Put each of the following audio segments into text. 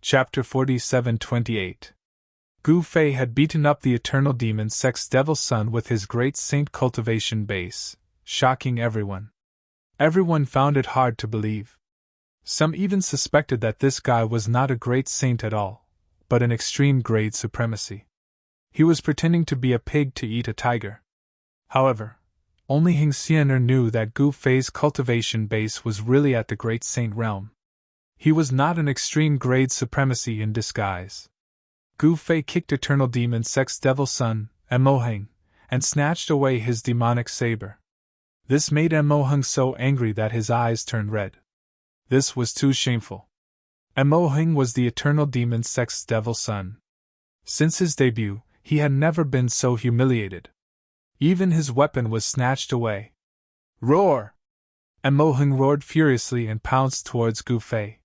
Chapter 47-28. Gu Fei had beaten up the eternal demon sex devil Sun with his great saint cultivation base, shocking everyone. Everyone found it hard to believe. Some even suspected that this guy was not a great saint at all, but an extreme grade supremacy. He was pretending to be a pig to eat a tiger. However, only Hing Xianer knew that Gu Fei's cultivation base was really at the great saint realm. He was not an extreme grade supremacy in disguise. Gu Fei kicked eternal demon sex devil Sun, Mo Heng, and snatched away his demonic saber. This made Mo Heng so angry that his eyes turned red. This was too shameful. Mo Heng was the eternal demon sex devil Sun. Since his debut, he had never been so humiliated. Even his weapon was snatched away. Roar! Mo Heng roared furiously and pounced towards Gu Fei.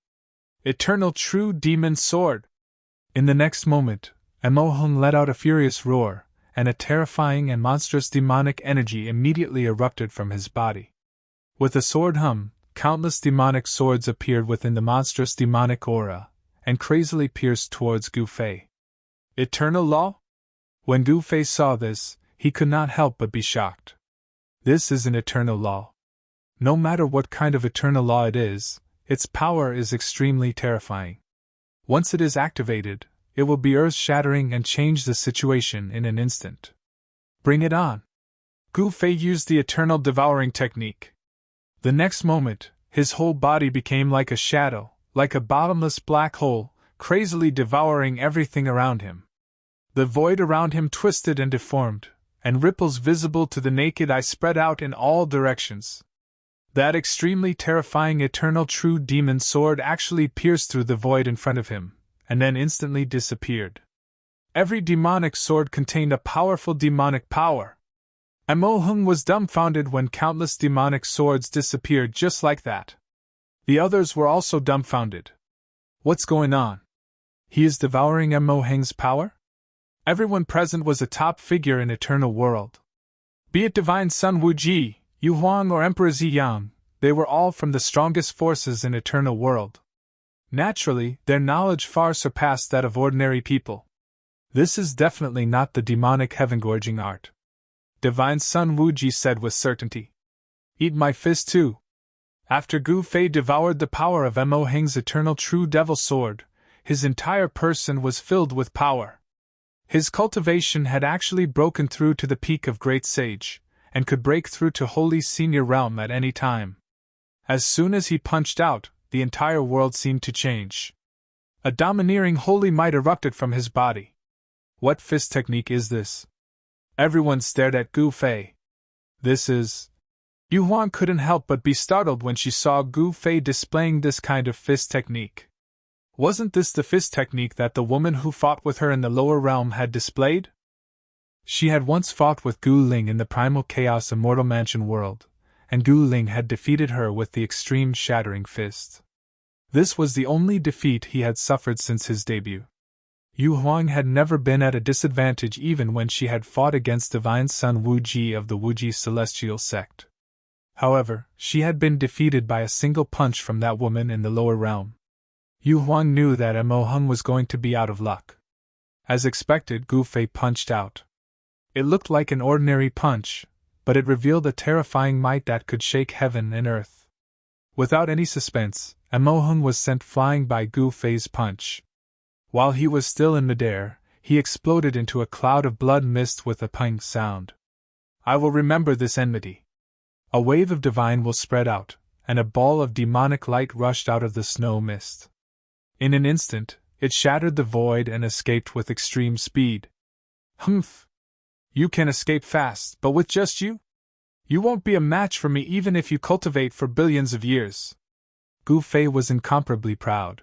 Eternal true demon sword! In the next moment, Mo Heng let out a furious roar, and a terrifying and monstrous demonic energy immediately erupted from his body. With a sword hum, countless demonic swords appeared within the monstrous demonic aura, and crazily pierced towards Gu Fei. Eternal law? When Gu Fei saw this, he could not help but be shocked. This is an eternal law. No matter what kind of eternal law it is, its power is extremely terrifying. Once it is activated, it will be earth-shattering and change the situation in an instant. Bring it on! Gu Fei used the eternal devouring technique. The next moment, his whole body became like a shadow, like a bottomless black hole, crazily devouring everything around him. The void around him twisted and deformed, and ripples visible to the naked eye spread out in all directions. That extremely terrifying eternal true demon sword actually pierced through the void in front of him, and then instantly disappeared. Every demonic sword contained a powerful demonic power. Mo Heng was dumbfounded when countless demonic swords disappeared just like that. The others were also dumbfounded. What's going on? He is devouring Mo Heng's power? Everyone present was a top figure in Eternal World. Be it Divine Sun Wuji, Yu Huang or Emperor Ziyang, they were all from the strongest forces in Eternal World. Naturally, their knowledge far surpassed that of ordinary people. This is definitely not the demonic heaven-gorging art. Divine Sun Wuji said with certainty. Eat my fist too. After Gu Fei devoured the power of Mo Heng's eternal true devil sword, his entire person was filled with power. His cultivation had actually broken through to the peak of Great Sage, and could break through to Holy Senior Realm at any time. As soon as he punched out, the entire world seemed to change. A domineering holy might erupted from his body. What fist technique is this? Everyone stared at Gu Fei. This is... Yu Huang couldn't help but be startled when she saw Gu Fei displaying this kind of fist technique. Wasn't this the fist technique that the woman who fought with her in the lower realm had displayed? She had once fought with Gu Ling in the Primal Chaos Immortal Mansion world, and Gu Ling had defeated her with the Extreme Shattering Fist. This was the only defeat he had suffered since his debut. Yu Huang had never been at a disadvantage even when she had fought against Divine Sun Wuji of the Wuji Celestial Sect. However, she had been defeated by a single punch from that woman in the lower realm. Yu Huang knew that Mo Heng was going to be out of luck. As expected, Gu Fei punched out. It looked like an ordinary punch, but it revealed a terrifying might that could shake heaven and earth. Without any suspense, Mo Heng was sent flying by Gu Fei's punch. While he was still in midair, he exploded into a cloud of blood mist with a ping sound. I will remember this enmity. A wave of divine will spread out, and a ball of demonic light rushed out of the snow mist. In an instant, it shattered the void and escaped with extreme speed. Humph! You can escape fast, but with just you? You won't be a match for me even if you cultivate for billions of years. Gu Fei was incomparably proud.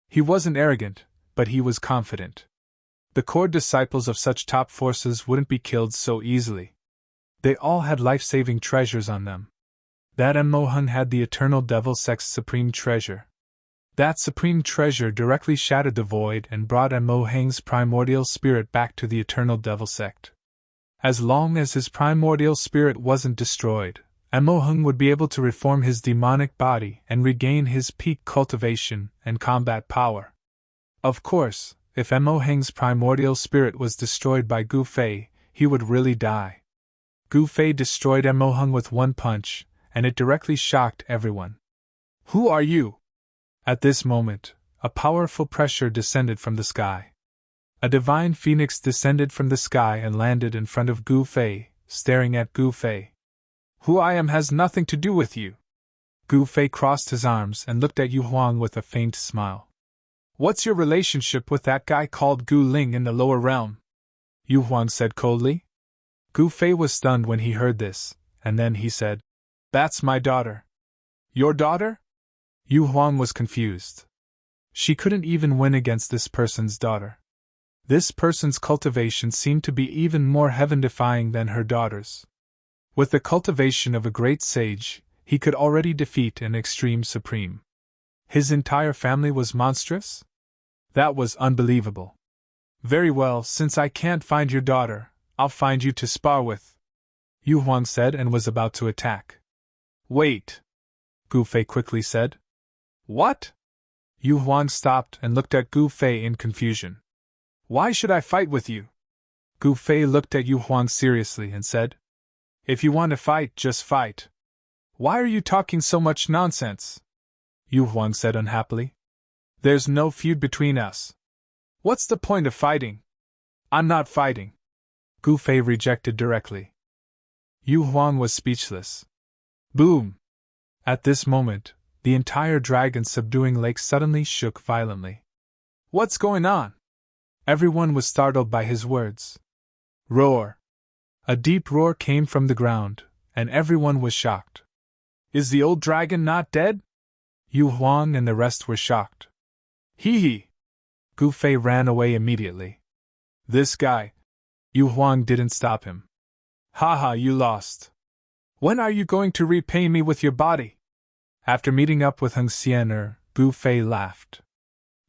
He wasn't arrogant, but he was confident. The core disciples of such top forces wouldn't be killed so easily. They all had life-saving treasures on them. That Mo Heng had the eternal devil sex supreme treasure. That supreme treasure directly shattered the void and brought Mo Heng's primordial spirit back to the eternal devil sect. As long as his primordial spirit wasn't destroyed, Mo Heng would be able to reform his demonic body and regain his peak cultivation and combat power. Of course, if Mo Heng's primordial spirit was destroyed by Gu Fei, he would really die. Gu Fei destroyed Mo Heng with one punch, and it directly shocked everyone. Who are you? At this moment, a powerful pressure descended from the sky. A divine phoenix descended from the sky and landed in front of Gu Fei, staring at Gu Fei. Who I am has nothing to do with you. Gu Fei crossed his arms and looked at Yu Huang with a faint smile. What's your relationship with that guy called Gu Ling in the lower realm? Yu Huang said coldly. Gu Fei was stunned when he heard this, and then he said, That's my daughter. Your daughter? Yu Huang was confused. She couldn't even win against this person's daughter. This person's cultivation seemed to be even more heaven-defying than her daughter's. With the cultivation of a great sage, he could already defeat an extreme supreme. His entire family was monstrous? That was unbelievable. Very well, since I can't find your daughter, I'll find you to spar with, Yu Huang said and was about to attack. Wait, Gu Fei quickly said. What? Yu Huang stopped and looked at Gu Fei in confusion. Why should I fight with you? Gu Fei looked at Yu Huang seriously and said, If you want to fight, just fight. Why are you talking so much nonsense? Yu Huang said unhappily. There's no feud between us. What's the point of fighting? I'm not fighting, Gu Fei rejected directly. Yu Huang was speechless. Boom! At this moment, the entire dragon-subduing lake suddenly shook violently. What's going on? Everyone was startled by his words. Roar! A deep roar came from the ground, and everyone was shocked. Is the old dragon not dead? Yu Huang and the rest were shocked. Hee hee! Gu Fei ran away immediately. This guy! Yu Huang didn't stop him. Haha, you lost. When are you going to repay me with your body? After meeting up with Heng Xian'er, Gu Fei laughed.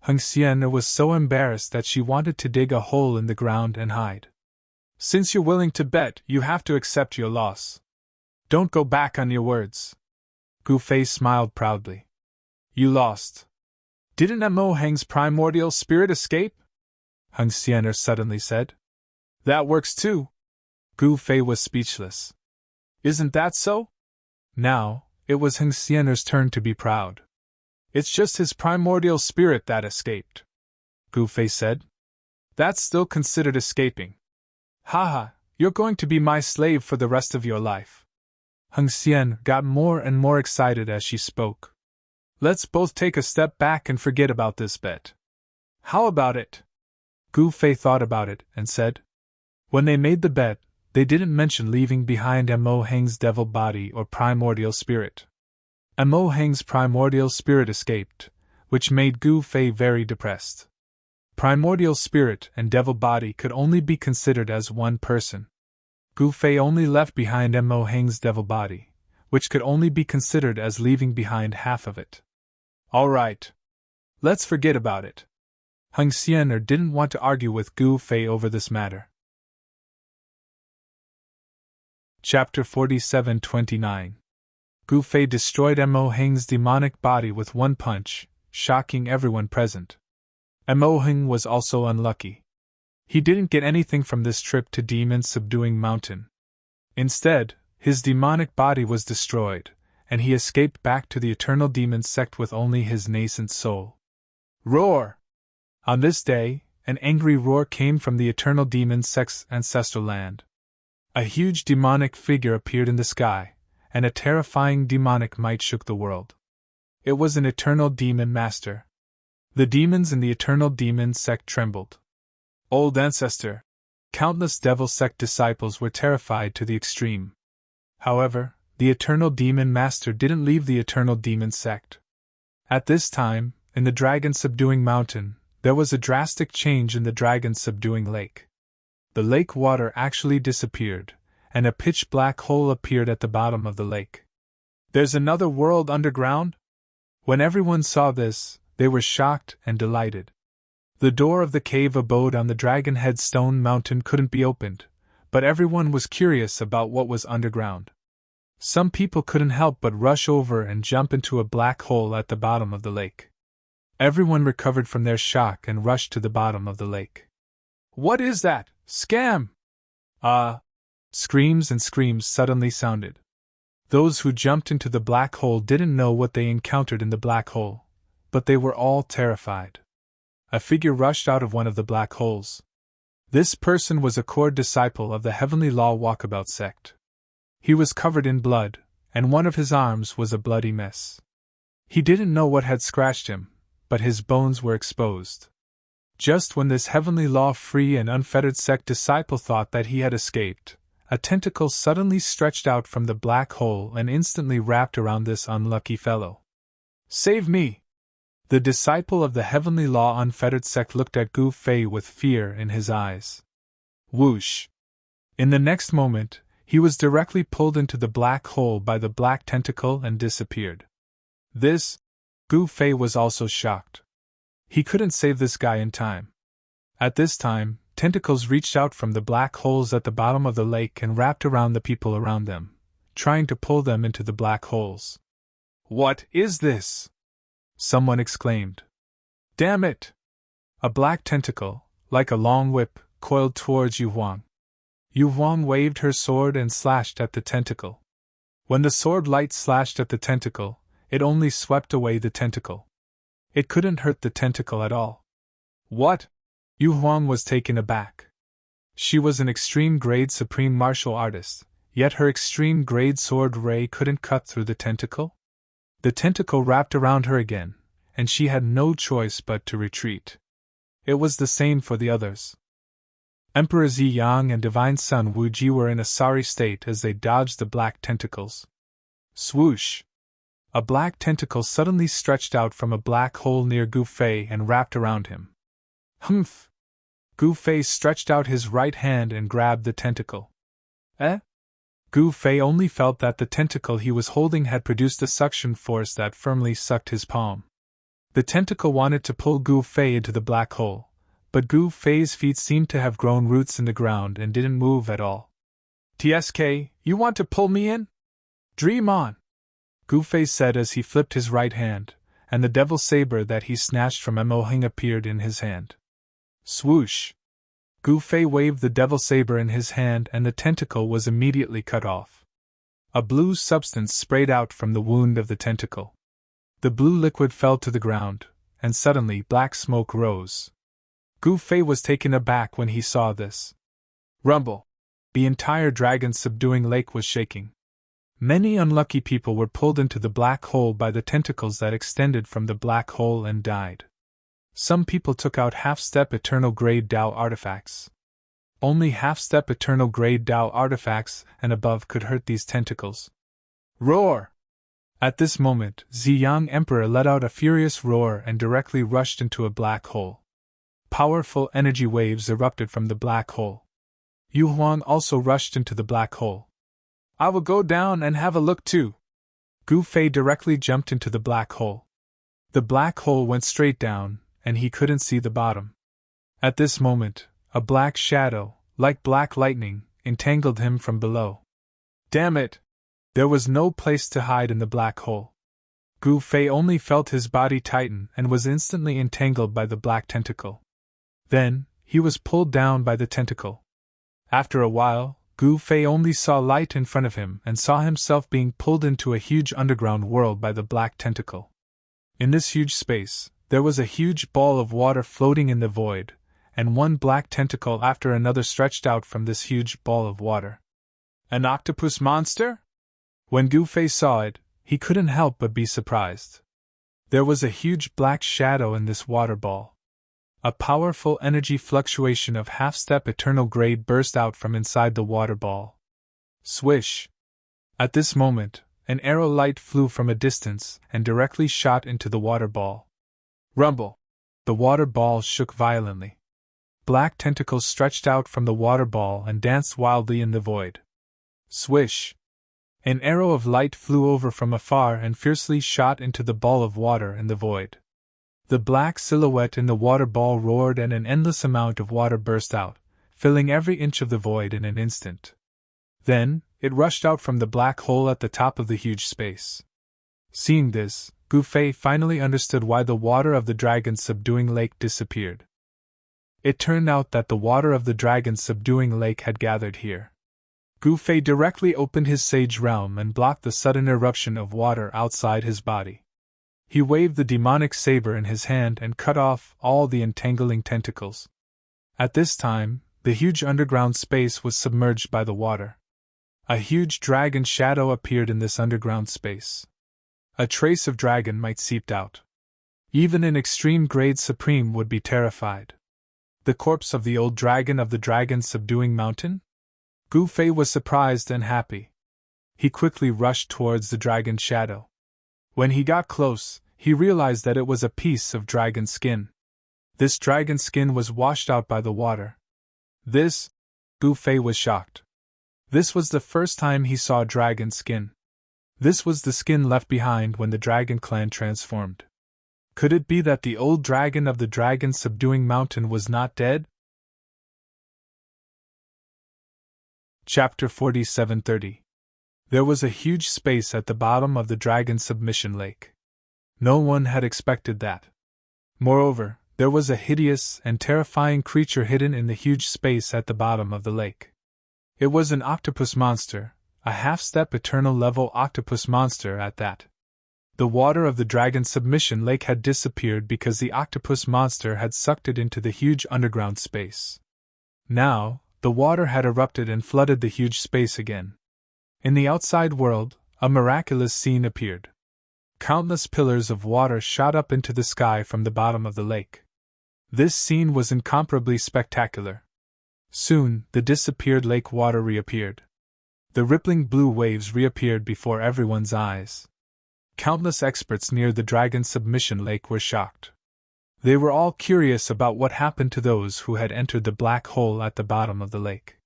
Heng Xian'er was so embarrassed that she wanted to dig a hole in the ground and hide. Since you're willing to bet, you have to accept your loss. Don't go back on your words. Gu Fei smiled proudly. You lost. Didn't Mo Heng's primordial spirit escape? Heng Xian'er suddenly said. That works too. Gu Fei was speechless. Isn't that so? Now, it was Heng Xian'er's turn to be proud. It's just his primordial spirit that escaped, Gu Fei said. That's still considered escaping. Haha, you're going to be my slave for the rest of your life. Heng Xian got more and more excited as she spoke. Let's both take a step back and forget about this bet. How about it? Gu Fei thought about it and said. When they made the bet, they didn't mention leaving behind Mo Heng's devil body or primordial spirit. Mo Heng's primordial spirit escaped, which made Gu Fei very depressed. Primordial spirit and devil body could only be considered as one person. Gu Fei only left behind Mo Heng's devil body, which could only be considered as leaving behind half of it. All right. Let's forget about it. Heng Xian'er didn't want to argue with Gu Fei over this matter. Chapter 47-29. Gu Fei destroyed Mo Heng's demonic body with one punch, shocking everyone present. Mo Heng was also unlucky. He didn't get anything from this trip to demon-subduing mountain. Instead, his demonic body was destroyed, and he escaped back to the eternal demon sect with only his nascent soul. Roar! On this day, an angry roar came from the eternal demon sect's ancestral land. A huge demonic figure appeared in the sky, and a terrifying demonic might shook the world. It was an eternal demon master. The demons in the eternal demon sect trembled. Old ancestor! Countless devil sect disciples were terrified to the extreme. However, the eternal demon master didn't leave the eternal demon sect. At this time, in the dragon-subduing mountain, there was a drastic change in the dragon-subduing lake. The lake water actually disappeared, and a pitch-black hole appeared at the bottom of the lake. There's another world underground? When everyone saw this, they were shocked and delighted. The door of the cave abode on the Dragonhead Stone Mountain couldn't be opened, but everyone was curious about what was underground. Some people couldn't help but rush over and jump into a black hole at the bottom of the lake. Everyone recovered from their shock and rushed to the bottom of the lake. "What is that? Scam!" Screams and screams suddenly sounded. Those who jumped into the black hole didn't know what they encountered in the black hole, but they were all terrified. A figure rushed out of one of the black holes. This person was a core disciple of the Heavenly Law Walkabout sect. He was covered in blood, and one of his arms was a bloody mess. He didn't know what had scratched him, but his bones were exposed. Just when this Heavenly Law free and unfettered sect disciple thought that he had escaped, a tentacle suddenly stretched out from the black hole and instantly wrapped around this unlucky fellow. "Save me!" The disciple of the Heavenly Law Unfettered sect looked at Gu Fei with fear in his eyes. Whoosh! In the next moment, he was directly pulled into the black hole by the black tentacle and disappeared. Gu Fei was also shocked. He couldn't save this guy in time. At this time, tentacles reached out from the black holes at the bottom of the lake and wrapped around the people around them, trying to pull them into the black holes. "What is this?" someone exclaimed. "Damn it!" A black tentacle, like a long whip, coiled towards Yu Huang. Yu Huang waved her sword and slashed at the tentacle. When the sword light slashed at the tentacle, it only swept away the tentacle. It couldn't hurt the tentacle at all. "What?" Yu Huang was taken aback. She was an extreme-grade supreme martial artist, yet her extreme-grade sword ray couldn't cut through the tentacle? The tentacle wrapped around her again, and she had no choice but to retreat. It was the same for the others. Emperor Ziyang and Divine Son Wu Ji were in a sorry state as they dodged the black tentacles. Swoosh! A black tentacle suddenly stretched out from a black hole near Gu Fei and wrapped around him. Humph! Gu Fei stretched out his right hand and grabbed the tentacle. Gu Fei only felt that the tentacle he was holding had produced a suction force that firmly sucked his palm. The tentacle wanted to pull Gu Fei into the black hole, but Gu Fei's feet seemed to have grown roots in the ground and didn't move at all. "TSK, you want to pull me in? Dream on!" Gu Fei said as he flipped his right hand, and the devil saber that he snatched from Mo Hing appeared in his hand. Swoosh! Gu Fei waved the devil saber in his hand and the tentacle was immediately cut off. A blue substance sprayed out from the wound of the tentacle. The blue liquid fell to the ground, and suddenly black smoke rose. Gu Fei was taken aback when he saw this. Rumble! The entire dragon-subduing lake was shaking. Many unlucky people were pulled into the black hole by the tentacles that extended from the black hole and died. Some people took out half-step eternal grade Dao artifacts. Only half-step eternal grade Dao artifacts and above could hurt these tentacles. Roar! At this moment, Ziyang Emperor let out a furious roar and directly rushed into a black hole. Powerful energy waves erupted from the black hole. Yu Huang also rushed into the black hole. "I will go down and have a look too." Gu Fei directly jumped into the black hole. The black hole went straight down, and he couldn't see the bottom. At this moment, a black shadow, like black lightning, entangled him from below. Damn it! There was no place to hide in the black hole. Gu Fei only felt his body tighten and was instantly entangled by the black tentacle. Then, he was pulled down by the tentacle. After a while, Gu Fei only saw light in front of him and saw himself being pulled into a huge underground world by the black tentacle. In this huge space, there was a huge ball of water floating in the void, and one black tentacle after another stretched out from this huge ball of water. An octopus monster? When Gu Fei saw it, he couldn't help but be surprised. There was a huge black shadow in this water ball. A powerful energy fluctuation of half-step eternal grade burst out from inside the water ball. Swish! At this moment, an arrow light flew from a distance and directly shot into the water ball. Rumble! The water ball shook violently. Black tentacles stretched out from the water ball and danced wildly in the void. Swish! An arrow of light flew over from afar and fiercely shot into the ball of water in the void. The black silhouette in the water ball roared and an endless amount of water burst out, filling every inch of the void in an instant. Then, it rushed out from the black hole at the top of the huge space. Seeing this, Gu Fei finally understood why the water of the dragon's subduing lake disappeared. It turned out that the water of the dragon's subduing lake had gathered here. Gu Fei directly opened his sage realm and blocked the sudden eruption of water outside his body. He waved the demonic saber in his hand and cut off all the entangling tentacles. At this time, the huge underground space was submerged by the water. A huge dragon shadow appeared in this underground space. A trace of dragon might seep out. Even an extreme grade supreme would be terrified. The corpse of the old dragon of the dragon's subduing mountain? Gu Fei was surprised and happy. He quickly rushed towards the dragon shadow. When he got close, he realized that it was a piece of dragon skin. This dragon skin was washed out by the water. Gu Fei was shocked. This was the first time he saw dragon skin. This was the skin left behind when the dragon clan transformed. Could it be that the old dragon of the dragon's subduing mountain was not dead? Chapter 47:30. There was a huge space at the bottom of the dragon's submission lake. No one had expected that. Moreover, there was a hideous and terrifying creature hidden in the huge space at the bottom of the lake. It was an octopus monster, a half-step eternal level octopus monster at that. The water of the dragon's submission lake had disappeared because the octopus monster had sucked it into the huge underground space. Now, the water had erupted and flooded the huge space again. In the outside world, a miraculous scene appeared. Countless pillars of water shot up into the sky from the bottom of the lake. This scene was incomparably spectacular. Soon, the disappeared lake water reappeared. The rippling blue waves reappeared before everyone's eyes. Countless experts near the dragon's submission lake were shocked. They were all curious about what happened to those who had entered the black hole at the bottom of the lake.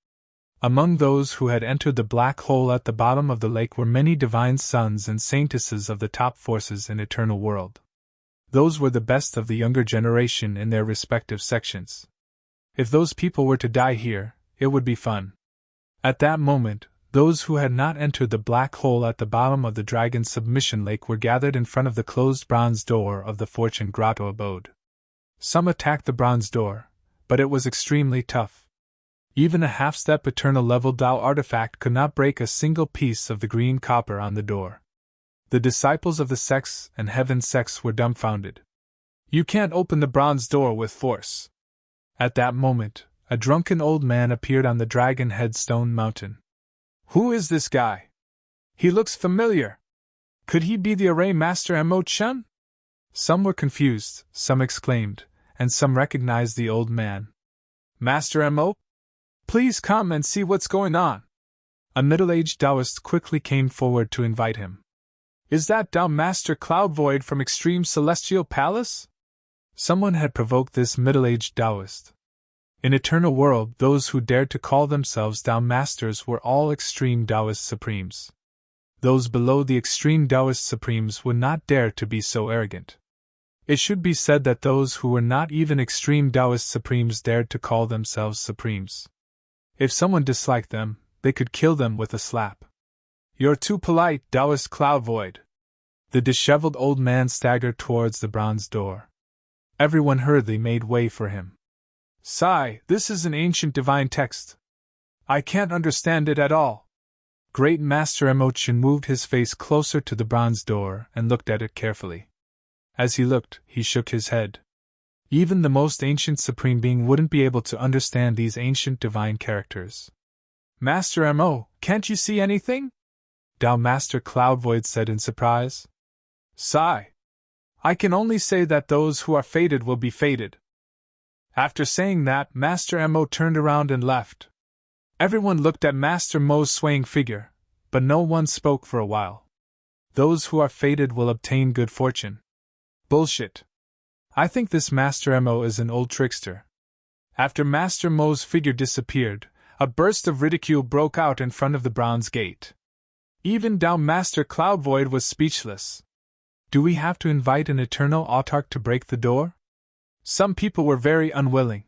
Among those who had entered the black hole at the bottom of the lake were many divine sons and saintesses of the top forces in Eternal World. Those were the best of the younger generation in their respective sections. If those people were to die here, it would be fun. At that moment, those who had not entered the black hole at the bottom of the dragon's submission lake were gathered in front of the closed bronze door of the Fortune Grotto abode. Some attacked the bronze door, but it was extremely tough. Even a half-step eternal level Tao artifact could not break a single piece of the green copper on the door. The disciples of the sects and heaven sects were dumbfounded. You can't open the bronze door with force. At that moment, a drunken old man appeared on the Dragon Head Stone Mountain. Who is this guy? He looks familiar. Could he be the Array Master Mo-chan? Some were confused, some exclaimed, and some recognized the old man. Master Mo? Please come and see what's going on. A middle-aged Taoist quickly came forward to invite him. Is that Tao Master Cloudvoid from Extreme Celestial Palace? Someone had provoked this middle-aged Taoist. In Eternal World, those who dared to call themselves Tao Masters were all Extreme Taoist Supremes. Those below the Extreme Taoist Supremes would not dare to be so arrogant. It should be said that those who were not even Extreme Taoist Supremes dared to call themselves Supremes. If someone disliked them, they could kill them with a slap. You're too polite, Taoist Cloudvoid. The disheveled old man staggered towards the bronze door. Everyone hurriedly made way for him. Sigh, this is an ancient divine text. I can't understand it at all. Great Master Emochin moved his face closer to the bronze door and looked at it carefully. As he looked, he shook his head. Even the most ancient Supreme Being wouldn't be able to understand these ancient divine characters. Master Mo, can't you see anything? Tao Master Cloudvoid said in surprise. Sigh. I can only say that those who are fated will be fated. After saying that, Master Mo turned around and left. Everyone looked at Master Mo's swaying figure, but no one spoke for a while. Those who are fated will obtain good fortune. Bullshit. I think this Master Mo is an old trickster. After Master Mo's figure disappeared, a burst of ridicule broke out in front of the bronze gate. Even Tao Master Cloudvoid was speechless. Do we have to invite an eternal autarch to break the door? Some people were very unwilling.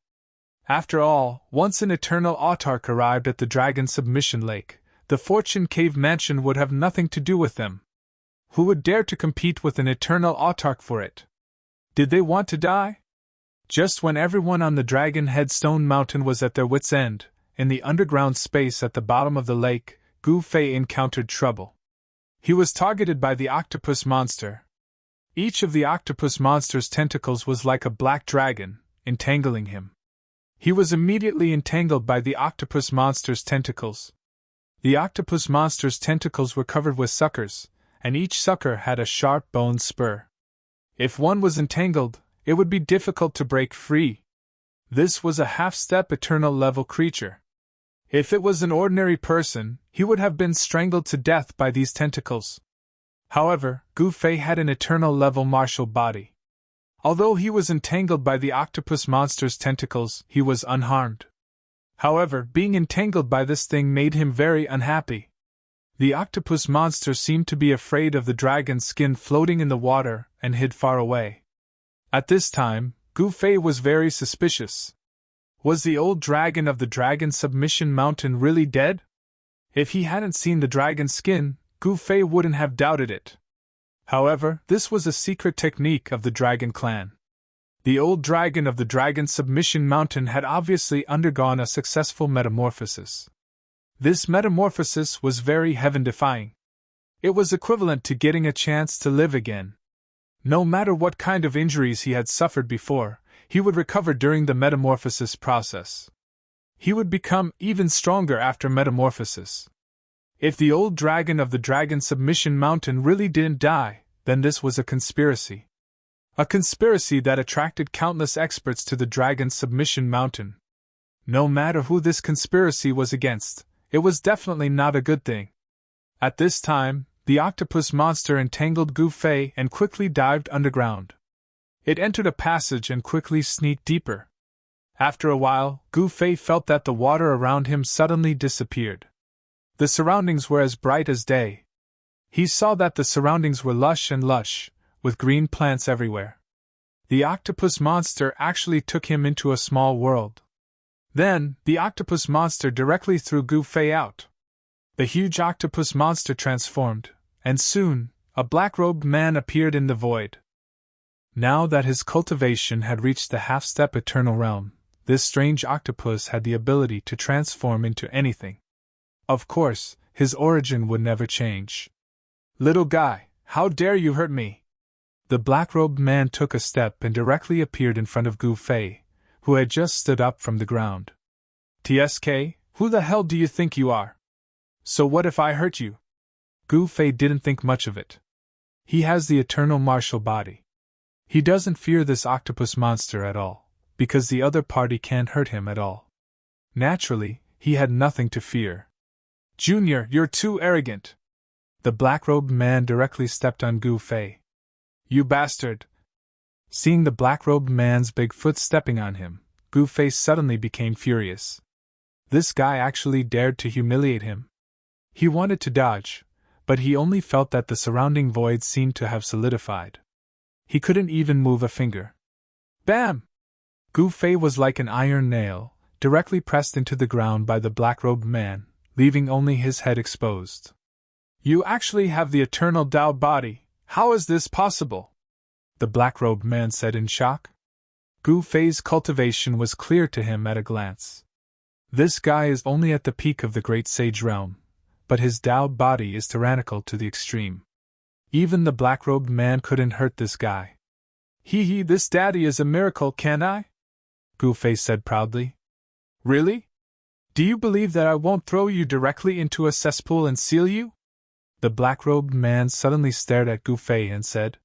After all, once an eternal autarch arrived at the Dragon Submission Lake, the Fortune Cave Mansion would have nothing to do with them. Who would dare to compete with an eternal autarch for it? Did they want to die? Just when everyone on the Dragon Head Stone Mountain was at their wits' end, in the underground space at the bottom of the lake, Gu Fei encountered trouble. He was targeted by the octopus monster. Each of the octopus monster's tentacles was like a black dragon, entangling him. He was immediately entangled by the octopus monster's tentacles. The octopus monster's tentacles were covered with suckers, and each sucker had a sharp bone spur. If one was entangled, it would be difficult to break free. This was a half-step eternal level creature. If it was an ordinary person, he would have been strangled to death by these tentacles. However, Gu Fei had an eternal level martial body. Although he was entangled by the octopus monster's tentacles, he was unharmed. However, being entangled by this thing made him very unhappy. The octopus monster seemed to be afraid of the dragon's skin floating in the water and hid far away. At this time, Gu Fei was very suspicious. Was the old dragon of the Dragon Submission Mountain really dead? If he hadn't seen the dragon's skin, Gu Fei wouldn't have doubted it. However, this was a secret technique of the Dragon Clan. The old dragon of the Dragon Submission Mountain had obviously undergone a successful metamorphosis. This metamorphosis was very heaven-defying. It was equivalent to getting a chance to live again. No matter what kind of injuries he had suffered before, he would recover during the metamorphosis process. He would become even stronger after metamorphosis. If the old dragon of the Dragon Submission Mountain really didn't die, then this was a conspiracy. A conspiracy that attracted countless experts to the Dragon Submission Mountain. No matter who this conspiracy was against, it was definitely not a good thing. At this time, the octopus monster entangled Gu Fei and quickly dived underground. It entered a passage and quickly sneaked deeper. After a while, Gu Fei felt that the water around him suddenly disappeared. The surroundings were as bright as day. He saw that the surroundings were lush, with green plants everywhere. The octopus monster actually took him into a small world. Then, the octopus monster directly threw Gu Fei out. The huge octopus monster transformed, and soon, a black-robed man appeared in the void. Now that his cultivation had reached the half-step eternal realm, this strange octopus had the ability to transform into anything. Of course, his origin would never change. "Little guy, how dare you hurt me?" The black-robed man took a step and directly appeared in front of Gu Fei, who had just stood up from the ground. "TSK, who the hell do you think you are? So what if I hurt you?" Gu Fei didn't think much of it. He has the eternal martial body. He doesn't fear this octopus monster at all, because the other party can't hurt him at all. Naturally, he had nothing to fear. "Junior, you're too arrogant." The black-robed man directly stepped on Gu Fei. "You bastard!" Seeing the black-robed man's big foot stepping on him, Gu Fei suddenly became furious. This guy actually dared to humiliate him. He wanted to dodge, but he only felt that the surrounding void seemed to have solidified. He couldn't even move a finger. Bam! Gu Fei was like an iron nail, directly pressed into the ground by the black-robed man, leaving only his head exposed. "You actually have the eternal Tao body. How is this possible?" the black-robed man said in shock. Gu Fei's cultivation was clear to him at a glance. This guy is only at the peak of the great sage realm, but his Tao body is tyrannical to the extreme. Even the black-robed man couldn't hurt this guy. Hee, this daddy is a miracle, can't I?" Gu Fei said proudly. "Really? Do you believe that I won't throw you directly into a cesspool and seal you?" The black-robed man suddenly stared at Gu Fei and said,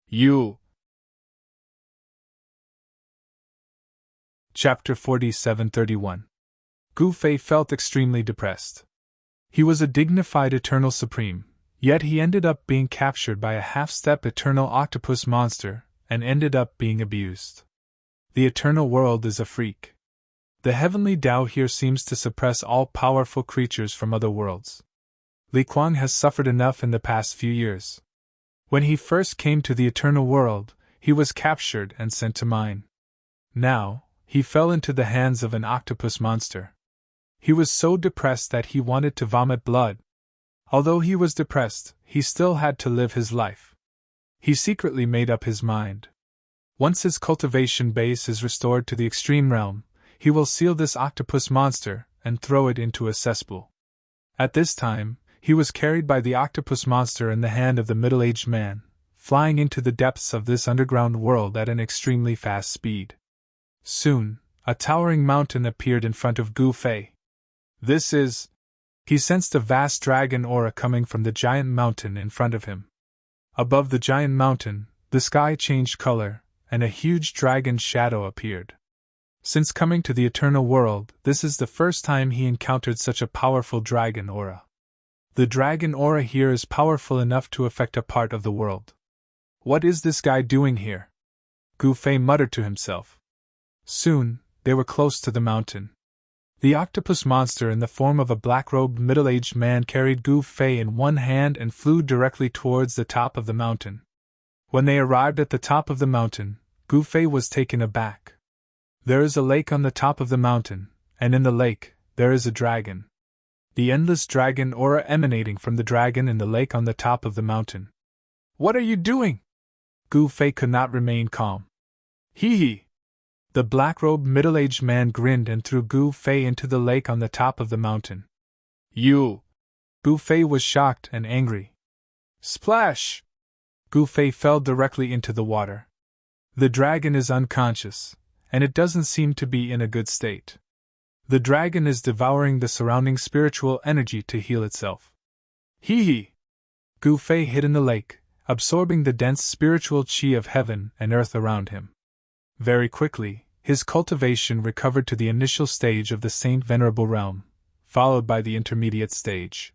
"You." Chapter 47-31. Gu Fei felt extremely depressed. He was a dignified Eternal Supreme, yet he ended up being captured by a half-step Eternal Octopus monster, and ended up being abused. The Eternal World is a freak. The heavenly Tao here seems to suppress all powerful creatures from other worlds. Li Kuang has suffered enough in the past few years. When he first came to the Eternal World, he was captured and sent to mine. Now, he fell into the hands of an octopus monster. He was so depressed that he wanted to vomit blood. Although he was depressed, he still had to live his life. He secretly made up his mind. Once his cultivation base is restored to the extreme realm, he will seal this octopus monster and throw it into a cesspool. At this time, he was carried by the octopus monster in the hand of the middle-aged man, flying into the depths of this underground world at an extremely fast speed. Soon, a towering mountain appeared in front of Gu Fei. This is... He sensed a vast dragon aura coming from the giant mountain in front of him. Above the giant mountain, the sky changed color, and a huge dragon shadow appeared. Since coming to the eternal world, this is the first time he encountered such a powerful dragon aura. The dragon aura here is powerful enough to affect a part of the world. What is this guy doing here? Gu Fei muttered to himself. Soon, they were close to the mountain. The octopus monster in the form of a black-robed middle-aged man carried Gu Fei in one hand and flew directly towards the top of the mountain. When they arrived at the top of the mountain, Gu Fei was taken aback. There is a lake on the top of the mountain, and in the lake, there is a dragon. The endless dragon aura emanating from the dragon in the lake on the top of the mountain. What are you doing? Gu Fei could not remain calm. Hee hee! The black-robed middle-aged man grinned and threw Gu Fei into the lake on the top of the mountain. You! Gu Fei was shocked and angry. Splash! Gu Fei fell directly into the water. The dragon is unconscious, and it doesn't seem to be in a good state. The dragon is devouring the surrounding spiritual energy to heal itself. Hee hee! Gu Fei hid in the lake, absorbing the dense spiritual qi of heaven and earth around him. Very quickly, his cultivation recovered to the initial stage of the Saint Venerable realm, followed by the intermediate stage.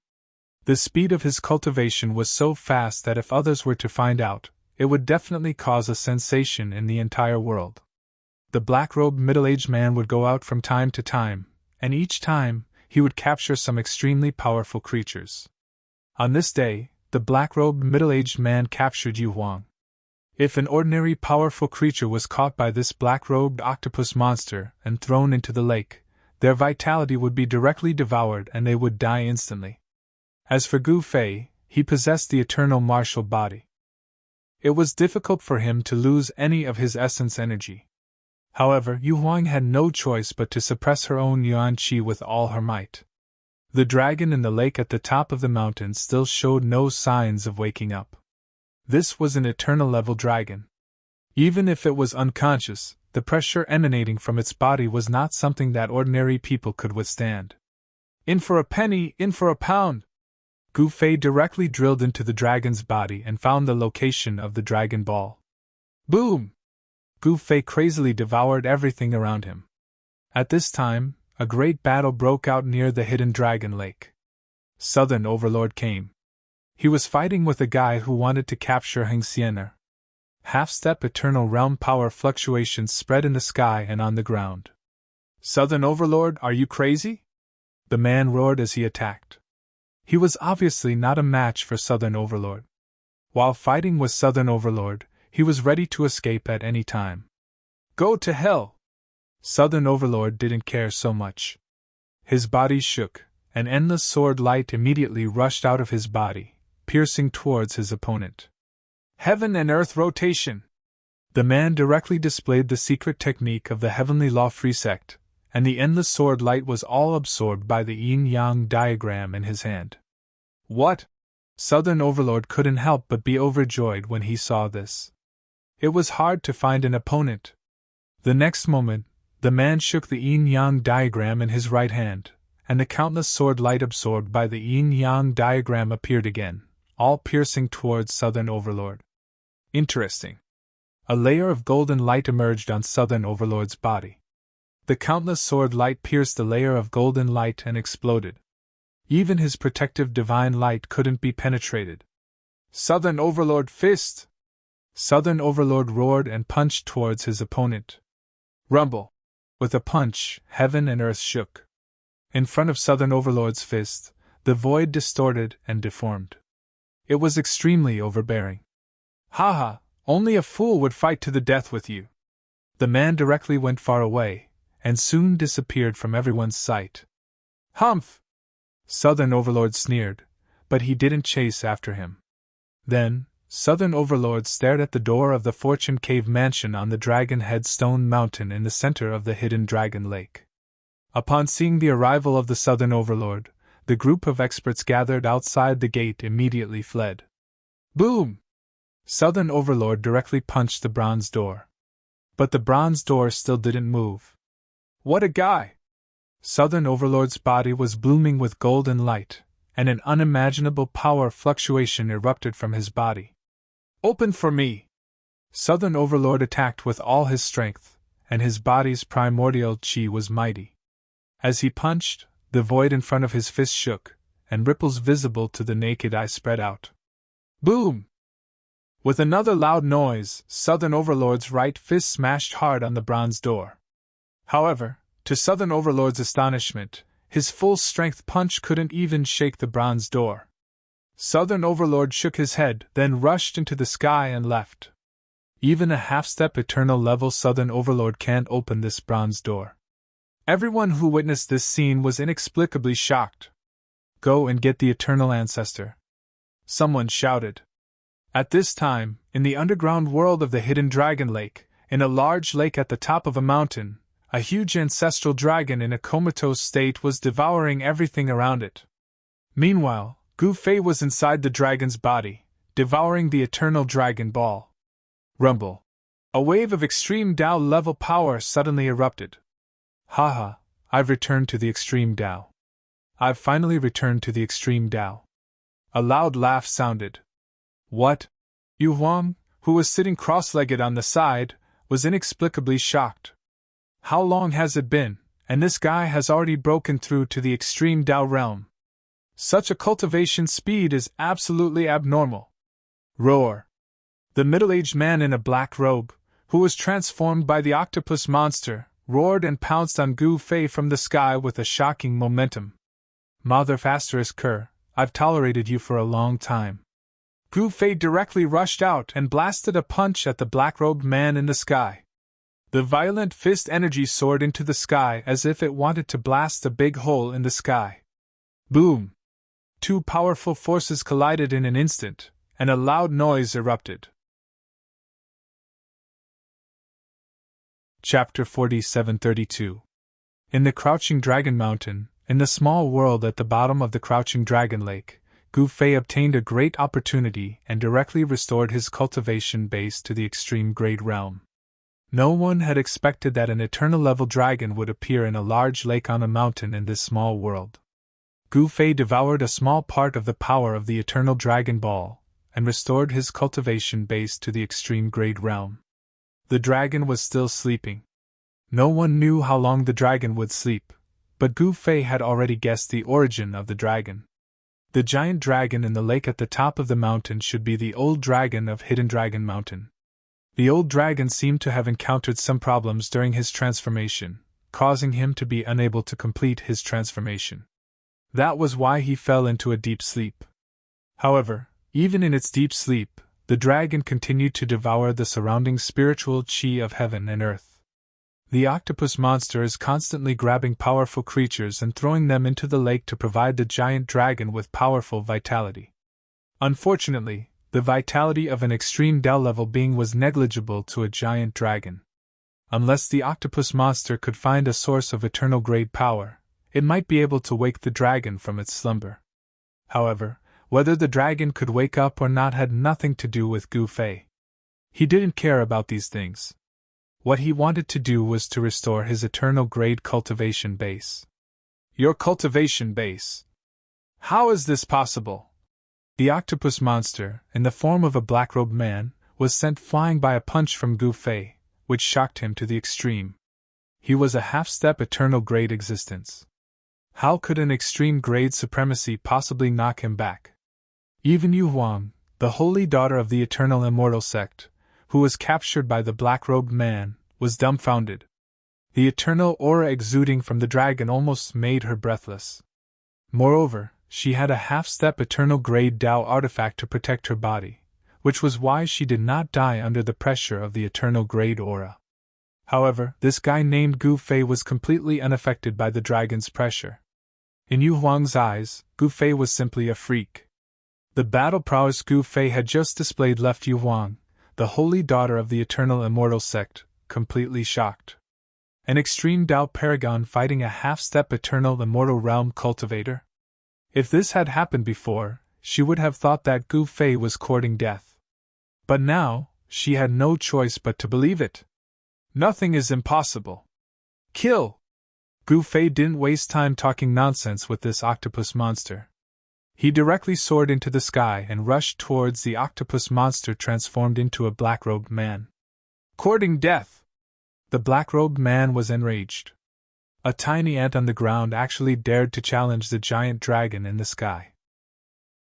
The speed of his cultivation was so fast that if others were to find out, it would definitely cause a sensation in the entire world. The black-robed middle-aged man would go out from time to time, and each time, he would capture some extremely powerful creatures. On this day, the black-robed middle-aged man captured Yu Huang. If an ordinary powerful creature was caught by this black-robed octopus monster and thrown into the lake, their vitality would be directly devoured and they would die instantly. As for Gu Fei, he possessed the eternal martial body. It was difficult for him to lose any of his essence energy. However, Yu Huang had no choice but to suppress her own yuan qi with all her might. The dragon in the lake at the top of the mountain still showed no signs of waking up. This was an eternal-level dragon. Even if it was unconscious, the pressure emanating from its body was not something that ordinary people could withstand. In for a penny, in for a pound! Gu Fei directly drilled into the dragon's body and found the location of the dragon ball. Boom! Gu Fei crazily devoured everything around him. At this time, a great battle broke out near the hidden dragon lake. Southern Overlord came. He was fighting with a guy who wanted to capture Heng Xiener. Half-step eternal realm power fluctuations spread in the sky and on the ground. Southern Overlord, are you crazy? The man roared as he attacked. He was obviously not a match for Southern Overlord. While fighting with Southern Overlord, he was ready to escape at any time. Go to hell! Southern Overlord didn't care so much. His body shook, an endless sword light immediately rushed out of his body, piercing towards his opponent. Heaven and Earth rotation! The man directly displayed the secret technique of the Heavenly Law Free Sect, and the endless sword light was all absorbed by the yin-yang diagram in his hand. What? Southern Overlord couldn't help but be overjoyed when he saw this. It was hard to find an opponent. The next moment, the man shook the yin-yang diagram in his right hand, and the countless sword light absorbed by the yin-yang diagram appeared again, all piercing towards Southern Overlord. Interesting. A layer of golden light emerged on Southern Overlord's body. The countless sword light pierced the layer of golden light and exploded. Even his protective divine light couldn't be penetrated. Southern Overlord fist! Southern Overlord roared and punched towards his opponent. Rumble! With a punch, heaven and earth shook. In front of Southern Overlord's fist, the void distorted and deformed. It was extremely overbearing. Haha, only a fool would fight to the death with you. The man directly went far away, and soon disappeared from everyone's sight. Humph! Southern Overlord sneered, but he didn't chase after him. Then, Southern Overlord stared at the door of the Fortune Cave mansion on the Dragon Head Stone Mountain in the center of the hidden Dragon Lake. Upon seeing the arrival of the Southern Overlord, the group of experts gathered outside the gate immediately fled. Boom! Southern Overlord directly punched the bronze door. But the bronze door still didn't move. What a guy! Southern Overlord's body was blooming with golden light, and an unimaginable power fluctuation erupted from his body. Open for me! Southern Overlord attacked with all his strength, and his body's primordial chi was mighty. As he punched, the void in front of his fist shook, and ripples visible to the naked eye spread out. Boom! With another loud noise, Southern Overlord's right fist smashed hard on the bronze door. However, to Southern Overlord's astonishment, his full-strength punch couldn't even shake the bronze door. Southern Overlord shook his head, then rushed into the sky and left. Even a half-step eternal level Southern Overlord can't open this bronze door. Everyone who witnessed this scene was inexplicably shocked. Go and get the Eternal Ancestor, someone shouted. At this time, in the underground world of the hidden Dragon Lake, in a large lake at the top of a mountain, a huge ancestral dragon in a comatose state was devouring everything around it. Meanwhile, Gu Fei was inside the dragon's body, devouring the eternal Dragon Ball. Rumble. A wave of extreme Dao level power suddenly erupted. Haha, I've returned to the extreme Dao. I've finally returned to the extreme Dao. A loud laugh sounded. What? Yu Huang, who was sitting cross-legged on the side, was inexplicably shocked. How long has it been, and this guy has already broken through to the extreme Dao realm? Such a cultivation speed is absolutely abnormal. Roar! The middle-aged man in a black robe, who was transformed by the octopus monster, roared and pounced on Gu Fei from the sky with a shocking momentum. Mother Fasterus Kerr, I've tolerated you for a long time. Gu Fei directly rushed out and blasted a punch at the black-robed man in the sky. The violent fist energy soared into the sky as if it wanted to blast a big hole in the sky. Boom! Two powerful forces collided in an instant, and a loud noise erupted. Chapter 4732. In the Crouching Dragon Mountain, in the small world at the bottom of the Crouching Dragon Lake, Gu Fei obtained a great opportunity and directly restored his cultivation base to the extreme grade realm. No one had expected that an eternal level dragon would appear in a large lake on a mountain in this small world. Gu Fei devoured a small part of the power of the eternal Dragon Ball, and restored his cultivation base to the extreme grade realm. The dragon was still sleeping. No one knew how long the dragon would sleep, but Gu Fei had already guessed the origin of the dragon. The giant dragon in the lake at the top of the mountain should be the old dragon of Hidden Dragon Mountain. The old dragon seemed to have encountered some problems during his transformation, causing him to be unable to complete his transformation. That was why he fell into a deep sleep. However, even in its deep sleep, the dragon continued to devour the surrounding spiritual chi of heaven and earth. The octopus monster is constantly grabbing powerful creatures and throwing them into the lake to provide the giant dragon with powerful vitality. Unfortunately, the vitality of an extreme Dao level being was negligible to a giant dragon. Unless the octopus monster could find a source of eternal grade power, it might be able to wake the dragon from its slumber. However, whether the dragon could wake up or not had nothing to do with Gu Fei. He didn't care about these things. What he wanted to do was to restore his eternal grade cultivation base. Your cultivation base? How is this possible? The octopus monster, in the form of a black-robed man, was sent flying by a punch from Gu Fei, which shocked him to the extreme. He was a half-step eternal grade existence. How could an extreme grade supremacy possibly knock him back? Even Yu Huang, the holy daughter of the eternal immortal sect, who was captured by the black-robed man, was dumbfounded. The eternal aura exuding from the dragon almost made her breathless. Moreover, she had a half-step eternal grade Dao artifact to protect her body, which was why she did not die under the pressure of the eternal grade aura. However, this guy named Gu Fei was completely unaffected by the dragon's pressure. In Yu Huang's eyes, Gu Fei was simply a freak. The battle prowess Gu Fei had just displayed left Yu Huang, the holy daughter of the eternal immortal sect, completely shocked. An extreme Tao paragon fighting a half-step eternal immortal realm cultivator? If this had happened before, she would have thought that Gu Fei was courting death. But now, she had no choice but to believe it. Nothing is impossible. Kill! Gu Fei didn't waste time talking nonsense with this octopus monster. He directly soared into the sky and rushed towards the octopus monster transformed into a black-robed man. Courting death! The black-robed man was enraged. A tiny ant on the ground actually dared to challenge the giant dragon in the sky.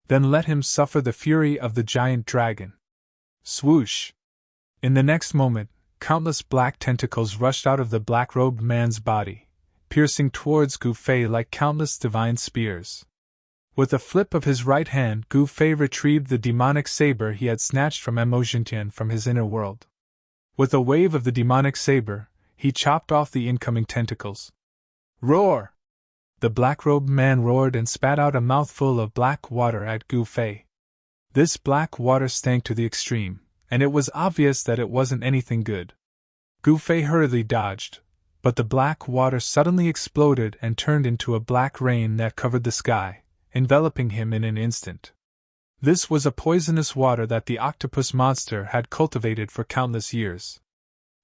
Then let him suffer the fury of the giant dragon. Swoosh! In the next moment, countless black tentacles rushed out of the black-robed man's body, piercing towards Gu Fei like countless divine spears. With a flip of his right hand, Gu Fei retrieved the demonic saber he had snatched from Mo Xintian from his inner world. With a wave of the demonic saber, he chopped off the incoming tentacles. Roar! The black-robed man roared and spat out a mouthful of black water at Gu Fei. This black water stank to the extreme, and it was obvious that it wasn't anything good. Gu Fei hurriedly dodged, but the black water suddenly exploded and turned into a black rain that covered the sky, enveloping him in an instant. This was a poisonous water that the octopus monster had cultivated for countless years.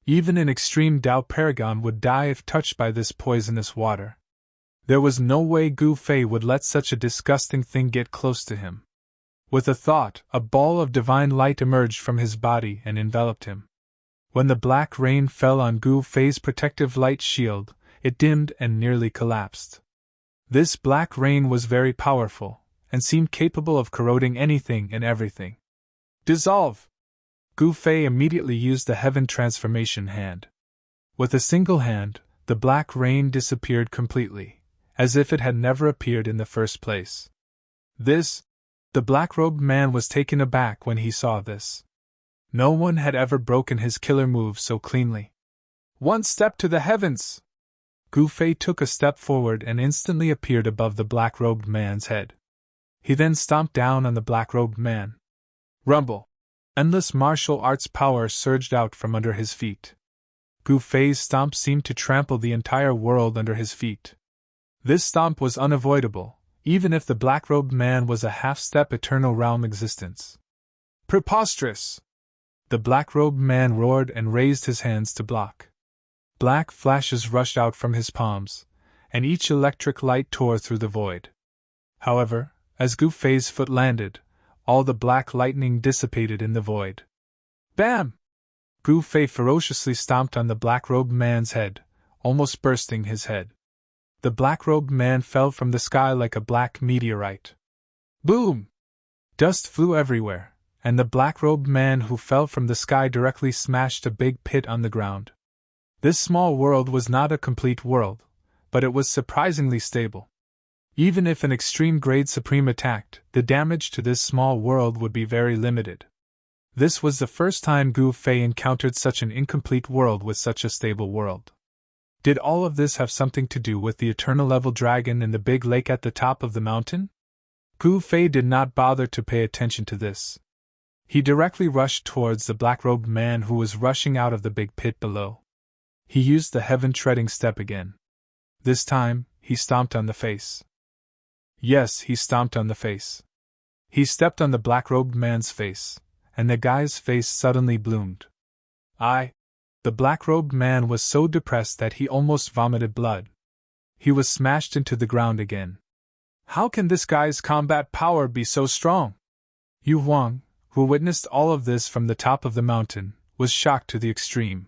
Even an extreme Tao paragon would die if touched by this poisonous water. There was no way Gu Fei would let such a disgusting thing get close to him. With a thought, a ball of divine light emerged from his body and enveloped him. When the black rain fell on Gu Fei's protective light shield, it dimmed and nearly collapsed. This black rain was very powerful, and seemed capable of corroding anything and everything. Dissolve! Gu Fei immediately used the heaven transformation hand. With a single hand, the black rain disappeared completely, as if it had never appeared in the first place. The black-robed man was taken aback when he saw this. No one had ever broken his killer move so cleanly. One step to the heavens! Gu Fei took a step forward and instantly appeared above the black-robed man's head. He then stomped down on the black-robed man. Rumble! Endless martial arts power surged out from under his feet. Gu Fei's stomp seemed to trample the entire world under his feet. This stomp was unavoidable, even if the black-robed man was a half-step eternal realm existence. Preposterous! The black-robed man roared and raised his hands to block. Black flashes rushed out from his palms, and each electric light tore through the void. However, as Gu Fei's foot landed, all the black lightning dissipated in the void. Bam! Gu Fei ferociously stomped on the black-robed man's head, almost bursting his head. The black-robed man fell from the sky like a black meteorite. Boom! Dust flew everywhere, and the black-robed man who fell from the sky directly smashed a big pit on the ground. This small world was not a complete world, but it was surprisingly stable. Even if an extreme grade supreme attacked, the damage to this small world would be very limited. This was the first time Gu Fei encountered such an incomplete world with such a stable world. Did all of this have something to do with the eternal level dragon in the big lake at the top of the mountain? Gu Fei did not bother to pay attention to this. He directly rushed towards the black-robed man who was rushing out of the big pit below. He used the heaven-treading step again. This time, he stomped on the face. Yes, he stomped on the face. He stepped on the black-robed man's face, and the guy's face suddenly bloomed. The black-robed man was so depressed that he almost vomited blood. He was smashed into the ground again. How can this guy's combat power be so strong? Yu Huang, who witnessed all of this from the top of the mountain, was shocked to the extreme.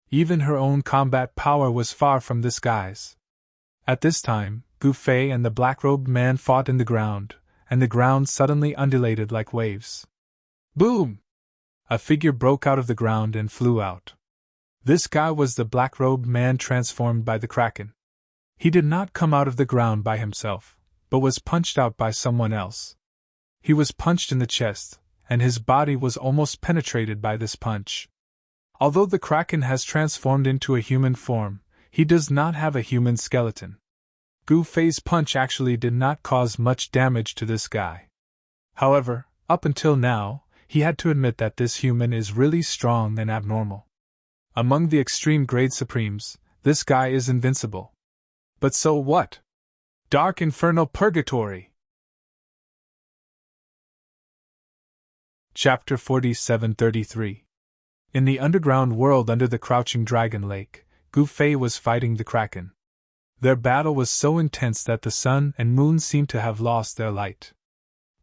Even her own combat power was far from this guy's. At this time, Gu Fei and the black-robed man fought in the ground, and the ground suddenly undulated like waves. Boom! A figure broke out of the ground and flew out. This guy was the black-robed man transformed by the Kraken. He did not come out of the ground by himself, but was punched out by someone else. He was punched in the chest, and his body was almost penetrated by this punch. Although the Kraken has transformed into a human form, he does not have a human skeleton. Gu Fei's punch actually did not cause much damage to this guy. However, up until now, he had to admit that this human is really strong and abnormal. Among the extreme grade supremes, this guy is invincible. But so what? Dark Infernal Purgatory! Chapter 4733. In the underground world under the Crouching Dragon Lake, Gu Fei was fighting the Kraken. Their battle was so intense that the sun and moon seemed to have lost their light.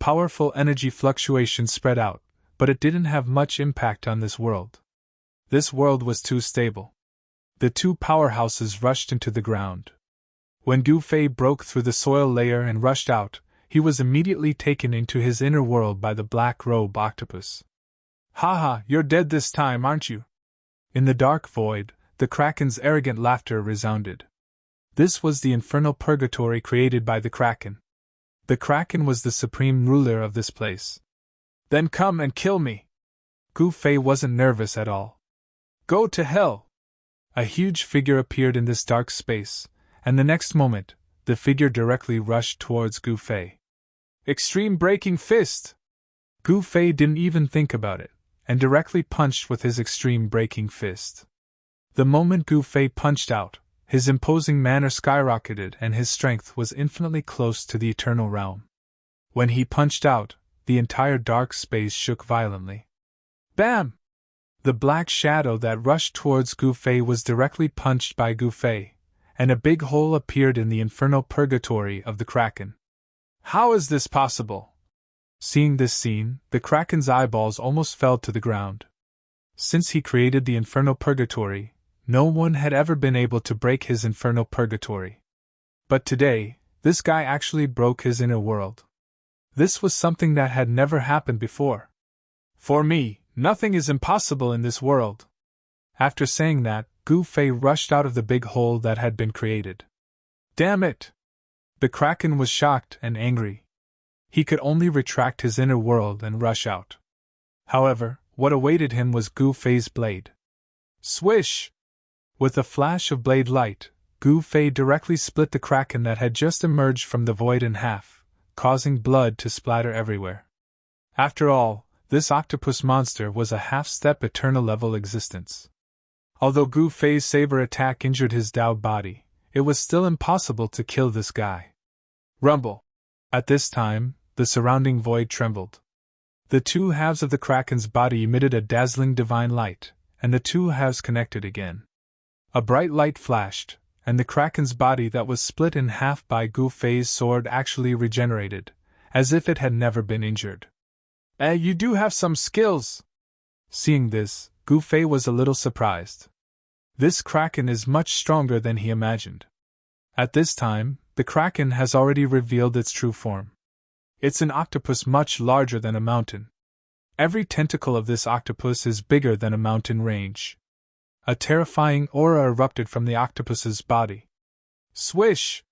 Powerful energy fluctuations spread out, but it didn't have much impact on this world. This world was too stable. The two powerhouses rushed into the ground. When Gu Fei broke through the soil layer and rushed out, he was immediately taken into his inner world by the black robe octopus. "Haha, you're dead this time, aren't you?" In the dark void, the Kraken's arrogant laughter resounded. This was the infernal purgatory created by the Kraken. The Kraken was the supreme ruler of this place. "Then come and kill me!" Gu Fei wasn't nervous at all. "Go to hell!" A huge figure appeared in this dark space, and the next moment, the figure directly rushed towards Gu Fei. "Extreme Breaking Fist!" Gu Fei didn't even think about it, and directly punched with his Extreme Breaking Fist. The moment Gu Fei punched out, his imposing manner skyrocketed and his strength was infinitely close to the eternal realm. When he punched out, the entire dark space shook violently. Bam! The black shadow that rushed towards Gu Fei was directly punched by Gu Fei, and a big hole appeared in the infernal purgatory of the Kraken. "How is this possible?" Seeing this scene, the Kraken's eyeballs almost fell to the ground. Since he created the infernal purgatory, no one had ever been able to break his infernal purgatory. But today, this guy actually broke his inner world. This was something that had never happened before. "For me, nothing is impossible in this world." After saying that, Gu Fei rushed out of the big hole that had been created. "Damn it!" The Kraken was shocked and angry. He could only retract his inner world and rush out. However, what awaited him was Gu Fei's blade. Swish! With a flash of blade light, Gu Fei directly split the Kraken that had just emerged from the void in half, causing blood to splatter everywhere. After all, this octopus monster was a half-step eternal level existence. Although Gu Fei's saber attack injured his Dao body, it was still impossible to kill this guy. Rumble! At this time, the surrounding void trembled. The two halves of the Kraken's body emitted a dazzling divine light, and the two halves connected again. A bright light flashed, and the Kraken's body that was split in half by Gu Fei's sword actually regenerated, as if it had never been injured. You do have some skills!" Seeing this, Gu Fei was a little surprised. This Kraken is much stronger than he imagined. At this time, the Kraken has already revealed its true form. It's an octopus much larger than a mountain. Every tentacle of this octopus is bigger than a mountain range. A terrifying aura erupted from the octopus's body. Swish!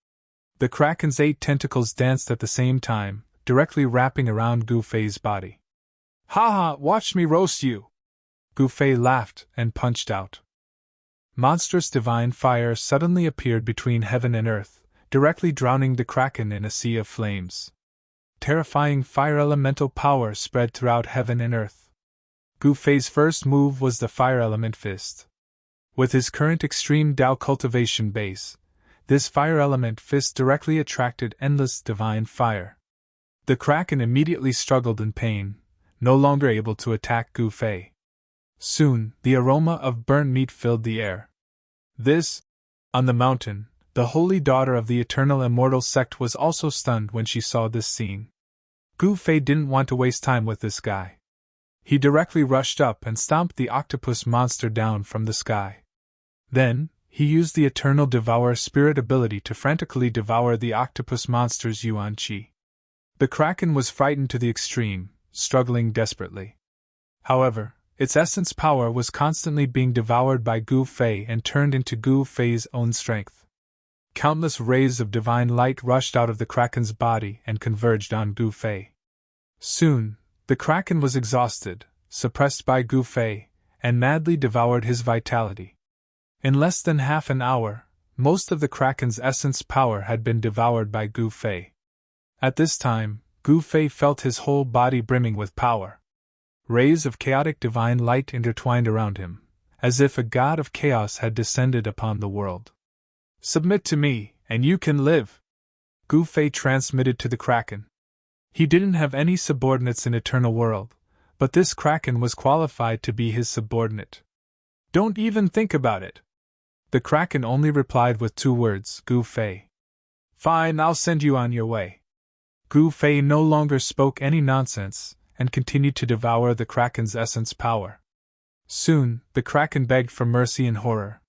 The Kraken's 8 tentacles danced at the same time, directly wrapping around Gu Fei's body. "Haha, watch me roast you!" Gu Fei laughed and punched out. Monstrous divine fire suddenly appeared between heaven and earth, directly drowning the Kraken in a sea of flames. Terrifying fire elemental power spread throughout heaven and earth. Gu Fei's first move was the fire element fist. With his current extreme Dao cultivation base, this fire element fist directly attracted endless divine fire. The Kraken immediately struggled in pain, no longer able to attack Gu Fei. Soon, the aroma of burnt meat filled the air. On the mountain, the holy daughter of the eternal immortal sect was also stunned when she saw this scene. Gu Fei didn't want to waste time with this guy. He directly rushed up and stomped the octopus monster down from the sky. Then, he used the Eternal Devour Spirit ability to frantically devour the octopus monster's yuan qi. The Kraken was frightened to the extreme, struggling desperately. However, its essence power was constantly being devoured by Gu Fei and turned into Gu Fei's own strength. Countless rays of divine light rushed out of the Kraken's body and converged on Gu Fei. Soon, the Kraken was exhausted, suppressed by Gu Fei, and madly devoured his vitality. In less than half an hour, most of the Kraken's essence power had been devoured by Gu Fei. At this time, Gu Fei felt his whole body brimming with power. Rays of chaotic divine light intertwined around him, as if a god of chaos had descended upon the world. "Submit to me, and you can live," Gu Fei transmitted to the Kraken. He didn't have any subordinates in Eternal World, but this Kraken was qualified to be his subordinate. "Don't even think about it." The Kraken only replied with 2 words, "Gu Fei." "Fine, I'll send you on your way." Gu Fei no longer spoke any nonsense, and continued to devour the Kraken's essence power. Soon, the Kraken begged for mercy in horror.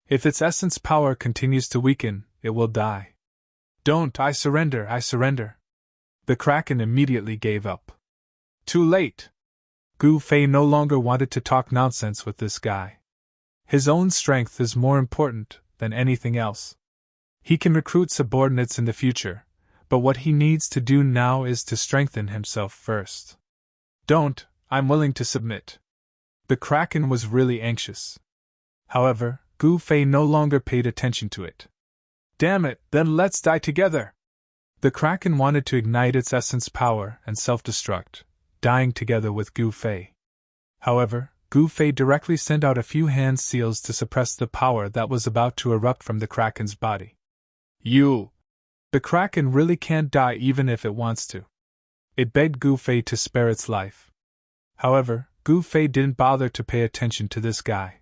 "If its essence power continues to weaken, it will die." "Don't, I surrender, I surrender." The Kraken immediately gave up. Too late. Gu Fei no longer wanted to talk nonsense with this guy. His own strength is more important than anything else. He can recruit subordinates in the future, but what he needs to do now is to strengthen himself first. "Don't, I'm willing to submit." The Kraken was really anxious. However, Gu Fei no longer paid attention to it. "Damn it, then let's die together!" The Kraken wanted to ignite its essence power and self-destruct, dying together with Gu Fei. However, Gu Fei directly sent out a few hand seals to suppress the power that was about to erupt from the Kraken's body. "You!" The Kraken really can't die even if it wants to. It begged Gu Fei to spare its life. However, Gu Fei didn't bother to pay attention to this guy.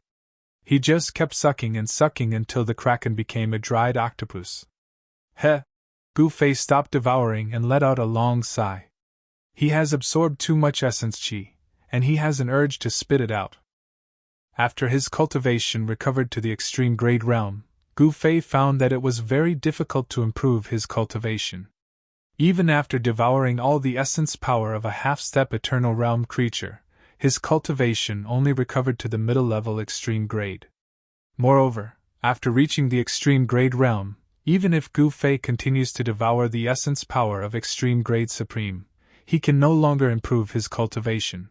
He just kept sucking and sucking until the Kraken became a dried octopus. Heh! Gu Fei stopped devouring and let out a long sigh. He has absorbed too much essence qi, and he has an urge to spit it out. After his cultivation recovered to the extreme grade realm, Gu Fei found that it was very difficult to improve his cultivation. Even after devouring all the essence power of a half-step eternal realm creature, his cultivation only recovered to the middle-level extreme grade. Moreover, after reaching the extreme grade realm, even if Gu Fei continues to devour the essence power of extreme grade supreme, he can no longer improve his cultivation.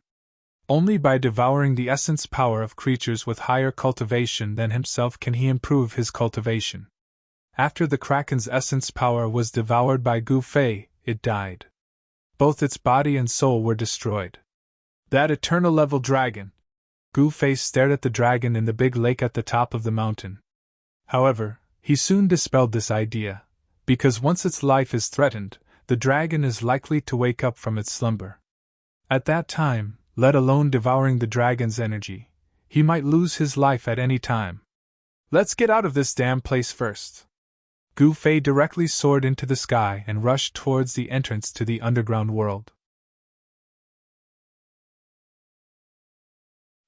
Only by devouring the essence power of creatures with higher cultivation than himself can he improve his cultivation. After the Kraken's essence power was devoured by Gu Fei, it died. Both its body and soul were destroyed. That eternal level dragon! Gu Fei stared at the dragon in the big lake at the top of the mountain. However, he soon dispelled this idea, because once its life is threatened, the dragon is likely to wake up from its slumber. At that time, let alone devouring the dragon's energy, he might lose his life at any time. "Let's get out of this damn place first." Gu Fei directly soared into the sky and rushed towards the entrance to the underground world.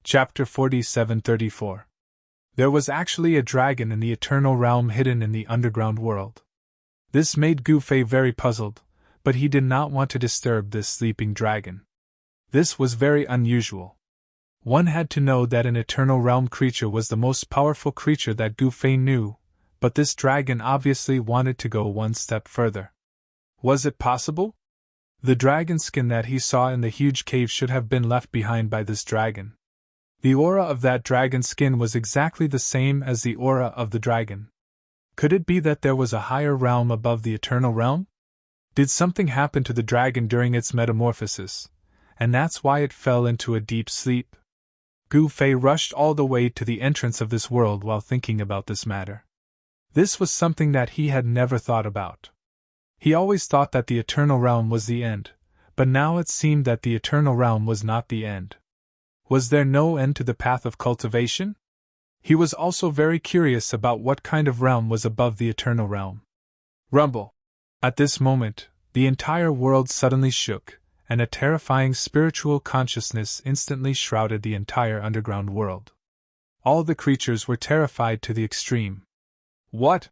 Chapter 47-34. There was actually a dragon in the eternal realm hidden in the underground world. This made Gu Fei very puzzled, but he did not want to disturb this sleeping dragon. This was very unusual. One had to know that an eternal realm creature was the most powerful creature that Gu Fei knew, but this dragon obviously wanted to go one step further. Was it possible? The dragon skin that he saw in the huge cave should have been left behind by this dragon. The aura of that dragon skin was exactly the same as the aura of the dragon. Could it be that there was a higher realm above the eternal realm? Did something happen to the dragon during its metamorphosis, and that's why it fell into a deep sleep? Gu Fei rushed all the way to the entrance of this world while thinking about this matter. This was something that he had never thought about. He always thought that the eternal realm was the end, but now it seemed that the eternal realm was not the end. Was there no end to the path of cultivation? He was also very curious about what kind of realm was above the eternal realm. Rumble! At this moment, the entire world suddenly shook, and a terrifying spiritual consciousness instantly shrouded the entire underground world. All the creatures were terrified to the extreme. What?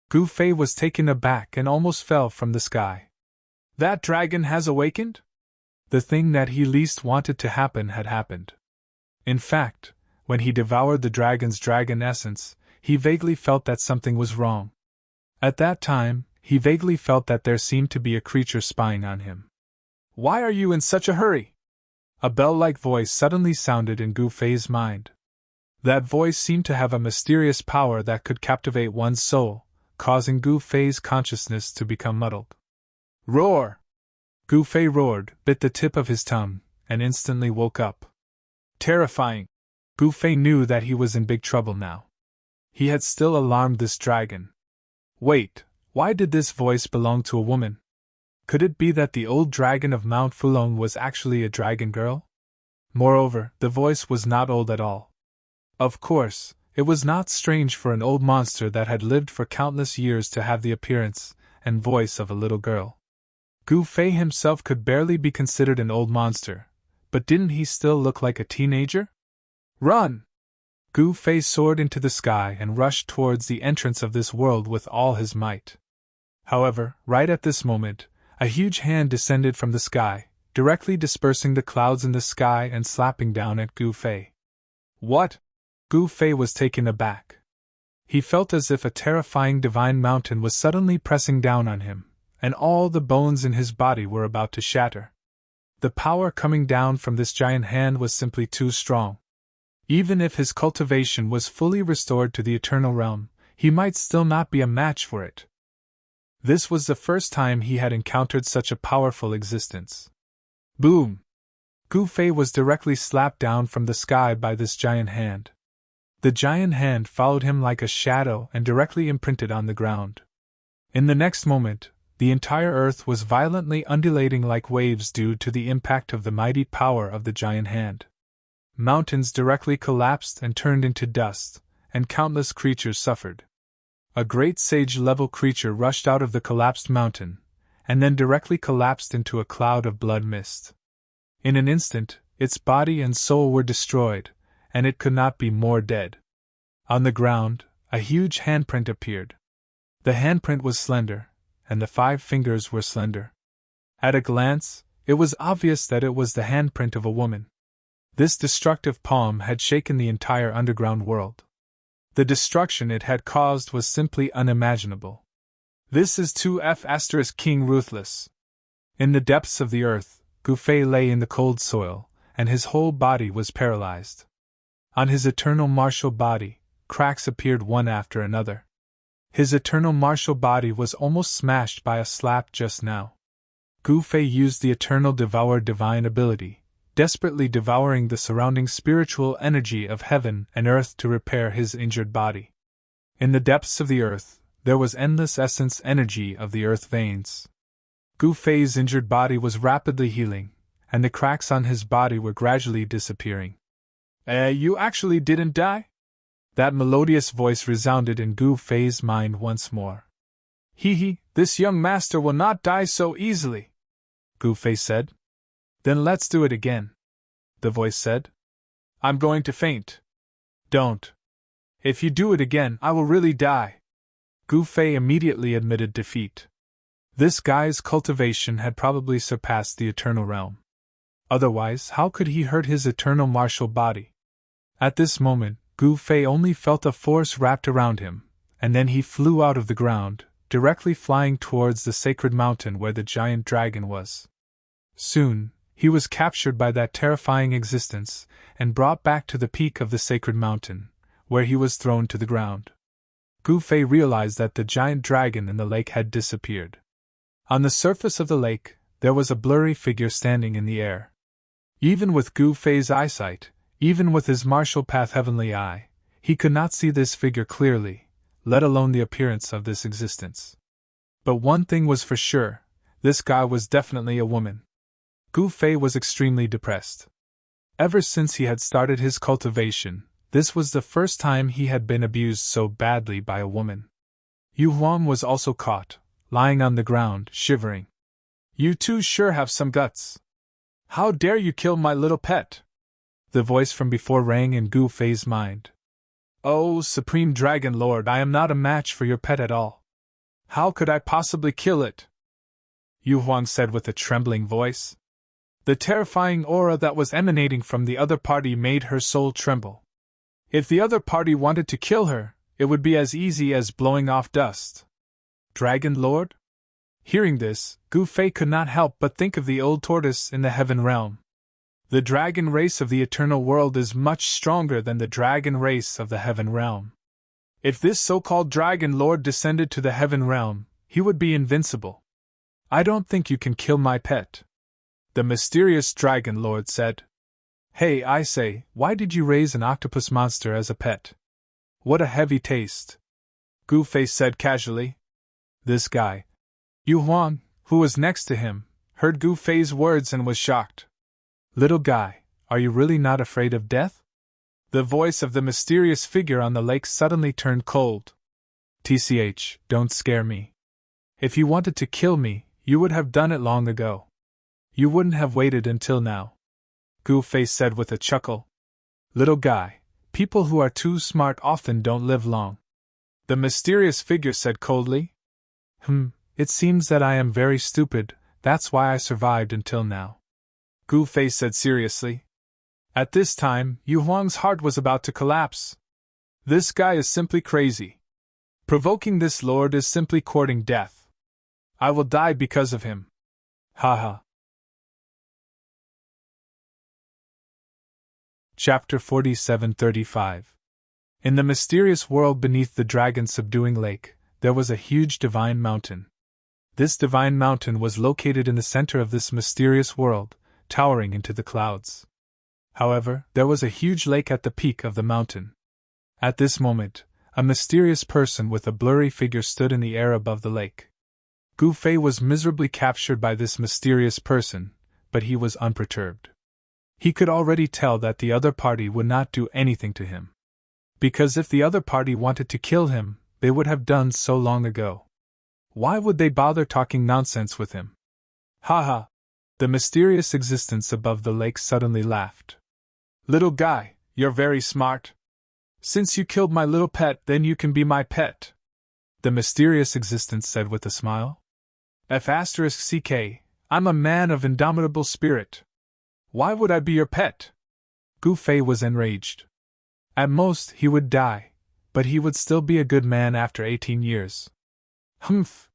Gu Fei was taken aback and almost fell from the sky. That dragon has awakened? The thing that he least wanted to happen had happened. In fact, when he devoured the dragon's dragon essence, he vaguely felt that something was wrong. At that time, he vaguely felt that there seemed to be a creature spying on him. Why are you in such a hurry? A bell-like voice suddenly sounded in Gu Fei's mind. That voice seemed to have a mysterious power that could captivate one's soul, causing Gu Fei's consciousness to become muddled. Roar! Gu Fei roared, bit the tip of his tongue, and instantly woke up. Terrifying! Gu Fei knew that he was in big trouble now. He had still alarmed this dragon. Wait, why did this voice belong to a woman? Could it be that the old dragon of Mount Fulong was actually a dragon girl? Moreover, the voice was not old at all. Of course, it was not strange for an old monster that had lived for countless years to have the appearance and voice of a little girl. Gu Fei himself could barely be considered an old monster, but didn't he still look like a teenager? Run! Gu Fei soared into the sky and rushed towards the entrance of this world with all his might. However, right at this moment, a huge hand descended from the sky, directly dispersing the clouds in the sky and slapping down at Gu Fei. What? Gu Fei was taken aback. He felt as if a terrifying divine mountain was suddenly pressing down on him, and all the bones in his body were about to shatter. The power coming down from this giant hand was simply too strong. Even if his cultivation was fully restored to the eternal realm, he might still not be a match for it. This was the first time he had encountered such a powerful existence. Boom! Gu Fei was directly slapped down from the sky by this giant hand. The giant hand followed him like a shadow and directly imprinted on the ground. In the next moment, the entire earth was violently undulating like waves due to the impact of the mighty power of the giant hand. Mountains directly collapsed and turned into dust, and countless creatures suffered. A great sage-level creature rushed out of the collapsed mountain, and then directly collapsed into a cloud of blood mist. In an instant, its body and soul were destroyed, and it could not be more dead. On the ground, a huge handprint appeared. The handprint was slender, and the 5 fingers were slender. At a glance, it was obvious that it was the handprint of a woman. This destructive palm had shaken the entire underground world. The destruction it had caused was simply unimaginable. This is 2F** King Ruthless. In the depths of the earth, Gu Fei lay in the cold soil, and his whole body was paralyzed. On his eternal martial body, cracks appeared one after another. His eternal martial body was almost smashed by a slap just now. Gu Fei used the eternal devour divine ability, desperately devouring the surrounding spiritual energy of heaven and earth to repair his injured body. In the depths of the earth, there was endless essence energy of the earth veins. Gu Fei's injured body was rapidly healing, and the cracks on his body were gradually disappearing. You actually didn't die? That melodious voice resounded in Gu Fei's mind once more. This young master will not die so easily, Gu Fei said. Then let's do it again, the voice said. I'm going to faint. Don't. If you do it again, I will really die. Gu Fei immediately admitted defeat. This guy's cultivation had probably surpassed the eternal realm. Otherwise, how could he hurt his eternal martial body? At this moment, Gu Fei only felt a force wrapped around him, and then he flew out of the ground, directly flying towards the sacred mountain where the giant dragon was. Soon, he was captured by that terrifying existence, and brought back to the peak of the sacred mountain, where he was thrown to the ground. Gu Fei realized that the giant dragon in the lake had disappeared. On the surface of the lake, there was a blurry figure standing in the air. Even with Gu Fei's eyesight, even with his martial path heavenly eye, he could not see this figure clearly, let alone the appearance of this existence. But one thing was for sure, this guy was definitely a woman. Gu Fei was extremely depressed. Ever since he had started his cultivation, this was the first time he had been abused so badly by a woman. Yu Huang was also caught, lying on the ground, shivering. You two sure have some guts. How dare you kill my little pet? The voice from before rang in Gu Fei's mind. Oh, Supreme Dragon Lord, I am not a match for your pet at all. How could I possibly kill it? Yu Huang said with a trembling voice. The terrifying aura that was emanating from the other party made her soul tremble. If the other party wanted to kill her, it would be as easy as blowing off dust. Dragon Lord? Hearing this, Gu Fei could not help but think of the old tortoise in the heaven realm. The dragon race of the eternal world is much stronger than the dragon race of the heaven realm. If this so-called dragon lord descended to the heaven realm, he would be invincible. I don't think you can kill my pet, the mysterious dragon lord said. Hey, I say, why did you raise an octopus monster as a pet? What a heavy taste, Gu Fei said casually. This guy, Yu Huang, who was next to him, heard Gu Fei's words and was shocked. Little guy, are you really not afraid of death? The voice of the mysterious figure on the lake suddenly turned cold. TCH, don't scare me. If you wanted to kill me, you would have done it long ago. You wouldn't have waited until now, Gu Fei said with a chuckle. Little guy, people who are too smart often don't live long, the mysterious figure said coldly. It seems that I am very stupid, that's why I survived until now, Gu Fei said seriously. At this time, Yu Huang's heart was about to collapse. This guy is simply crazy. Provoking this lord is simply courting death. I will die because of him. Haha. Chapter 47-35. In the mysterious world beneath the dragon-subduing lake, there was a huge divine mountain. This divine mountain was located in the center of this mysterious world, towering into the clouds. However, there was a huge lake at the peak of the mountain. At this moment, a mysterious person with a blurry figure stood in the air above the lake. Gu Fei was miserably captured by this mysterious person, but he was unperturbed. He could already tell that the other party would not do anything to him. Because if the other party wanted to kill him, they would have done so long ago. Why would they bother talking nonsense with him? Haha! The mysterious existence above the lake suddenly laughed. Little guy, you're very smart. Since you killed my little pet, then you can be my pet, the mysterious existence said with a smile. F***ck, I'm a man of indomitable spirit. Why would I be your pet? Gu Fei was enraged. At most, he would die, but he would still be a good man after 18 years. Humph!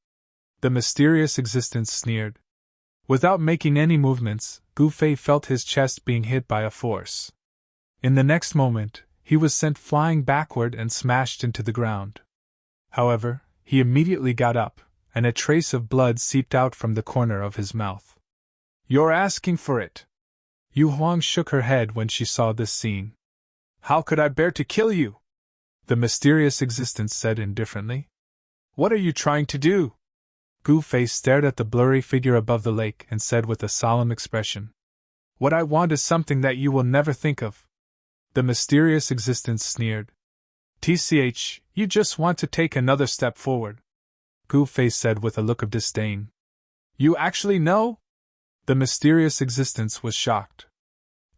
The mysterious existence sneered. Without making any movements, Gu Fei felt his chest being hit by a force. In the next moment, he was sent flying backward and smashed into the ground. However, he immediately got up, and a trace of blood seeped out from the corner of his mouth. You're asking for it. Yu Huang shook her head when she saw this scene. How could I bear to kill you? The mysterious existence said indifferently. What are you trying to do? Gu Fei stared at the blurry figure above the lake and said with a solemn expression. What I want is something that you will never think of. The mysterious existence sneered. TCH, you just want to take another step forward, Gu Fei said with a look of disdain. You actually know? The mysterious existence was shocked.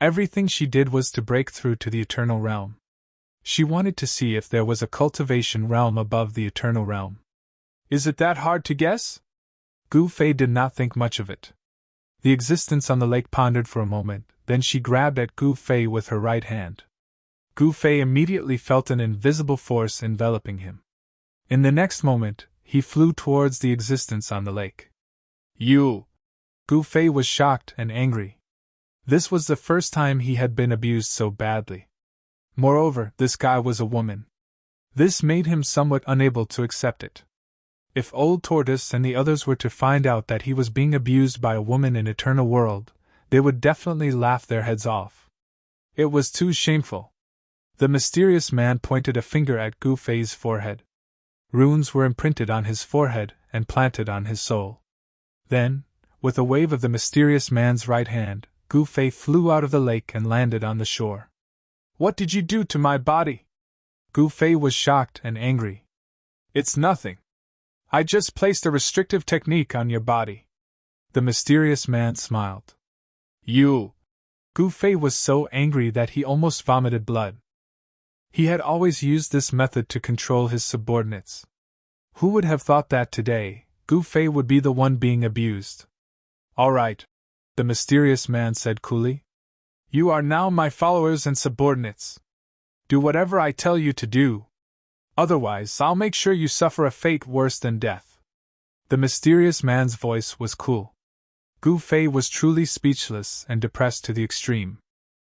Everything she did was to break through to the eternal realm. She wanted to see if there was a cultivation realm above the eternal realm. Is it that hard to guess? Gu Fei did not think much of it. The existence on the lake pondered for a moment, then she grabbed at Gu Fei with her right hand. Gu Fei immediately felt an invisible force enveloping him. In the next moment, he flew towards the existence on the lake. You! Gu Fei was shocked and angry. This was the first time he had been abused so badly. Moreover, this guy was a woman. This made him somewhat unable to accept it. If Old Tortoise and the others were to find out that he was being abused by a woman in Eternal World, they would definitely laugh their heads off. It was too shameful. The mysterious man pointed a finger at Gu Fei's forehead. Runes were imprinted on his forehead and planted on his soul. Then, with a wave of the mysterious man's right hand, Gu Fei flew out of the lake and landed on the shore. What did you do to my body? Gu Fei was shocked and angry. It's nothing. I just placed a restrictive technique on your body. The mysterious man smiled. You! Gu Fei was so angry that he almost vomited blood. He had always used this method to control his subordinates. Who would have thought that today, Gu Fei would be the one being abused? All right, the mysterious man said coolly. You are now my followers and subordinates. Do whatever I tell you to do. Otherwise, I'll make sure you suffer a fate worse than death. The mysterious man's voice was cool. Gu Fei was truly speechless and depressed to the extreme.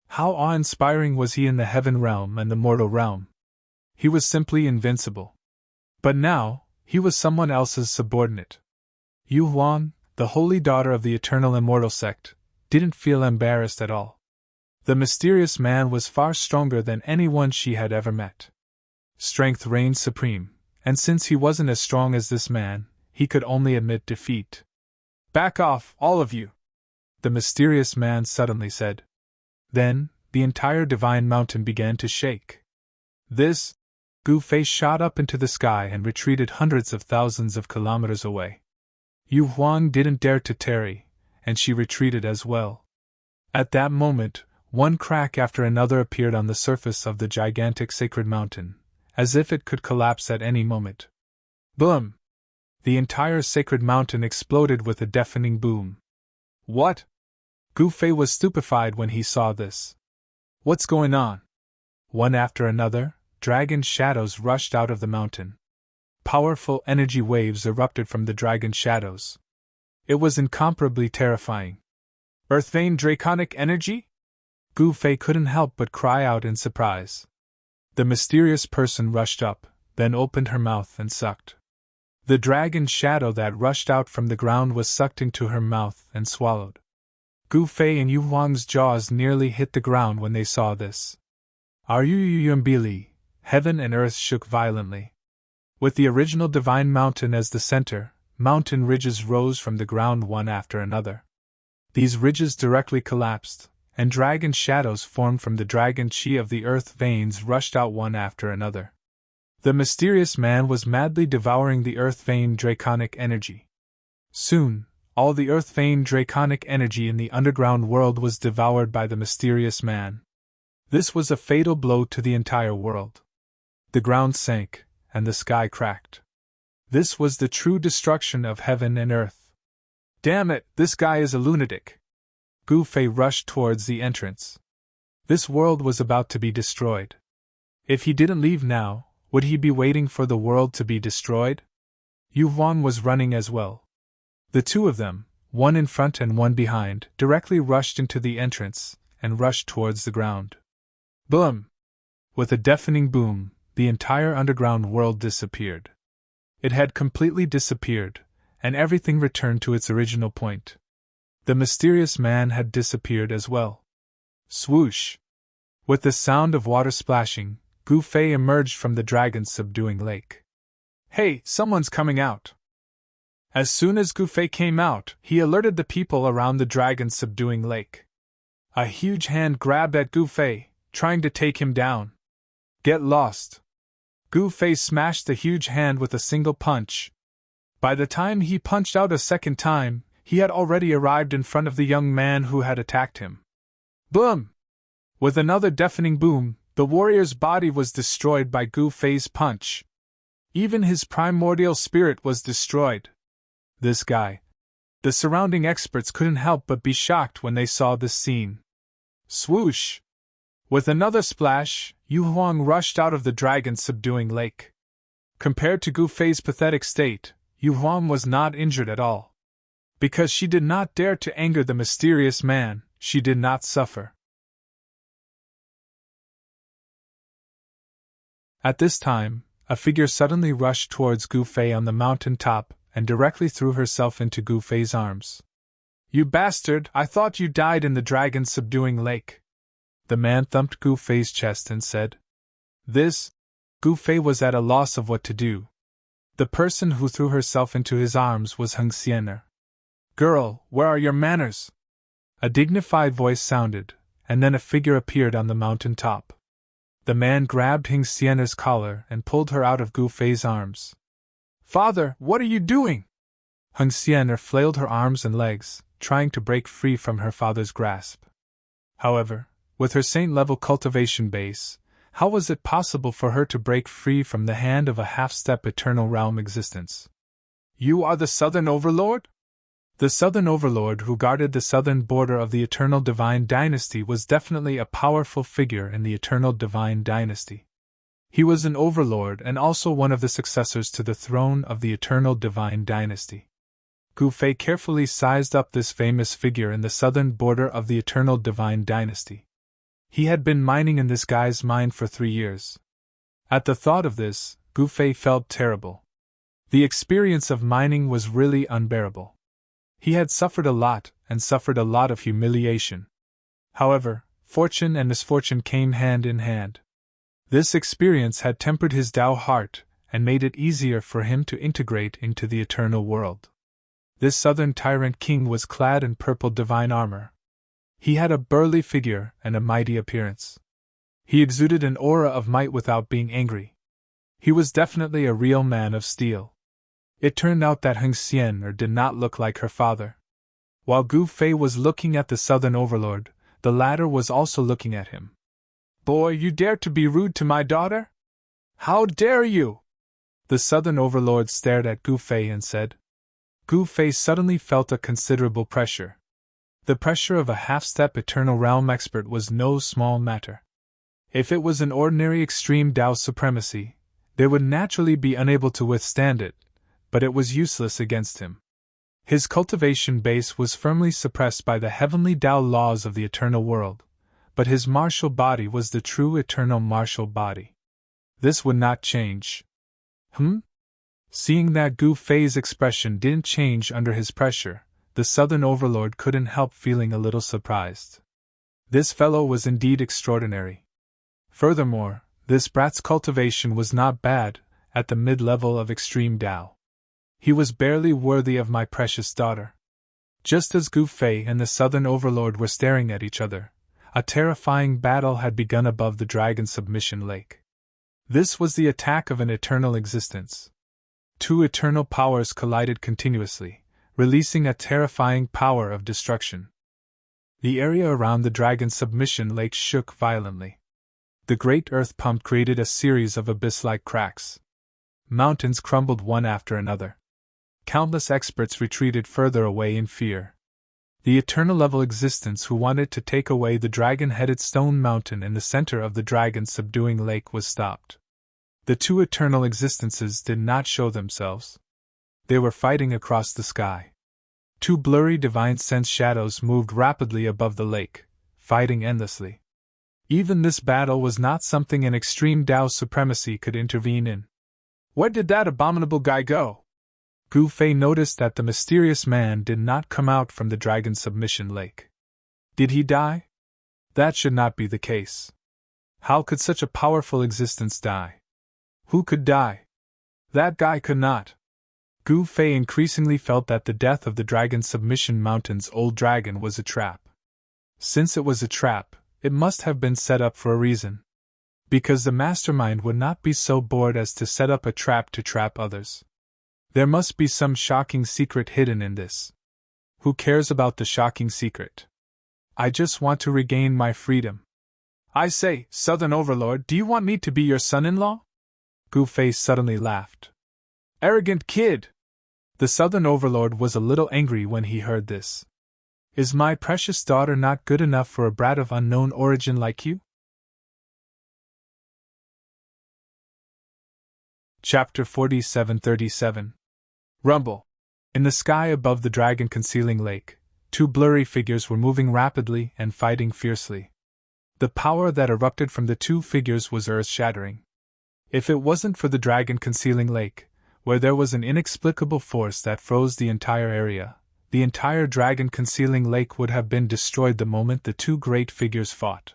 How awe-inspiring was he in the heaven realm and the mortal realm. He was simply invincible. But now, he was someone else's subordinate. Yu Huang, the holy daughter of the eternal immortal sect, didn't feel embarrassed at all. The mysterious man was far stronger than anyone she had ever met. Strength reigned supreme, and since he wasn't as strong as this man, he could only admit defeat. "Back off, all of you!" the mysterious man suddenly said. Then, the entire divine mountain began to shake. This, Gu Fei shot up into the sky and retreated hundreds of thousands of kilometers away. Yu Huang didn't dare to tarry, and she retreated as well. At that moment, one crack after another appeared on the surface of the gigantic sacred mountain, as if it could collapse at any moment. Boom! The entire sacred mountain exploded with a deafening boom. What? Gu Fei was stupefied when he saw this. What's going on? One after another, dragon shadows rushed out of the mountain. Powerful energy waves erupted from the dragon shadows. It was incomparably terrifying. Earth-vein draconic energy? Gu Fei couldn't help but cry out in surprise. The mysterious person rushed up, then opened her mouth and sucked. The dragon shadow that rushed out from the ground was sucked into her mouth and swallowed. Gu Fei and Yu Huang's jaws nearly hit the ground when they saw this. Unveil, heaven and earth shook violently. With the original divine mountain as the center, mountain ridges rose from the ground one after another. These ridges directly collapsed, and dragon shadows formed from the dragon chi of the earth veins rushed out one after another. The mysterious man was madly devouring the earth vein draconic energy. Soon, all the earth vein draconic energy in the underground world was devoured by the mysterious man. This was a fatal blow to the entire world. The ground sank, and the sky cracked. This was the true destruction of heaven and earth. Damn it, this guy is a lunatic. Gu Fei rushed towards the entrance. This world was about to be destroyed. If he didn't leave now, would he be waiting for the world to be destroyed? Yu Huang was running as well. The two of them, one in front and one behind, directly rushed into the entrance and rushed towards the ground. Boom! With a deafening boom, the entire underground world disappeared. It had completely disappeared, and everything returned to its original point. The mysterious man had disappeared as well. Swoosh! With the sound of water splashing, Gu Fei emerged from the dragon's subduing lake. Hey, someone's coming out! As soon as Gu Fei came out, he alerted the people around the dragon's subduing lake. A huge hand grabbed at Gu Fei, trying to take him down. Get lost! Gu Fei smashed the huge hand with a single punch. By the time he punched out a second time, he had already arrived in front of the young man who had attacked him. Boom! With another deafening boom, the warrior's body was destroyed by Gu Fei's punch. Even his primordial spirit was destroyed. This guy. The surrounding experts couldn't help but be shocked when they saw this scene. Swoosh! With another splash, Yu Huang rushed out of the dragon's subduing lake. Compared to Gu Fei's pathetic state, Yu Huang was not injured at all. Because she did not dare to anger the mysterious man, she did not suffer. At this time, a figure suddenly rushed towards Gu Fei on the mountain top and directly threw herself into Gu Fei's arms. You bastard, I thought you died in the dragon's subduing lake. The man thumped Gu Fei's chest and said. This? Gu Fei was at a loss of what to do. The person who threw herself into his arms was Heng Xianer. Girl, where are your manners? A dignified voice sounded, and then a figure appeared on the mountain top. The man grabbed Heng Xianer's collar and pulled her out of Gu Fei's arms. Father, what are you doing? Heng Xianer flailed her arms and legs, trying to break free from her father's grasp. However, with her saint-level cultivation base, how was it possible for her to break free from the hand of a half-step eternal realm existence? You are the Southern Overlord? The Southern Overlord who guarded the southern border of the Eternal Divine Dynasty was definitely a powerful figure in the Eternal Divine Dynasty. He was an overlord and also one of the successors to the throne of the Eternal Divine Dynasty. Gu Fei carefully sized up this famous figure in the southern border of the Eternal Divine Dynasty. He had been mining in this guy's mine for 3 years. At the thought of this, Gu Fei felt terrible. The experience of mining was really unbearable. He had suffered a lot, and suffered a lot of humiliation. However, fortune and misfortune came hand in hand. This experience had tempered his Tao heart, and made it easier for him to integrate into the eternal world. This southern tyrant king was clad in purple divine armor. He had a burly figure and a mighty appearance. He exuded an aura of might without being angry. He was definitely a real man of steel. It turned out that Heng Xian did not look like her father. While Gu Fei was looking at the southern overlord, the latter was also looking at him. "Boy, you dare to be rude to my daughter? How dare you?" The southern overlord stared at Gu Fei and said. Gu Fei suddenly felt a considerable pressure. The pressure of a half-step Eternal Realm expert was no small matter. If it was an ordinary extreme Tao supremacy, they would naturally be unable to withstand it, but it was useless against him. His cultivation base was firmly suppressed by the heavenly Tao laws of the eternal world, but his martial body was the true eternal martial body. This would not change. Seeing that Gu Fei's expression didn't change under his pressure, the southern overlord couldn't help feeling a little surprised. This fellow was indeed extraordinary. Furthermore, this brat's cultivation was not bad, at the mid-level of extreme Tao. He was barely worthy of my precious daughter. Just as Gu Fei and the southern overlord were staring at each other, a terrifying battle had begun above the dragon submission lake. This was the attack of an eternal existence. Two eternal powers collided continuously, releasing a terrifying power of destruction. The area around the dragon submission lake shook violently. The great earth pump created a series of abyss-like cracks. Mountains crumbled one after another. Countless experts retreated further away in fear. The eternal level existence who wanted to take away the dragon-headed stone mountain in the center of the dragon-subduing lake was stopped. The two eternal existences did not show themselves. They were fighting across the sky. Two blurry divine sense shadows moved rapidly above the lake, fighting endlessly. Even this battle was not something an extreme Tao supremacy could intervene in. "Where did that abominable guy go?" Gu Fei noticed that the mysterious man did not come out from the dragon submission lake. Did he die? That should not be the case. How could such a powerful existence die? Who could die? That guy could not. Gu Fei increasingly felt that the death of the dragon submission mountain's old dragon was a trap. Since it was a trap, it must have been set up for a reason. Because the mastermind would not be so bored as to set up a trap to trap others. There must be some shocking secret hidden in this. Who cares about the shocking secret? I just want to regain my freedom. I say, Southern Overlord, do you want me to be your son-in-law? Gu Fei suddenly laughed. Arrogant kid! The Southern Overlord was a little angry when he heard this. Is my precious daughter not good enough for a brat of unknown origin like you? Chapter 4737. Rumble. In the sky above the dragon-concealing lake, two blurry figures were moving rapidly and fighting fiercely. The power that erupted from the two figures was earth-shattering. If it wasn't for the dragon-concealing lake, where there was an inexplicable force that froze the entire area, the entire dragon-concealing lake would have been destroyed the moment the two great figures fought.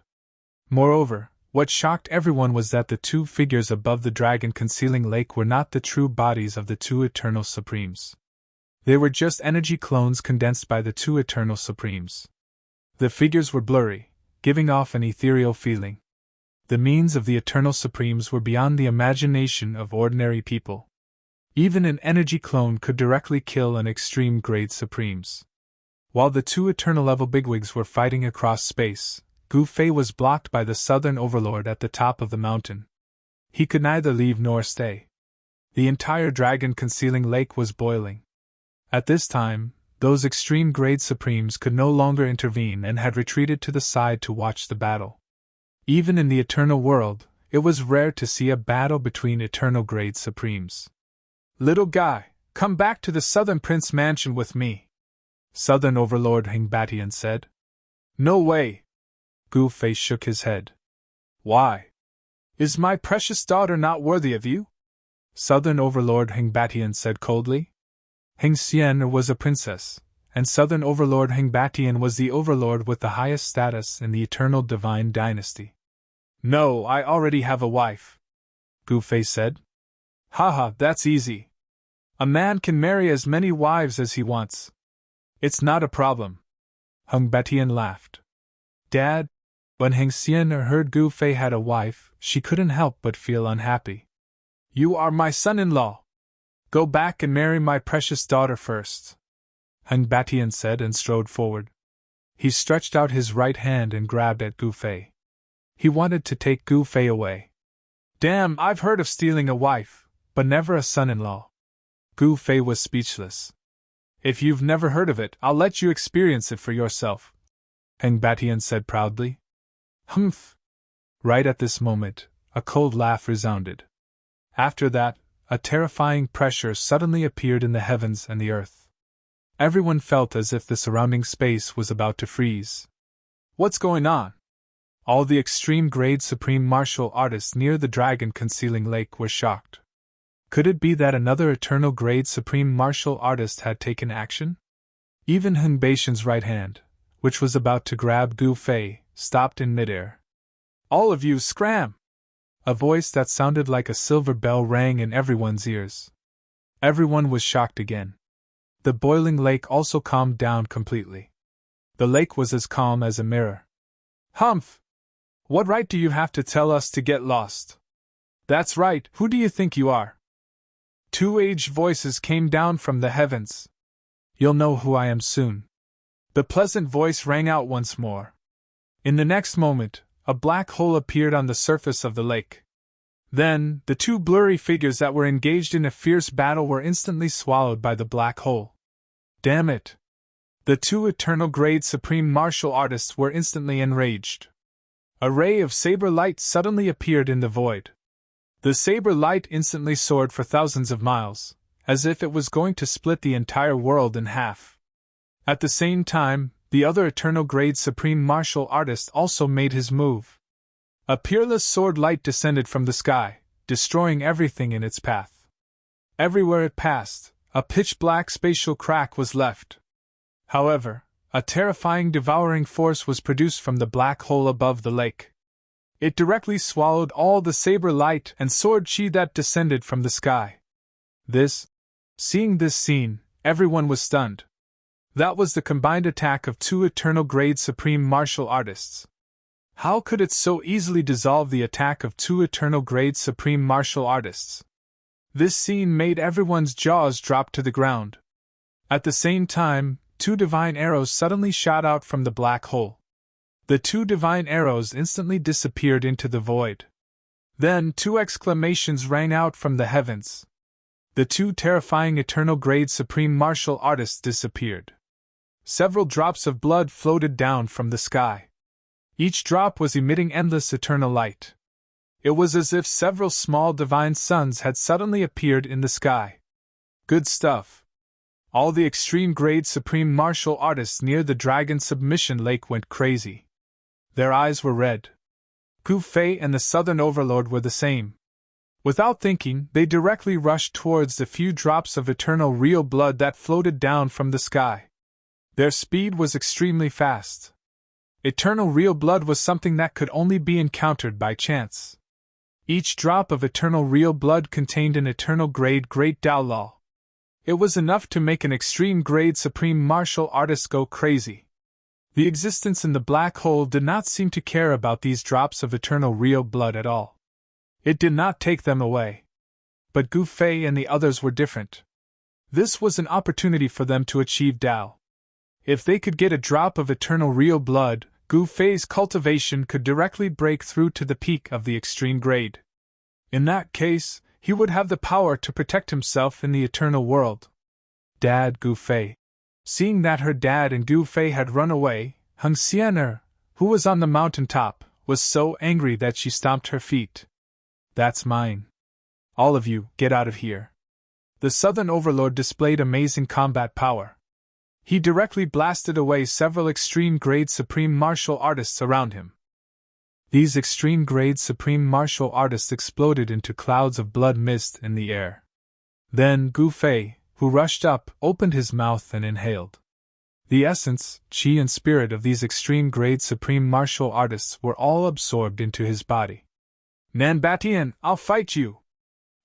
Moreover, what shocked everyone was that the two figures above the dragon-concealing lake were not the true bodies of the two Eternal Supremes. They were just energy clones condensed by the two Eternal Supremes. The figures were blurry, giving off an ethereal feeling. The means of the Eternal Supremes were beyond the imagination of ordinary people. Even an energy clone could directly kill an extreme-grade Supremes. While the two Eternal-level bigwigs were fighting across space, Gu Fei was blocked by the Southern Overlord at the top of the mountain. He could neither leave nor stay. The entire dragon-concealing lake was boiling. At this time, those extreme-grade Supremes could no longer intervene and had retreated to the side to watch the battle. Even in the Eternal World, it was rare to see a battle between Eternal-grade Supremes. Little guy, come back to the Southern Prince Mansion with me, Southern Overlord Heng Batian said. No way. Gu Fei shook his head. Why? Is my precious daughter not worthy of you? Southern Overlord Heng Batian said coldly. Heng Xian was a princess, and Southern Overlord Heng Batian was the overlord with the highest status in the Eternal Divine Dynasty. "No, I already have a wife," Gu Fei said. "Haha, that's easy. A man can marry as many wives as he wants. It's not a problem." Heng Batian laughed. "Dad," when Heng Xian heard Gu Fei had a wife, she couldn't help but feel unhappy. "You are my son-in-law. Go back and marry my precious daughter first," Heng Batian said and strode forward. He stretched out his right hand and grabbed at Gu Fei. He wanted to take Gu Fei away. "Damn, I've heard of stealing a wife, but never a son-in-law." Gu Fei was speechless. "If you've never heard of it, I'll let you experience it for yourself," Heng Batian said proudly. "Humph!" Right at this moment, a cold laugh resounded. After that, a terrifying pressure suddenly appeared in the heavens and the earth. Everyone felt as if the surrounding space was about to freeze. "What's going on?" All the extreme grade supreme martial artists near the dragon concealing lake were shocked. Could it be that another eternal grade supreme martial artist had taken action? Even Heng Batian's right hand, which was about to grab Gu Fei, stopped in midair. "All of you scram!" A voice that sounded like a silver bell rang in everyone's ears. Everyone was shocked again. The boiling lake also calmed down completely. The lake was as calm as a mirror. "Humph! What right do you have to tell us to get lost?" "That's right, who do you think you are?" Two aged voices came down from the heavens. "You'll know who I am soon." The pleasant voice rang out once more. In the next moment, a black hole appeared on the surface of the lake. Then, the two blurry figures that were engaged in a fierce battle were instantly swallowed by the black hole. Damn it! The two eternal grade supreme martial artists were instantly enraged. A ray of saber light suddenly appeared in the void. The saber light instantly soared for thousands of miles, as if it was going to split the entire world in half. At the same time, the other eternal grade supreme martial artist also made his move. A peerless sword light descended from the sky, destroying everything in its path. Everywhere it passed, a pitch-black spatial crack was left. However, a terrifying devouring force was produced from the black hole above the lake. It directly swallowed all the saber light and sword chi that descended from the sky. Seeing this scene, everyone was stunned. That was the combined attack of two eternal grade supreme martial artists. How could it so easily dissolve the attack of two eternal grade supreme martial artists? This scene made everyone's jaws drop to the ground. At the same time, two divine arrows suddenly shot out from the black hole. The two divine arrows instantly disappeared into the void. Then two exclamations rang out from the heavens. The two terrifying eternal grade supreme martial artists disappeared. Several drops of blood floated down from the sky. Each drop was emitting endless eternal light. It was as if several small divine suns had suddenly appeared in the sky. Good stuff. All the extreme grade supreme martial artists near the dragon submission lake went crazy. Their eyes were red. Gu Fei and the Southern Overlord were the same. Without thinking, they directly rushed towards the few drops of eternal real blood that floated down from the sky. Their speed was extremely fast. Eternal real blood was something that could only be encountered by chance. Each drop of eternal real blood contained an eternal grade Great Tao Law. It was enough to make an extreme grade supreme martial artist go crazy. The existence in the black hole did not seem to care about these drops of eternal real blood at all. It did not take them away. But Gu Fei and the others were different. This was an opportunity for them to achieve Tao. If they could get a drop of eternal real blood, Gu Fei's cultivation could directly break through to the peak of the extreme grade. In that case, he would have the power to protect himself in the eternal world. Dad, Gu Fei. Seeing that her dad and Gu Fei had run away, Heng Xian, who was on the mountain top, was so angry that she stomped her feet. "That's mine. All of you, get out of here." The Southern Overlord displayed amazing combat power. He directly blasted away several extreme grade supreme martial artists around him. These extreme grade supreme martial artists exploded into clouds of blood mist in the air. Then Gu Fei, who rushed up, opened his mouth and inhaled. The essence, chi and spirit of these extreme-grade supreme martial artists were all absorbed into his body. "Nanbatian, I'll fight you!"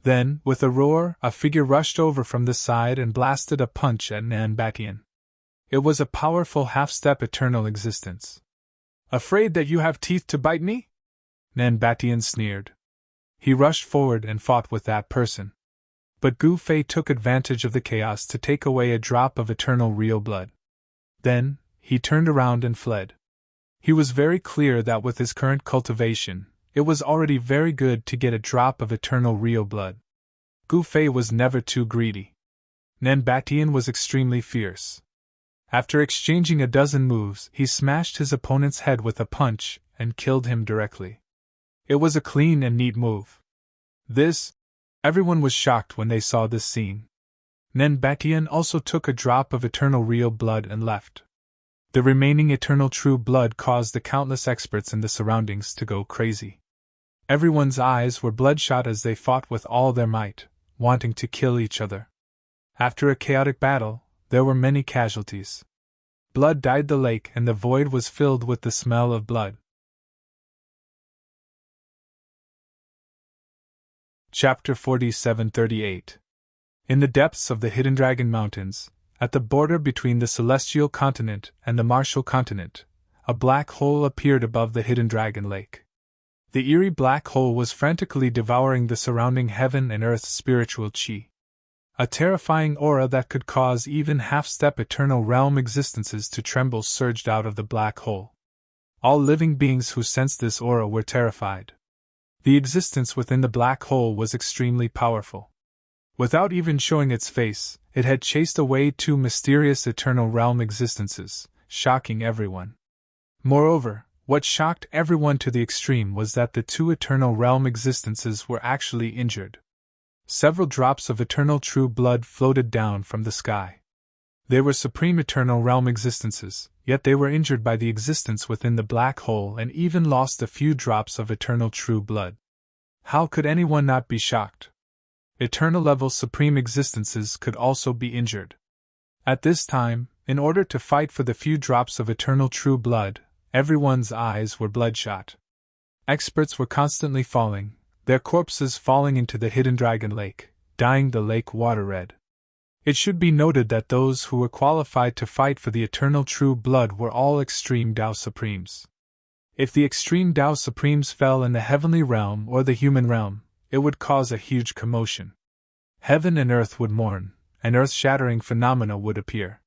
Then, with a roar, a figure rushed over from the side and blasted a punch at Nanbatian. It was a powerful half-step eternal existence. "Afraid that you have teeth to bite me?" Nanbatian sneered. He rushed forward and fought with that person. But Gu Fei took advantage of the chaos to take away a drop of eternal real blood. Then, he turned around and fled. He was very clear that with his current cultivation, it was already very good to get a drop of eternal real blood. Gu Fei was never too greedy. Nanbatian was extremely fierce. After exchanging a dozen moves, he smashed his opponent's head with a punch and killed him directly. It was a clean and neat move. Everyone was shocked when they saw this scene. Nanbatian also took a drop of eternal real blood and left. The remaining eternal true blood caused the countless experts in the surroundings to go crazy. Everyone's eyes were bloodshot as they fought with all their might, wanting to kill each other. After a chaotic battle, there were many casualties. Blood dyed the lake and the void was filled with the smell of blood. Chapter 4738. In the depths of the Hidden Dragon Mountains, at the border between the Celestial Continent and the Martial Continent, a black hole appeared above the Hidden Dragon Lake. The eerie black hole was frantically devouring the surrounding heaven and earth's spiritual chi. A terrifying aura that could cause even half-step eternal realm existences to tremble surged out of the black hole. All living beings who sensed this aura were terrified. The existence within the black hole was extremely powerful. Without even showing its face, it had chased away two mysterious eternal realm existences, shocking everyone. Moreover, what shocked everyone to the extreme was that the two eternal realm existences were actually injured. Several drops of eternal true blood floated down from the sky. They were supreme eternal realm existences, yet they were injured by the existence within the black hole and even lost a few drops of eternal true blood. How could anyone not be shocked? Eternal level supreme existences could also be injured. At this time, in order to fight for the few drops of eternal true blood, everyone's eyes were bloodshot. Experts were constantly falling, their corpses falling into the Hidden Dragon Lake, dyeing the lake water red. It should be noted that those who were qualified to fight for the eternal true blood were all extreme Tao Supremes. If the extreme Tao Supremes fell in the heavenly realm or the human realm, it would cause a huge commotion. Heaven and earth would mourn, and earth-shattering phenomena would appear.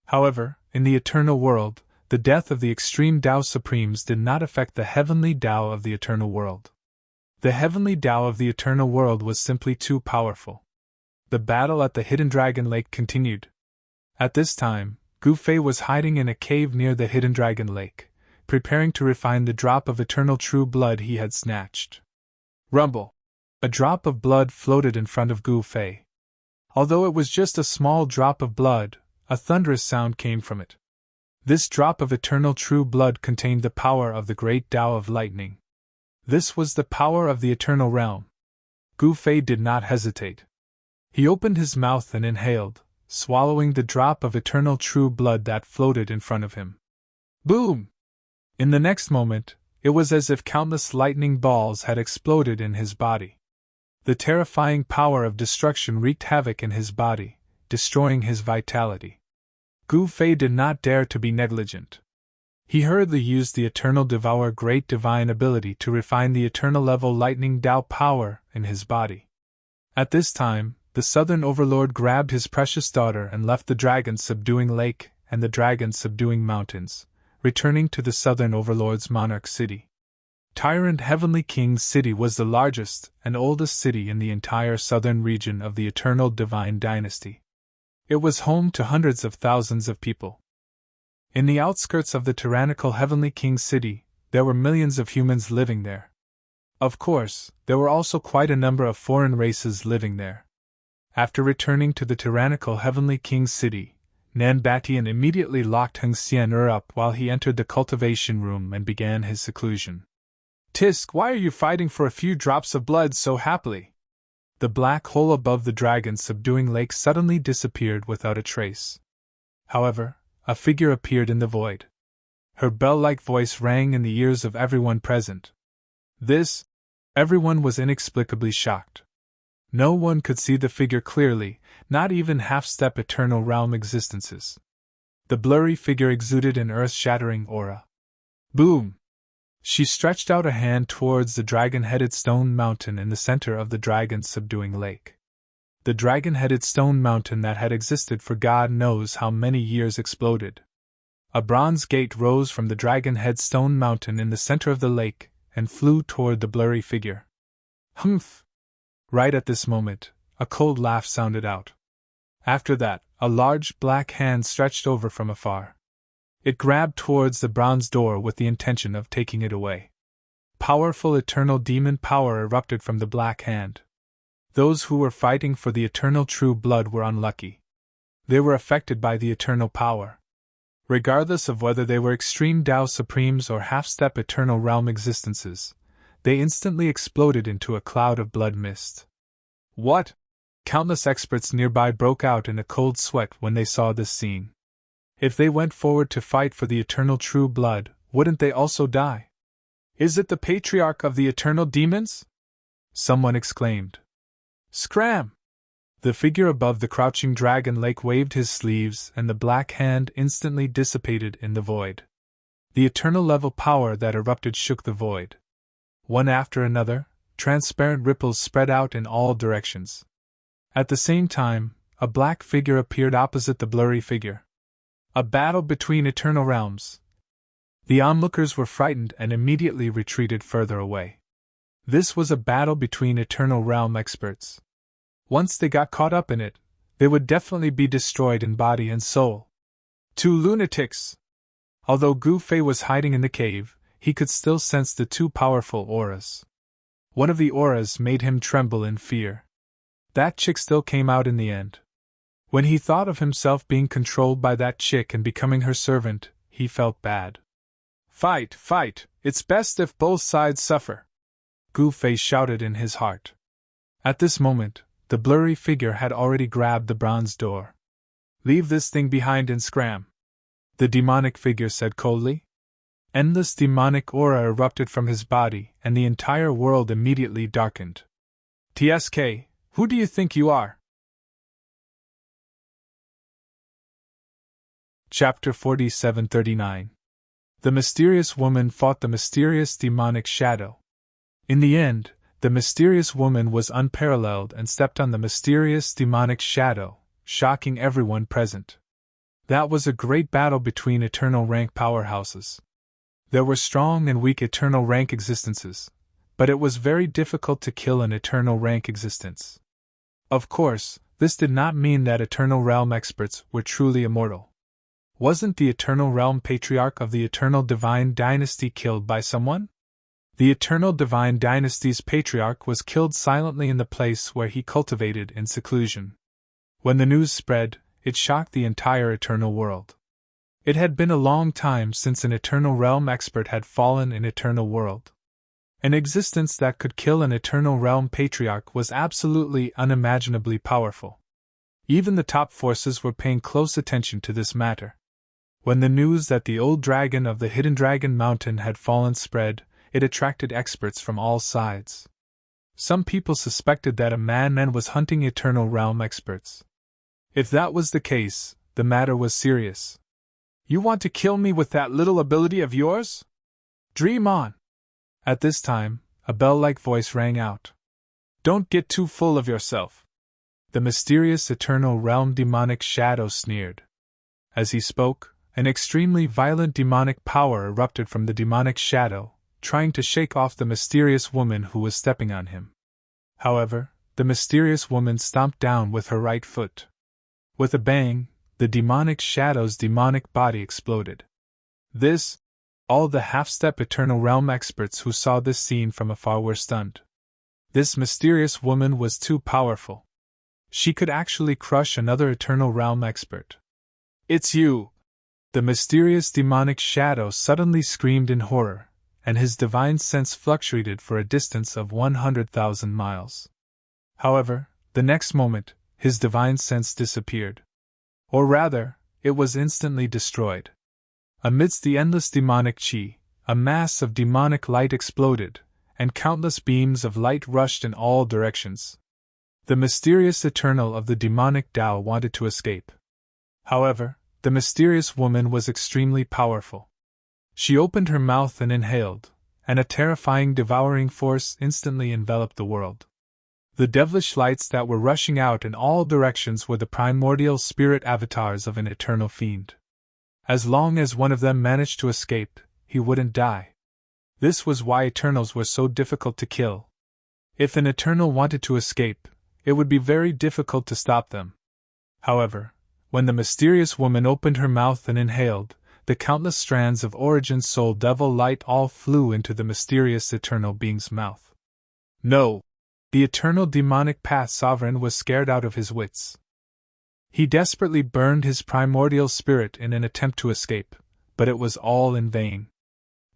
However, in the eternal world, the death of the extreme Tao Supremes did not affect the heavenly Tao of the eternal world. The heavenly Tao of the eternal world was simply too powerful. The battle at the Hidden Dragon Lake continued. At this time, Gu Fei was hiding in a cave near the Hidden Dragon Lake, preparing to refine the drop of eternal true blood he had snatched. Rumble! A drop of blood floated in front of Gu Fei. Although it was just a small drop of blood, a thunderous sound came from it. This drop of eternal true blood contained the power of the great Tao of lightning. This was the power of the eternal realm. Gu Fei did not hesitate. He opened his mouth and inhaled, swallowing the drop of eternal true blood that floated in front of him. Boom! In the next moment, it was as if countless lightning balls had exploded in his body. The terrifying power of destruction wreaked havoc in his body, destroying his vitality. Gu Fei did not dare to be negligent. He hurriedly used the Eternal Devour Great Divine ability to refine the eternal level lightning Tao power in his body. At this time, the Southern Overlord grabbed his precious daughter and left the dragon subduing lake and the dragon subduing mountains, returning to the Southern Overlord's monarch city. Tyrant Heavenly King's city was the largest and oldest city in the entire southern region of the Eternal Divine Dynasty. It was home to hundreds of thousands of people. In the outskirts of the tyrannical Heavenly King's city, there were millions of humans living there. Of course, there were also quite a number of foreign races living there. After returning to the tyrannical Heavenly King's city, Nanbatian immediately locked Heng Xian'er up while he entered the cultivation room and began his seclusion. Tisk, why are you fighting for a few drops of blood so happily? The black hole above the dragon subduing lake suddenly disappeared without a trace. However, a figure appeared in the void. Her bell-like voice rang in the ears of everyone present. Everyone was inexplicably shocked. No one could see the figure clearly, not even half-step eternal realm existences. The blurry figure exuded an earth-shattering aura. Boom! She stretched out a hand towards the dragon-headed stone mountain in the center of the dragon's subduing lake. The dragon-headed stone mountain that had existed for God knows how many years exploded. A bronze gate rose from the dragon-head stone mountain in the center of the lake and flew toward the blurry figure. Humph! Right at this moment, a cold laugh sounded out. After that, a large black hand stretched over from afar. It grabbed towards the bronze door with the intention of taking it away. Powerful eternal demon power erupted from the black hand. Those who were fighting for the eternal true blood were unlucky. They were affected by the eternal power. Regardless of whether they were extreme Tao Supremes or half-step eternal realm existences, they instantly exploded into a cloud of blood mist. What? Countless experts nearby broke out in a cold sweat when they saw this scene. If they went forward to fight for the eternal true blood, wouldn't they also die? Is it the patriarch of the eternal demons? Someone exclaimed. Scram! The figure above the crouching dragon lake waved his sleeves and the black hand instantly dissipated in the void. The eternal level power that erupted shook the void. One after another, transparent ripples spread out in all directions. At the same time, a black figure appeared opposite the blurry figure. A battle between eternal realms. The onlookers were frightened and immediately retreated further away. This was a battle between eternal realm experts. Once they got caught up in it, they would definitely be destroyed in body and soul. Two lunatics! Although Gu Fei was hiding in the cave, he could still sense the two powerful auras. One of the auras made him tremble in fear. That chick still came out in the end. When he thought of himself being controlled by that chick and becoming her servant, he felt bad. Fight, fight, it's best if both sides suffer, Gu Fei shouted in his heart. At this moment, the blurry figure had already grabbed the bronze door. Leave this thing behind and scram, the demonic figure said coldly. Endless demonic aura erupted from his body, and the entire world immediately darkened. TSK, who do you think you are? Chapter 4739. The mysterious woman fought the mysterious demonic shadow. In the end, the mysterious woman was unparalleled and stepped on the mysterious demonic shadow, shocking everyone present. That was a great battle between eternal rank powerhouses. There were strong and weak eternal rank existences, but it was very difficult to kill an eternal rank existence. Of course, this did not mean that eternal realm experts were truly immortal. Wasn't the eternal realm patriarch of the eternal divine dynasty killed by someone? The eternal divine dynasty's patriarch was killed silently in the place where he cultivated in seclusion. When the news spread, it shocked the entire eternal world. It had been a long time since an eternal realm expert had fallen in eternal world. An existence that could kill an eternal realm patriarch was absolutely unimaginably powerful. Even the top forces were paying close attention to this matter. When the news that the old dragon of the Hidden Dragon Mountain had fallen spread, it attracted experts from all sides. Some people suspected that a madman was hunting eternal realm experts. If that was the case, the matter was serious. You want to kill me with that little ability of yours? Dream on! At this time, a bell-like voice rang out. Don't get too full of yourself. The mysterious eternal realm demonic shadow sneered. As he spoke, an extremely violent demonic power erupted from the demonic shadow, trying to shake off the mysterious woman who was stepping on him. However, the mysterious woman stomped down with her right foot. With a bang, the demonic shadow's demonic body exploded. All the half-step eternal realm experts who saw this scene from afar were stunned. This mysterious woman was too powerful. She could actually crush another eternal realm expert. It's you! The mysterious demonic shadow suddenly screamed in horror, and his divine sense fluctuated for a distance of 100,000 miles. However, the next moment, his divine sense disappeared. Or rather, it was instantly destroyed. Amidst the endless demonic chi, a mass of demonic light exploded, and countless beams of light rushed in all directions. The mysterious Eternal of the demonic Tao wanted to escape. However, the mysterious woman was extremely powerful. She opened her mouth and inhaled, and a terrifying devouring force instantly enveloped the world. The devilish lights that were rushing out in all directions were the primordial spirit avatars of an eternal fiend. As long as one of them managed to escape, he wouldn't die. This was why Eternals were so difficult to kill. If an Eternal wanted to escape, it would be very difficult to stop them. However, when the mysterious woman opened her mouth and inhaled, the countless strands of origin soul devil light all flew into the mysterious eternal being's mouth. No! The eternal demonic path sovereign was scared out of his wits. He desperately burned his primordial spirit in an attempt to escape, but it was all in vain.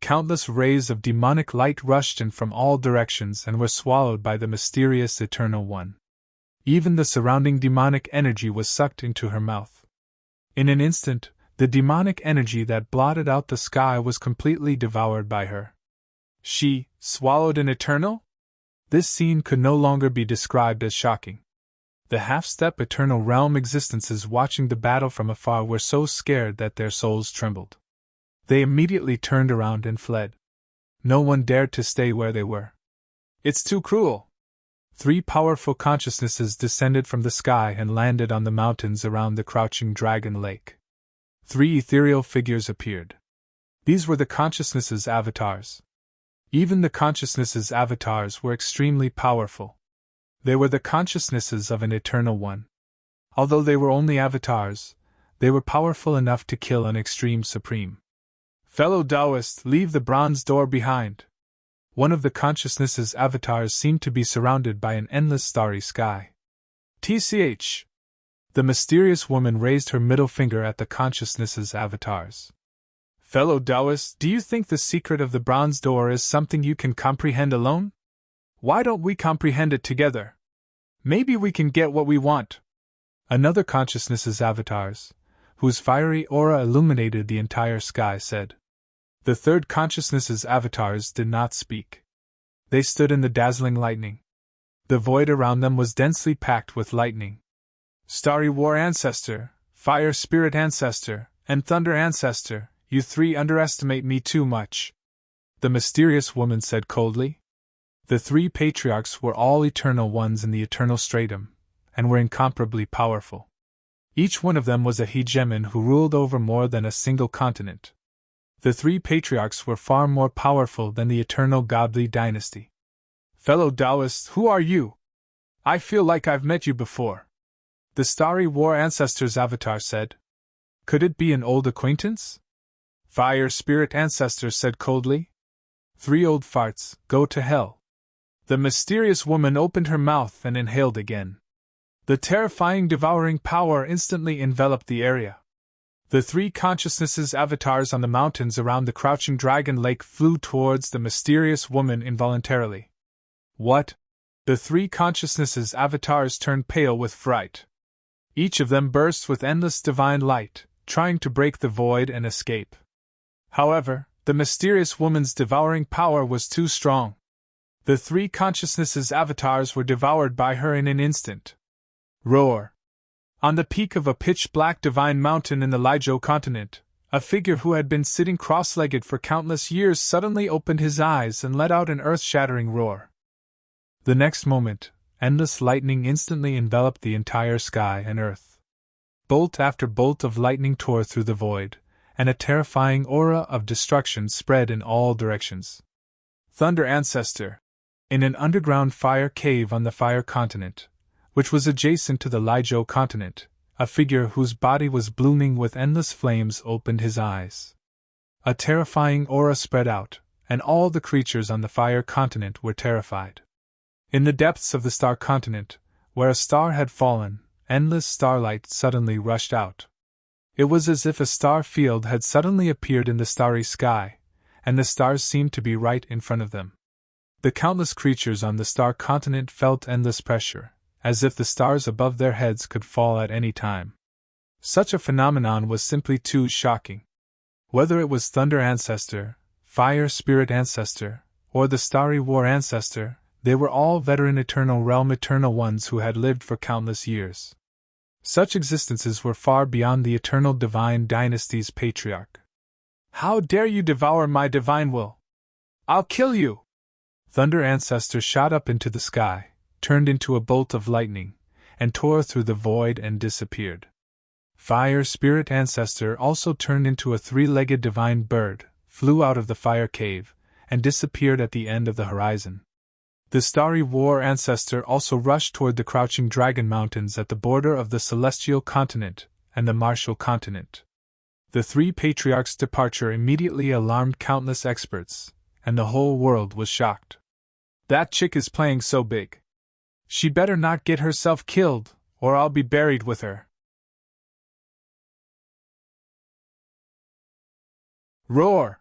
Countless rays of demonic light rushed in from all directions and were swallowed by the mysterious Eternal One. Even the surrounding demonic energy was sucked into her mouth. In an instant, the demonic energy that blotted out the sky was completely devoured by her. She swallowed an Eternal? This scene could no longer be described as shocking. The half-step eternal realm existences watching the battle from afar were so scared that their souls trembled. They immediately turned around and fled. No one dared to stay where they were. It's too cruel! 3 powerful consciousnesses descended from the sky and landed on the mountains around the crouching dragon lake. 3 ethereal figures appeared. These were the consciousnesses' avatars. Even the consciousnesses' avatars were extremely powerful. They were the consciousnesses of an Eternal One. Although they were only avatars, they were powerful enough to kill an extreme supreme. Fellow Taoist, leave the bronze door behind. One of the consciousnesses' avatars seemed to be surrounded by an endless starry sky. TCH. The mysterious woman raised her middle finger at the consciousnesses' avatars. Fellow Taoist, do you think the secret of the bronze door is something you can comprehend alone? Why don't we comprehend it together? Maybe we can get what we want. Another consciousness's avatars, whose fiery aura illuminated the entire sky, said. The third consciousness's avatars did not speak. They stood in the dazzling lightning. The void around them was densely packed with lightning. Starry War Ancestor, Fire Spirit Ancestor, and Thunder Ancestor, you 3 underestimate me too much. The mysterious woman said coldly. The 3 patriarchs were all eternal ones in the eternal stratum, and were incomparably powerful. Each one of them was a hegemon who ruled over more than a single continent. The 3 patriarchs were far more powerful than the eternal godly dynasty. Fellow Taoists, who are you? I feel like I've met you before. The Starry War Ancestor's avatar said. Could it be an old acquaintance? Fire Spirit Ancestor said coldly. 3 old farts, go to hell. The mysterious woman opened her mouth and inhaled again. The terrifying devouring power instantly enveloped the area. The 3 consciousnesses' avatars on the mountains around the crouching dragon lake flew towards the mysterious woman involuntarily. What? The 3 consciousnesses' avatars turned pale with fright. Each of them burst with endless divine light, trying to break the void and escape. However, the mysterious woman's devouring power was too strong. The 3 consciousnesses' avatars were devoured by her in an instant. Roar! On the peak of a pitch-black divine mountain in the Lijo continent, a figure who had been sitting cross-legged for countless years suddenly opened his eyes and let out an earth-shattering roar. The next moment, endless lightning instantly enveloped the entire sky and earth. Bolt after bolt of lightning tore through the void, and a terrifying aura of destruction spread in all directions. Thunder Ancestor. In an underground fire cave on the Fire Continent, which was adjacent to the Lijo continent, a figure whose body was blooming with endless flames opened his eyes. A terrifying aura spread out, and all the creatures on the Fire Continent were terrified. In the depths of the Star Continent, where a star had fallen, endless starlight suddenly rushed out. It was as if a star field had suddenly appeared in the starry sky, and the stars seemed to be right in front of them. The countless creatures on the Star Continent felt endless pressure, as if the stars above their heads could fall at any time. Such a phenomenon was simply too shocking. Whether it was Thunder Ancestor, Fire Spirit Ancestor, or the Starry War Ancestor, they were all veteran Eternal Realm Eternal Ones who had lived for countless years. Such existences were far beyond the Eternal Divine Dynasty's patriarch. "How dare you devour my divine will? I'll kill you!" Thunder Ancestor shot up into the sky, turned into a bolt of lightning, and tore through the void and disappeared. Fire Spirit Ancestor also turned into a three-legged divine bird, flew out of the fire cave, and disappeared at the end of the horizon. The Starry War Ancestor also rushed toward the crouching Dragon Mountains at the border of the Celestial Continent and the Martial Continent. The three patriarchs' departure immediately alarmed countless experts, and the whole world was shocked. "That chick is playing so big. She better not get herself killed, or I'll be buried with her." Roar!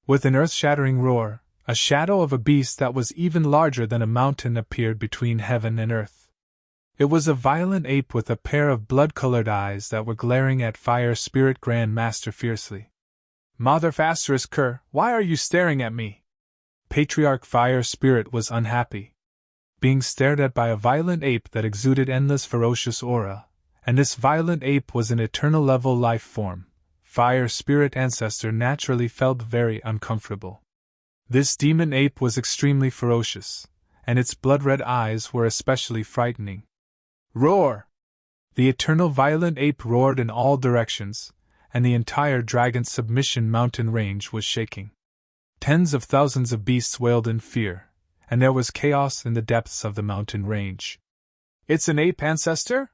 With an earth-shattering roar, a shadow of a beast that was even larger than a mountain appeared between heaven and earth. It was a violent ape with a pair of blood-colored eyes that were glaring at Fire Spirit Grand Master fiercely. "Mother Fasterus Cur, why are you staring at me?" Patriarch Fire Spirit was unhappy. Being stared at by a violent ape that exuded endless ferocious aura, and this violent ape was an eternal level life form, Fire Spirit Ancestor naturally felt very uncomfortable. This demon ape was extremely ferocious, and its blood-red eyes were especially frightening. Roar! The eternal violent ape roared in all directions, and the entire Dragon Submission Mountain range was shaking. Tens of thousands of beasts wailed in fear, and there was chaos in the depths of the mountain range. "It's an ape ancestor?"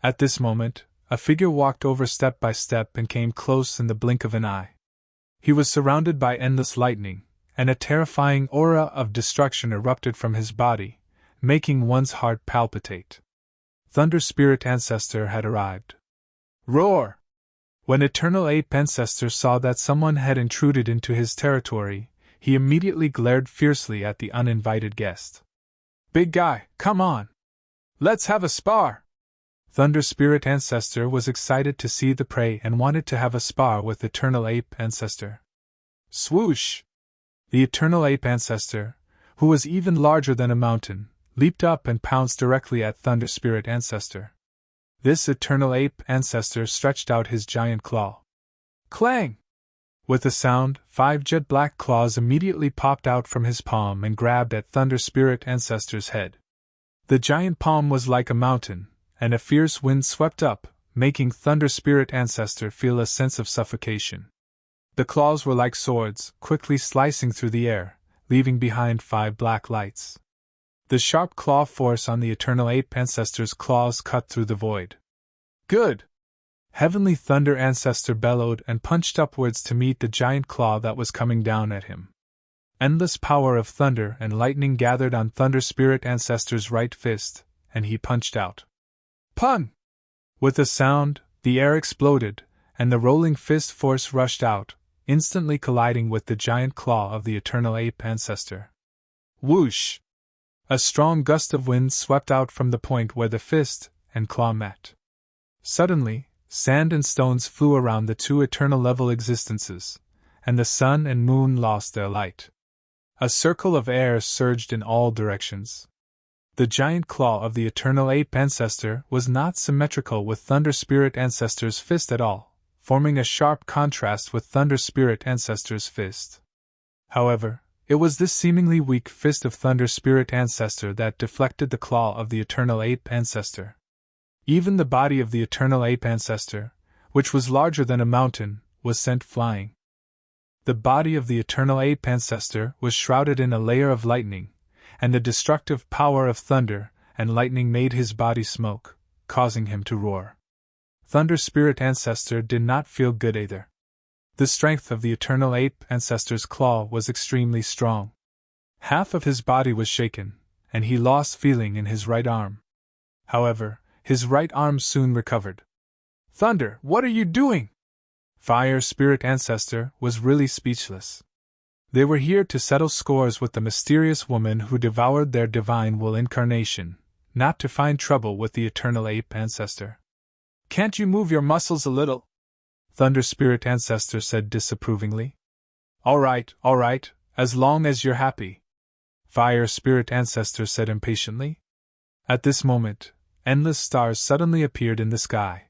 At this moment, a figure walked over step by step and came close in the blink of an eye. He was surrounded by endless lightning, and a terrifying aura of destruction erupted from his body, making one's heart palpitate. Thunder Spirit Ancestor had arrived. Roar! When Eternal Ape Ancestor saw that someone had intruded into his territory, he immediately glared fiercely at the uninvited guest. "Big guy, come on! Let's have a spar!" Thunder Spirit Ancestor was excited to see the prey and wanted to have a spar with Eternal Ape Ancestor. Swoosh! The Eternal Ape Ancestor, who was even larger than a mountain, leaped up and pounced directly at Thunder Spirit Ancestor. This Eternal Ape Ancestor stretched out his giant claw. Clang! With a sound, 5 jet-black claws immediately popped out from his palm and grabbed at Thunder Spirit Ancestor's head. The giant palm was like a mountain, and a fierce wind swept up, making Thunder Spirit Ancestor feel a sense of suffocation. The claws were like swords, quickly slicing through the air, leaving behind 5 black lights. The sharp claw force on the Eternal Ape Ancestor's claws cut through the void. Good! Heavenly Thunder Ancestor bellowed and punched upwards to meet the giant claw that was coming down at him. Endless power of thunder and lightning gathered on Thunder Spirit Ancestor's right fist, and he punched out. Pun! With a sound, the air exploded, and the rolling fist force rushed out, instantly colliding with the giant claw of the Eternal Ape Ancestor. Whoosh! A strong gust of wind swept out from the point where the fist and claw met. Suddenly, sand and stones flew around the two eternal-level existences, and the sun and moon lost their light. A circle of air surged in all directions. The giant claw of the Eternal Ape Ancestor was not symmetrical with Thunder Spirit Ancestor's fist at all, forming a sharp contrast with Thunder Spirit Ancestor's fist. However, it was this seemingly weak fist of Thunder Spirit Ancestor that deflected the claw of the Eternal Ape Ancestor. Even the body of the Eternal Ape Ancestor, which was larger than a mountain, was sent flying. The body of the Eternal Ape Ancestor was shrouded in a layer of lightning, and the destructive power of thunder and lightning made his body smoke, causing him to roar. Thunder Spirit Ancestor did not feel good either. The strength of the Eternal Ape Ancestor's claw was extremely strong. Half of his body was shaken, and he lost feeling in his right arm. However, his right arm soon recovered. Thunder, what are you doing? Fire Spirit Ancestor was really speechless. They were here to settle scores with the mysterious woman who devoured their divine will incarnation, not to find trouble with the Eternal Ape Ancestor. Can't you move your muscles a little? Thunder Spirit Ancestor said disapprovingly. All right, as long as you're happy. Fire Spirit Ancestor said impatiently. At this moment, endless stars suddenly appeared in the sky.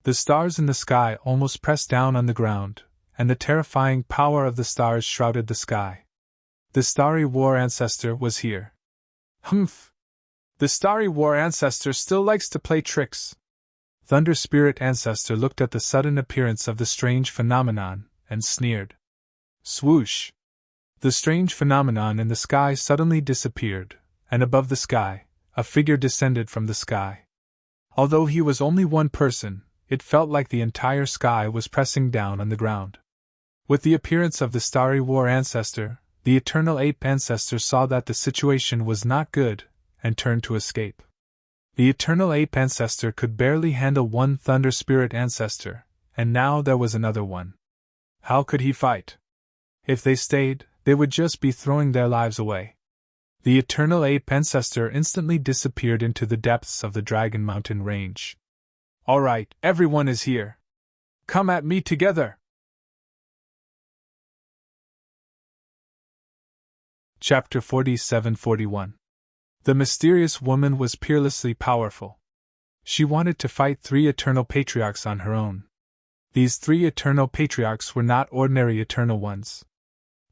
The stars in the sky almost pressed down on the ground, and the terrifying power of the stars shrouded the sky. The Starry War Ancestor was here. Humph! The Starry War Ancestor still likes to play tricks. Thunder Spirit Ancestor looked at the sudden appearance of the strange phenomenon, and sneered. Swoosh! The strange phenomenon in the sky suddenly disappeared, and above the sky, a figure descended from the sky. Although he was only one person, it felt like the entire sky was pressing down on the ground. With the appearance of the Starry War Ancestor, the Eternal Ape Ancestor saw that the situation was not good, and turned to escape. The Eternal Ape Ancestor could barely handle one Thunder Spirit Ancestor, and now there was another one. How could he fight? If they stayed, they would just be throwing their lives away. The Eternal Ape Ancestor instantly disappeared into the depths of the Dragon Mountain range. All right, everyone is here. Come at me together! Chapter 47-41. The mysterious woman was peerlessly powerful. She wanted to fight 3 Eternal Patriarchs on her own. These 3 Eternal Patriarchs were not ordinary Eternal Ones.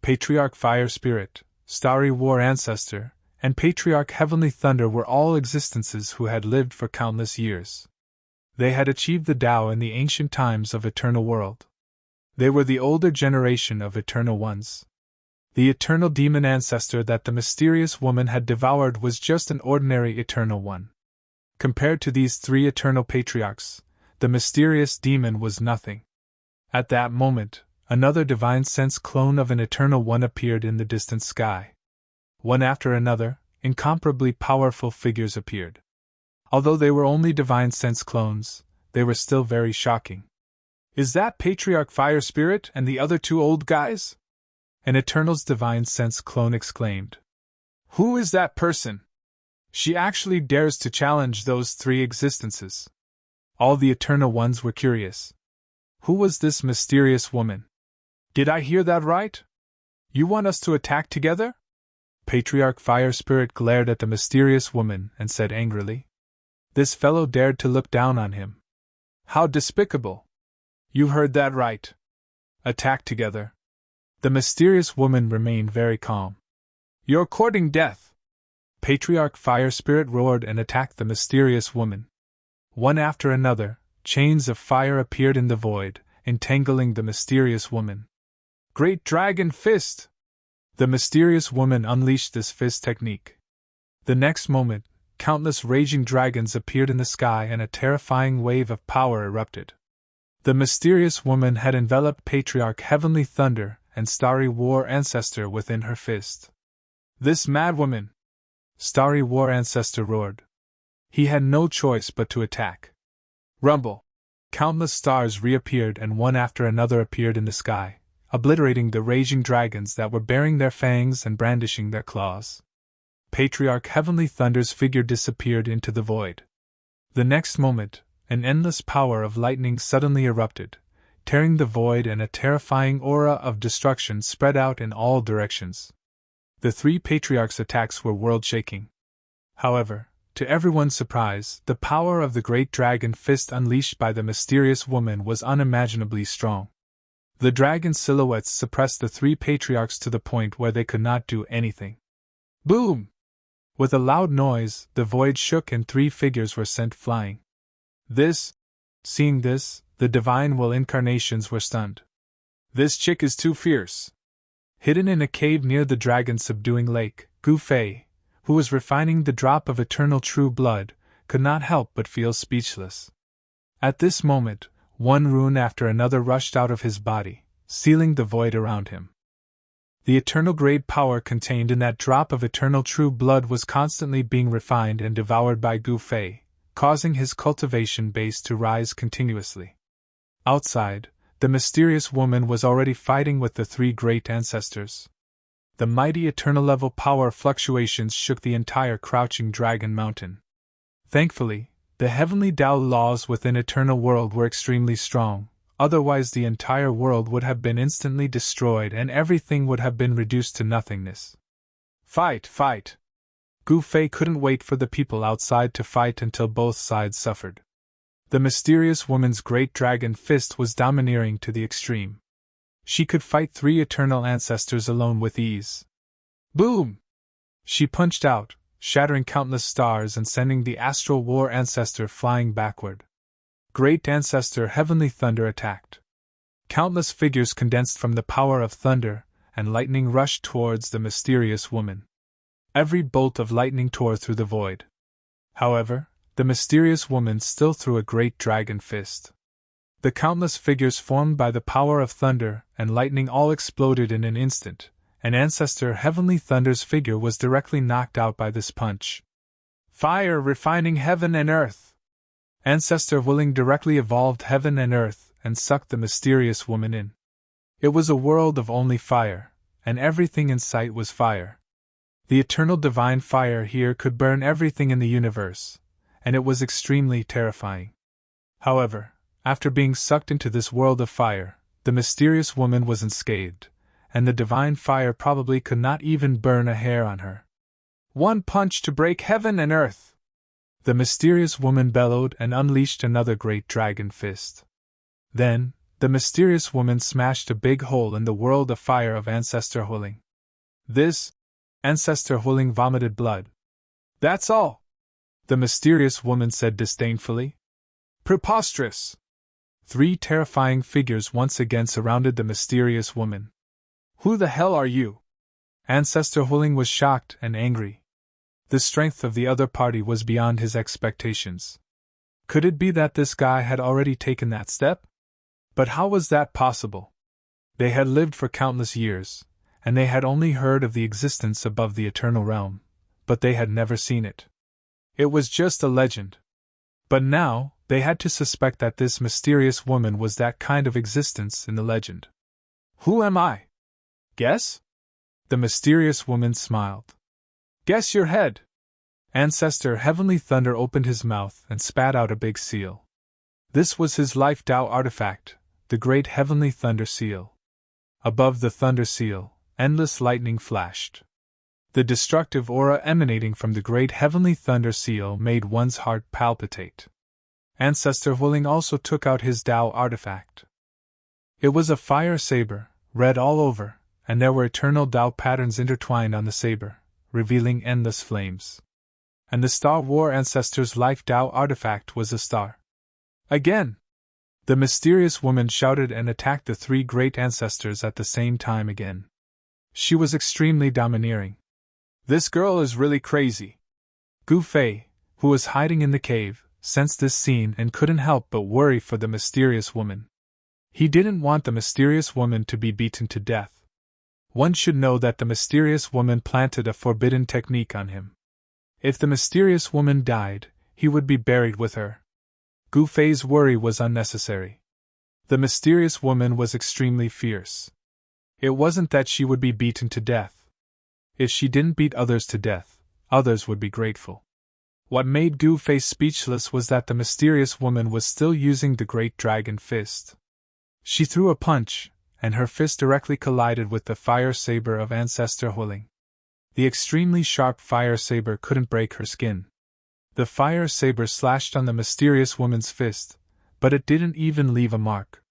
Patriarch Fire Spirit, Starry War Ancestor, and Patriarch Heavenly Thunder were all existences who had lived for countless years. They had achieved the Tao in the ancient times of Eternal World. They were the older generation of Eternal Ones. The Eternal Demon Ancestor that the mysterious woman had devoured was just an ordinary Eternal One. Compared to these 3 Eternal Patriarchs, the mysterious demon was nothing. At that moment, another Divine Sense clone of an Eternal One appeared in the distant sky. One after another, incomparably powerful figures appeared. Although they were only Divine Sense clones, they were still very shocking. Is that Patriarch Fire Spirit and the other 2 old guys? An Eternal's Divine Sense clone exclaimed. Who is that person? She actually dares to challenge those 3 existences. All the Eternal Ones were curious. Who was this mysterious woman? Did I hear that right? You want us to attack together? Patriarch Fire Spirit glared at the mysterious woman and said angrily. This fellow dared to look down on him. How despicable! You heard that right. Attack together. The mysterious woman remained very calm. You're courting death! Patriarch Fire Spirit roared and attacked the mysterious woman. One after another, chains of fire appeared in the void, entangling the mysterious woman. Great Dragon Fist! The mysterious woman unleashed this fist technique. The next moment, countless raging dragons appeared in the sky and a terrifying wave of power erupted. The mysterious woman had enveloped Patriarch Heavenly Thunder and Starry War Ancestor within her fist. This madwoman! Starry War Ancestor roared. He had no choice but to attack. Rumble! Countless stars reappeared and one after another appeared in the sky, obliterating the raging dragons that were baring their fangs and brandishing their claws. Patriarch Heavenly Thunder's figure disappeared into the void. The next moment, an endless power of lightning suddenly erupted, tearing the void, and a terrifying aura of destruction spread out in all directions. The 3 Patriarchs' attacks were world-shaking. However, to everyone's surprise, the power of the great dragon fist unleashed by the mysterious woman was unimaginably strong. The dragon silhouettes suppressed the 3 Patriarchs to the point where they could not do anything. Boom! With a loud noise, the void shook and 3 figures were sent flying. Seeing this, the Divine Will incarnations were stunned. This chick is too fierce. Hidden in a cave near the dragon-subduing lake, Gu Fei, who was refining the drop of eternal true blood, could not help but feel speechless. At this moment, one rune after another rushed out of his body, sealing the void around him. The eternal great power contained in that drop of eternal true blood was constantly being refined and devoured by Gu Fei, causing his cultivation base to rise continuously. Outside, the mysterious woman was already fighting with the 3 great ancestors. The mighty eternal level power fluctuations shook the entire crouching dragon mountain. Thankfully, The heavenly Tao laws within eternal world were extremely strong, otherwise the entire world would have been instantly destroyed and everything would have been reduced to nothingness. Fight, fight! Gu Fei couldn't wait for the people outside to fight until both sides suffered. The mysterious woman's great dragon fist was domineering to the extreme. She could fight 3 eternal ancestors alone with ease. Boom! She punched out, shattering countless stars and sending the astral war ancestor flying backward. Great ancestor heavenly thunder attacked. Countless figures condensed from the power of thunder and lightning rushed towards the mysterious woman. Every bolt of lightning tore through the void. However, the mysterious woman still threw a great dragon fist. The countless figures formed by the power of thunder and lightning all exploded in an instant, and Ancestor Heavenly Thunder's figure was directly knocked out by this punch. Fire refining heaven and earth! Ancestor Willing directly evolved heaven and earth and sucked the mysterious woman in. It was a world of only fire, and everything in sight was fire. The eternal divine fire here could burn everything in the universe, and it was extremely terrifying. However, after being sucked into this world of fire, the mysterious woman was unscathed, and the divine fire probably could not even burn a hair on her. One punch to break heaven and earth! The mysterious woman bellowed and unleashed another great dragon fist. Then, the mysterious woman smashed a big hole in the world of fire of Ancestor Huling. Ancestor Huling vomited blood. That's all! The mysterious woman said disdainfully. Preposterous! 3 terrifying figures once again surrounded the mysterious woman. Who the hell are you? Ancestor Huling was shocked and angry. The strength of the other party was beyond his expectations. Could it be that this guy had already taken that step? But how was that possible? They had lived for countless years, and they had only heard of the existence above the eternal realm, but they had never seen it. It was just a legend. But now, they had to suspect that this mysterious woman was that kind of existence in the legend. Who am I? Guess? The mysterious woman smiled. Guess your head. Ancestor Heavenly Thunder opened his mouth and spat out a big seal. This was his life Tao artifact, the great Heavenly Thunder Seal. Above the Thunder Seal, endless lightning flashed. The destructive aura emanating from the great Heavenly Thunder Seal made one's heart palpitate. Ancestor Huling also took out his Tao artifact. It was a fire saber, red all over, and there were eternal Tao patterns intertwined on the saber, revealing endless flames. And the Star War Ancestor's life Tao artifact was a star. Again! The mysterious woman shouted and attacked the 3 great ancestors at the same time again. She was extremely domineering. This girl is really crazy. Gu Fei, who was hiding in the cave, sensed this scene and couldn't help but worry for the mysterious woman. He didn't want the mysterious woman to be beaten to death. One should know that the mysterious woman planted a forbidden technique on him. If the mysterious woman died, he would be buried with her. Gu Fei's worry was unnecessary. The mysterious woman was extremely fierce. It wasn't that she would be beaten to death. If she didn't beat others to death, others would be grateful. What made Gu Fei speechless was that the mysterious woman was still using the great dragon fist. She threw a punch, and her fist directly collided with the fire saber of Ancestor Huling. The extremely sharp fire saber couldn't break her skin. The fire saber slashed on the mysterious woman's fist, but it didn't even leave a mark.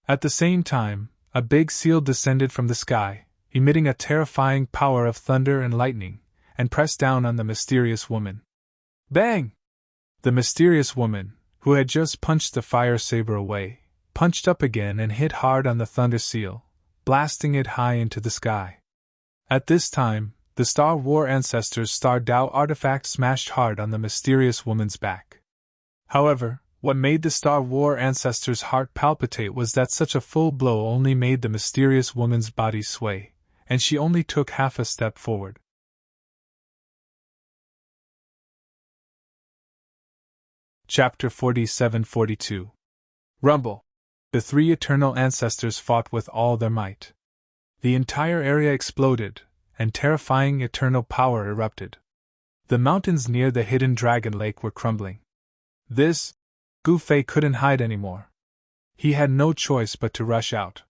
At the same time, a big seal descended from the sky, emitting a terrifying power of thunder and lightning, and pressed down on the mysterious woman. Bang! The mysterious woman, who had just punched the fire saber away, punched up again and hit hard on the thunder seal, blasting it high into the sky. At this time, the Star War Ancestor's Star Tao artifact smashed hard on the mysterious woman's back. However, what made the Star War Ancestor's heart palpitate was that such a full blow only made the mysterious woman's body sway, and she only took half a step forward. Chapter 47-42. Rumble. The 3 eternal ancestors fought with all their might. The entire area exploded, and terrifying eternal power erupted. The mountains near the hidden dragon lake were crumbling. This, Gu Fei couldn't hide anymore. He had no choice but to rush out.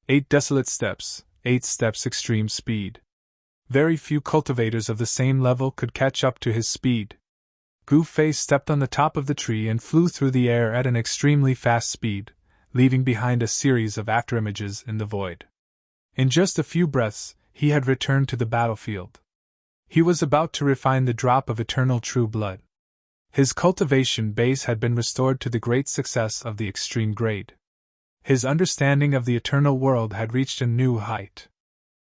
8 desolate steps, 8 steps extreme speed. Very few cultivators of the same level could catch up to his speed. Gu Fei stepped on the top of the tree and flew through the air at an extremely fast speed, leaving behind a series of afterimages in the void. In just a few breaths, he had returned to the battlefield. He was about to refine the drop of eternal true blood. His cultivation base had been restored to the great success of the extreme grade. His understanding of the eternal world had reached a new height.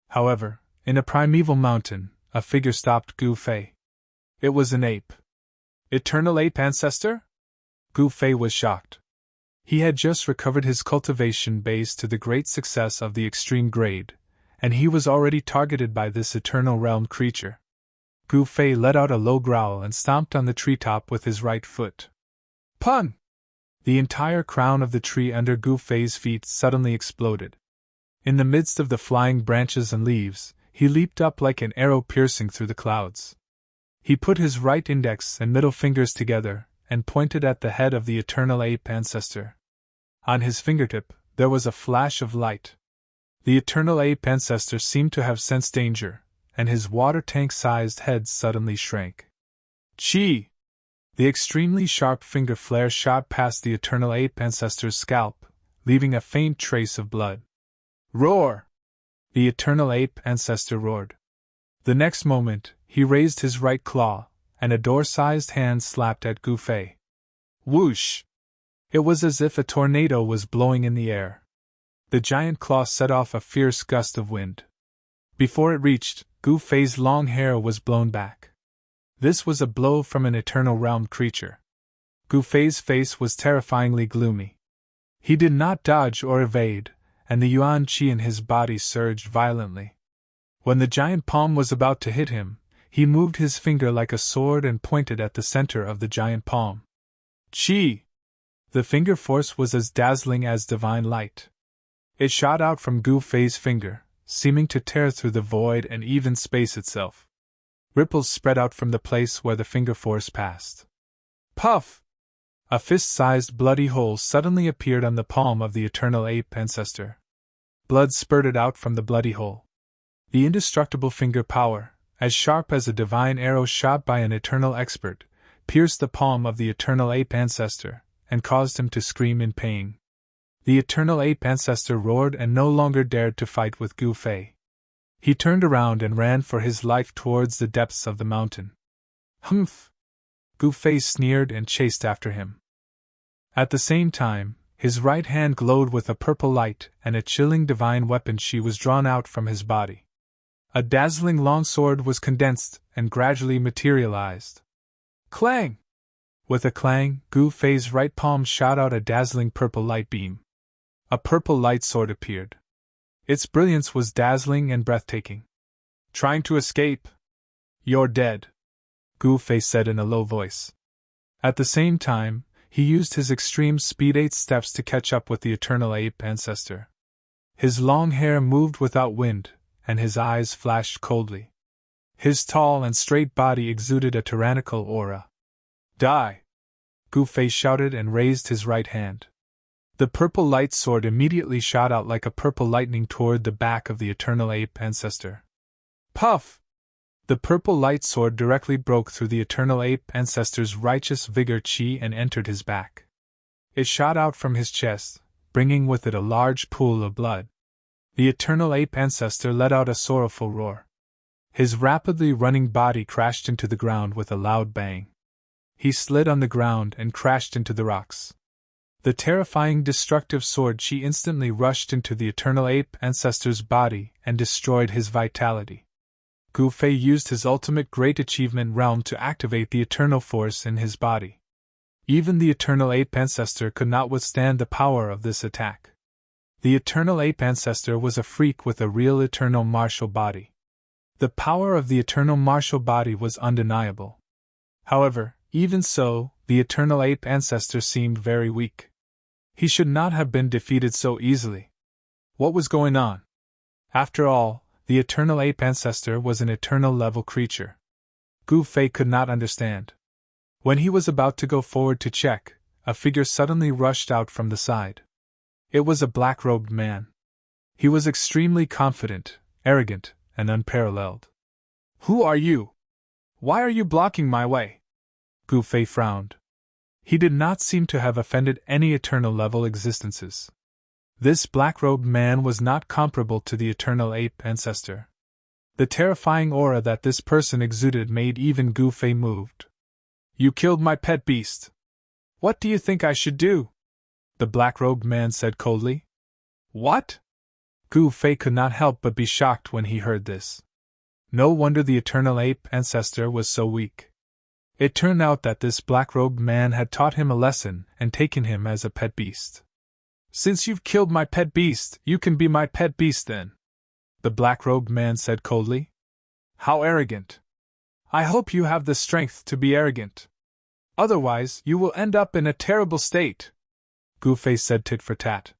However, in a primeval mountain, a figure stopped Gu Fei. It was an ape. Eternal ape ancestor? Gu Fei was shocked. He had just recovered his cultivation base to the great success of the extreme grade, and he was already targeted by this eternal realm creature. Gu Fei let out a low growl and stomped on the treetop with his right foot. Pun! The entire crown of the tree under Gu Fei's feet suddenly exploded. In the midst of the flying branches and leaves, he leaped up like an arrow piercing through the clouds. He put his right index and middle fingers together and pointed at the head of the eternal ape ancestor. On his fingertip, there was a flash of light. The eternal ape ancestor seemed to have sensed danger, and his water tank-sized head suddenly shrank. Chi! The extremely sharp finger flare shot past the eternal ape ancestor's scalp, leaving a faint trace of blood. Roar! The eternal ape ancestor roared. The next moment, he raised his right claw, and a door-sized hand slapped at Gu Fei. Whoosh! It was as if a tornado was blowing in the air. The giant claw set off a fierce gust of wind. Before it reached, Gu Fei's long hair was blown back. This was a blow from an eternal realm creature. Gu Fei's face was terrifyingly gloomy. He did not dodge or evade, and the yuan qi in his body surged violently. When the giant palm was about to hit him, he moved his finger like a sword and pointed at the center of the giant palm. Qi! The finger force was as dazzling as divine light. It shot out from Gu Fei's finger, seeming to tear through the void and even space itself. Ripples spread out from the place where the finger force passed. Puff! A fist-sized bloody hole suddenly appeared on the palm of the eternal ape ancestor. Blood spurted out from the bloody hole. The indestructible finger power, as sharp as a divine arrow shot by an eternal expert, pierced the palm of the eternal ape ancestor, and caused him to scream in pain. The eternal ape ancestor roared and no longer dared to fight with Gu Fei. He turned around and ran for his life towards the depths of the mountain. Humph! Gu Fei sneered and chased after him. At the same time, his right hand glowed with a purple light, and a chilling divine weapon she was drawn out from his body. A dazzling long sword was condensed and gradually materialized. Clang! With a clang, Gu Fei's right palm shot out a dazzling purple light beam. A purple light sword appeared. Its brilliance was dazzling and breathtaking. Trying to escape? You're dead, Gu Fei said in a low voice. At the same time, he used his extreme speed 8 steps to catch up with the eternal ape ancestor. His long hair moved without wind, and his eyes flashed coldly. His tall and straight body exuded a tyrannical aura. Die! Gu Fei shouted and raised his right hand. The purple light sword immediately shot out like a purple lightning toward the back of the eternal ape ancestor. Puff! The purple light sword directly broke through the eternal ape ancestor's righteous vigor chi and entered his back. It shot out from his chest, bringing with it a large pool of blood. The eternal ape ancestor let out a sorrowful roar. His rapidly running body crashed into the ground with a loud bang. He slid on the ground and crashed into the rocks. The terrifying destructive sword chi instantly rushed into the eternal ape ancestor's body and destroyed his vitality. Gu Fei used his ultimate great achievement realm to activate the eternal force in his body. Even the eternal ape ancestor could not withstand the power of this attack. The eternal ape ancestor was a freak with a real eternal martial body. The power of the eternal martial body was undeniable. However, even so, the eternal ape ancestor seemed very weak. He should not have been defeated so easily. What was going on? After all, the eternal ape ancestor was an eternal level creature. Gu Fei could not understand. When he was about to go forward to check, a figure suddenly rushed out from the side. It was a black-robed man. He was extremely confident, arrogant, and unparalleled. "Who are you? Why are you blocking my way?" Gu Fei frowned. He did not seem to have offended any eternal-level existences. This black-robed man was not comparable to the eternal ape ancestor. The terrifying aura that this person exuded made even Gu Fei moved. "You killed my pet beast. What do you think I should do?" the black-robed man said coldly. "What?" Gu Fei could not help but be shocked when he heard this. No wonder the eternal ape ancestor was so weak. It turned out that this black-robed man had taught him a lesson and taken him as a pet beast. "Since you've killed my pet beast, you can be my pet beast then," the black-robed man said coldly. "How arrogant! I hope you have the strength to be arrogant. Otherwise, you will end up in a terrible state," Gu Fei said tit for tat.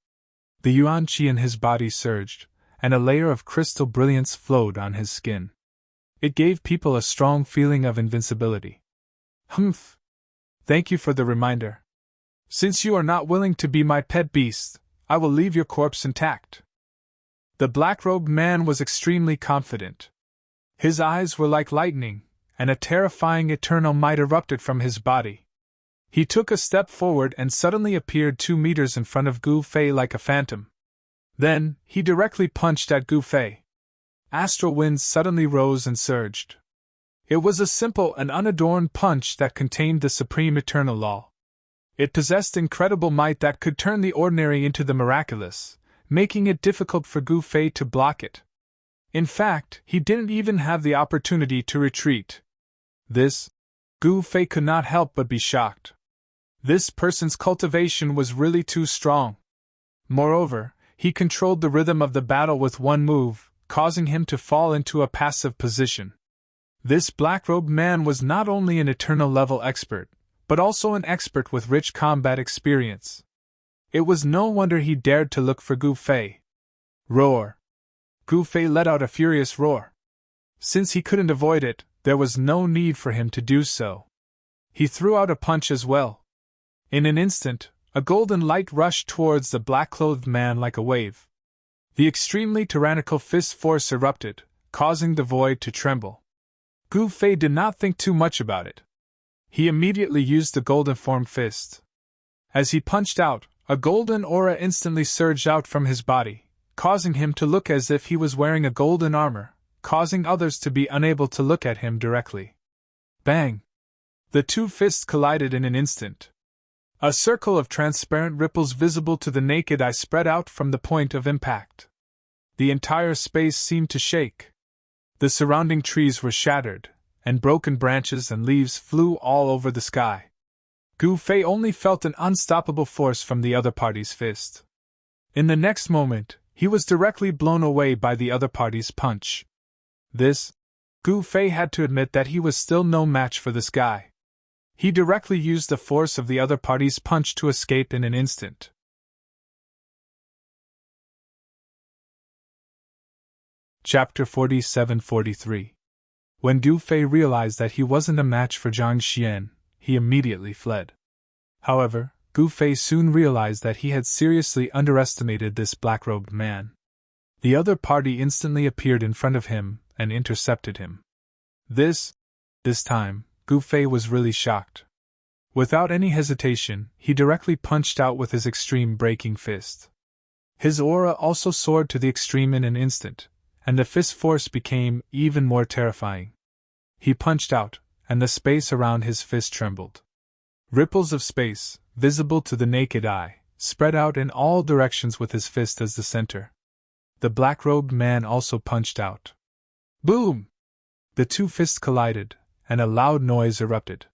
The yuan qi in his body surged, and a layer of crystal brilliance flowed on his skin. It gave people a strong feeling of invincibility. "Humph! Thank you for the reminder. Since you are not willing to be my pet beast, I will leave your corpse intact." The black-robed man was extremely confident. His eyes were like lightning, and a terrifying eternal might erupted from his body. He took a step forward and suddenly appeared 2 meters in front of Gu Fei like a phantom. Then, he directly punched at Gu Fei. Astral winds suddenly rose and surged. It was a simple and unadorned punch that contained the supreme eternal law. It possessed incredible might that could turn the ordinary into the miraculous, making it difficult for Gu Fei to block it. In fact, he didn't even have the opportunity to retreat. Gu Fei could not help but be shocked. This person's cultivation was really too strong. Moreover, he controlled the rhythm of the battle with one move, causing him to fall into a passive position. This black-robed man was not only an eternal-level expert, but also an expert with rich combat experience. It was no wonder he dared to look for Gu Fei. Roar! Gu Fei let out a furious roar. Since he couldn't avoid it, there was no need for him to do so. He threw out a punch as well. In an instant, a golden light rushed towards the black-clothed man like a wave. The extremely tyrannical fist force erupted, causing the void to tremble. Gu Fei did not think too much about it. He immediately used the golden-formed fist. As he punched out, a golden aura instantly surged out from his body, causing him to look as if he was wearing a golden armor, causing others to be unable to look at him directly. Bang! The 2 fists collided in an instant. A circle of transparent ripples visible to the naked eye spread out from the point of impact. The entire space seemed to shake. The surrounding trees were shattered, and broken branches and leaves flew all over the sky. Gu Fei only felt an unstoppable force from the other party's fist. In the next moment, he was directly blown away by the other party's punch. Gu Fei had to admit that he was still no match for this guy. He directly used the force of the other party's punch to escape in an instant. Chapter 47-43. When Gu Fei realized that he wasn't a match for Zhang Xian, he immediately fled. However, Gu Fei soon realized that he had seriously underestimated this black-robed man. The other party instantly appeared in front of him and intercepted him. This time, Gu Fei was really shocked. Without any hesitation, he directly punched out with his extreme breaking fist. His aura also soared to the extreme in an instant, and the fist force became even more terrifying. He punched out, and the space around his fist trembled. Ripples of space, visible to the naked eye, spread out in all directions with his fist as the center. The black-robed man also punched out. Boom! The 2 fists collided, and a loud noise erupted.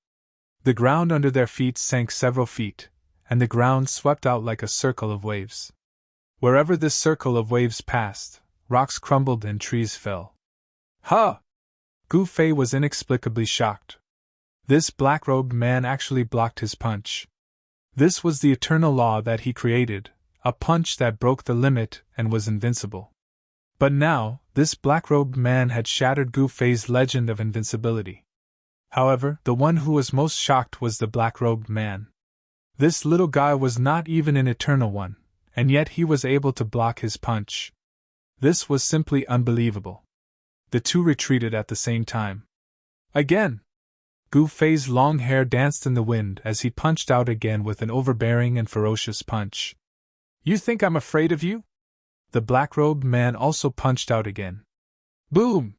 The ground under their feet sank several feet, and the ground swept out like a circle of waves. Wherever this circle of waves passed, rocks crumbled and trees fell. Ha! Gu Fei was inexplicably shocked. This black-robed man actually blocked his punch. This was the eternal law that he created, a punch that broke the limit and was invincible. But now, this black-robed man had shattered Gu Fei's legend of invincibility. However, the one who was most shocked was the black-robed man. This little guy was not even an Eternal One, and yet he was able to block his punch. This was simply unbelievable. The two retreated at the same time. Again! Gu Fei's long hair danced in the wind as he punched out again with an overbearing and ferocious punch. You think I'm afraid of you? The black-robed man also punched out again. Boom!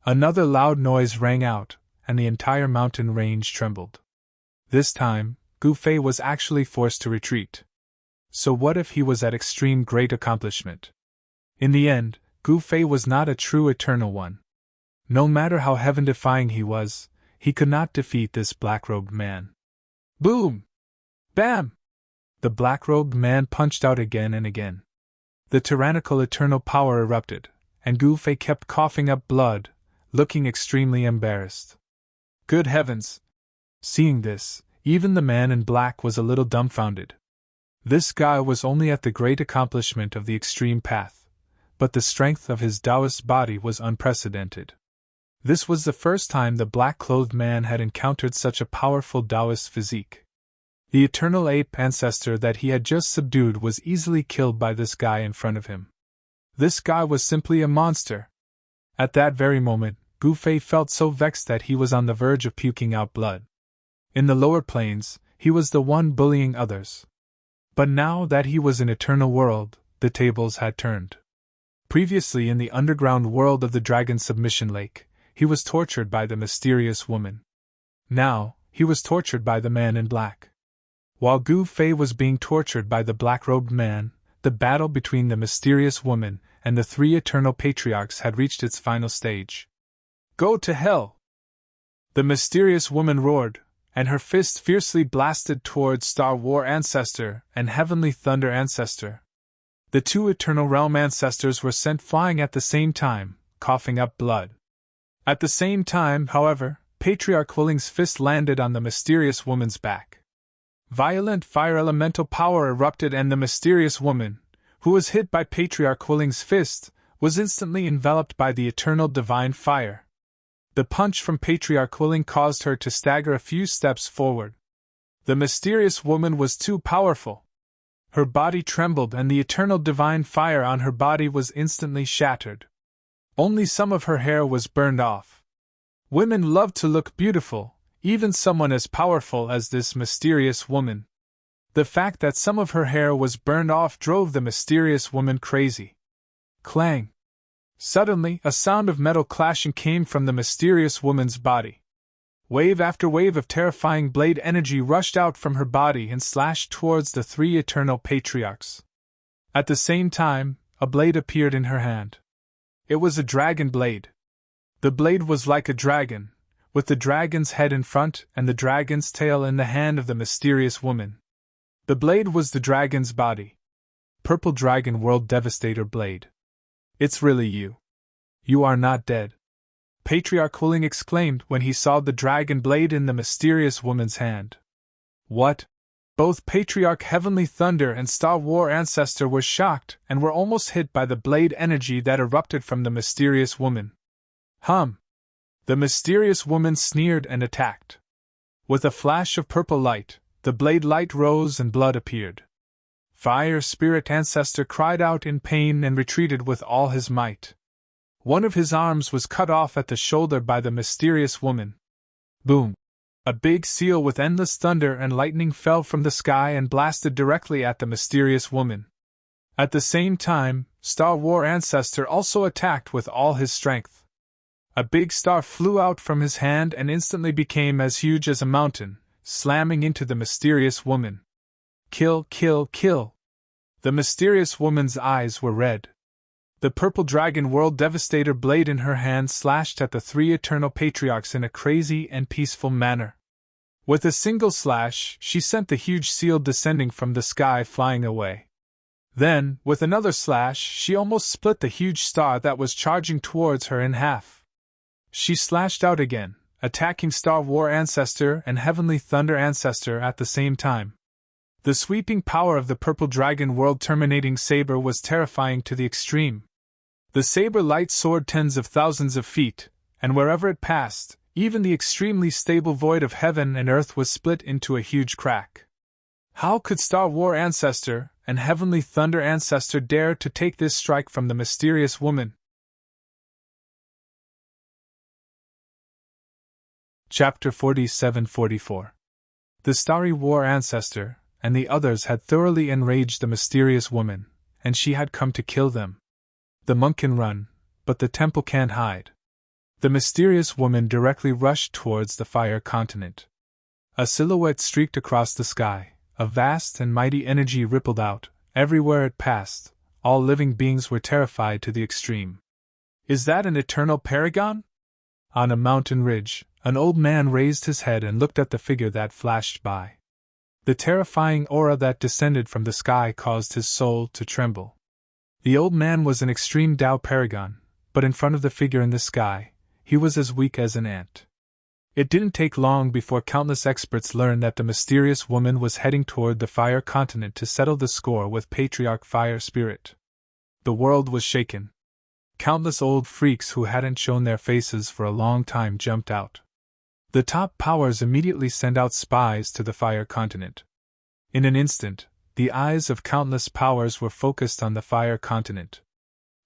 Another loud noise rang out, and the entire mountain range trembled. This time, Gu Fei was actually forced to retreat. So what if he was at extreme great accomplishment? In the end, Gu Fei was not a true Eternal One. No matter how heaven-defying he could not defeat this black-robed man. Boom! Bam! The black-robed man punched out again and again. The tyrannical eternal power erupted, and Gu Fei kept coughing up blood, looking extremely embarrassed. Good heavens! Seeing this, even the man in black was a little dumbfounded. This guy was only at the great accomplishment of the extreme path, but the strength of his Taoist body was unprecedented. This was the first time the black-clothed man had encountered such a powerful Taoist physique. The eternal ape ancestor that he had just subdued was easily killed by this guy in front of him. This guy was simply a monster. At that very moment, Gu Fei felt so vexed that he was on the verge of puking out blood. In the lower planes, he was the one bullying others. But now that he was in Eternal World, the tables had turned. Previously in the underground world of the Dragon Submission Lake, he was tortured by the mysterious woman. Now, he was tortured by the man in black. While Gu Fei was being tortured by the black-robed man, the battle between the mysterious woman and the three eternal patriarchs had reached its final stage. Go to hell! The mysterious woman roared, and her fist fiercely blasted towards Star War Ancestor and Heavenly Thunder Ancestor. The two Eternal Realm Ancestors were sent flying at the same time, coughing up blood. At the same time, however, Patriarch Huiling's fist landed on the mysterious woman's back. Violent fire elemental power erupted, and the mysterious woman, who was hit by Patriarch Huiling's fist, was instantly enveloped by the eternal divine fire. The punch from Patriarch Huiling caused her to stagger a few steps forward. The mysterious woman was too powerful. Her body trembled, and the eternal divine fire on her body was instantly shattered. Only some of her hair was burned off. Women love to look beautiful, even someone as powerful as this mysterious woman. The fact that some of her hair was burned off drove the mysterious woman crazy. Clang! Suddenly, a sound of metal clashing came from the mysterious woman's body. Wave after wave of terrifying blade energy rushed out from her body and slashed towards the three eternal patriarchs. At the same time, a blade appeared in her hand. It was a dragon blade. The blade was like a dragon, with the dragon's head in front and the dragon's tail in the hand of the mysterious woman. The blade was the dragon's body. Purple Dragon World Devastator Blade. It's really you. You are not dead. Patriarch Huiling exclaimed when he saw the dragon blade in the mysterious woman's hand. What? Both Patriarch Heavenly Thunder and Star War Ancestor were shocked and were almost hit by the blade energy that erupted from the mysterious woman. The mysterious woman sneered and attacked. With a flash of purple light, the blade light rose and blood appeared. Fire Spirit Ancestor cried out in pain and retreated with all his might. One of his arms was cut off at the shoulder by the mysterious woman. Boom! A big seal with endless thunder and lightning fell from the sky and blasted directly at the mysterious woman. At the same time, Star War Ancestor also attacked with all his strength. A big star flew out from his hand and instantly became as huge as a mountain, slamming into the mysterious woman. Kill, kill, kill! The mysterious woman's eyes were red. The Purple Dragon World Devastator blade in her hand slashed at the three eternal patriarchs in a crazy and peaceful manner. With a single slash, she sent the huge seal descending from the sky flying away. Then, with another slash, she almost split the huge star that was charging towards her in half. She slashed out again, attacking Star War Ancestor and Heavenly Thunder Ancestor at the same time. The sweeping power of the Purple Dragon World Terminating Saber was terrifying to the extreme. The saber light soared tens of thousands of feet, and wherever it passed, Even the extremely stable void of heaven and earth was split into a huge crack. How could Star War Ancestor and Heavenly Thunder Ancestor dare to take this strike from the mysterious woman? Chapter 47-44. The Starry War Ancestor and the others had thoroughly enraged the mysterious woman, and she had come to kill them. The monk can run, but the temple can't hide. The mysterious woman directly rushed towards the fire continent. A silhouette streaked across the sky, a vast and mighty energy rippled out. Everywhere it passed, all living beings were terrified to the extreme. Is that an eternal paragon? On a mountain ridge, an old man raised his head and looked at the figure that flashed by. The terrifying aura that descended from the sky caused his soul to tremble. The old man was an extreme Tao paragon, but in front of the figure in the sky, he was as weak as an ant. It didn't take long before countless experts learned that the mysterious woman was heading toward the fire continent to settle the score with Patriarch Fire Spirit. The world was shaken. Countless old freaks who hadn't shown their faces for a long time jumped out. The top powers immediately sent out spies to the fire continent. In an instant, the eyes of countless powers were focused on the fire continent.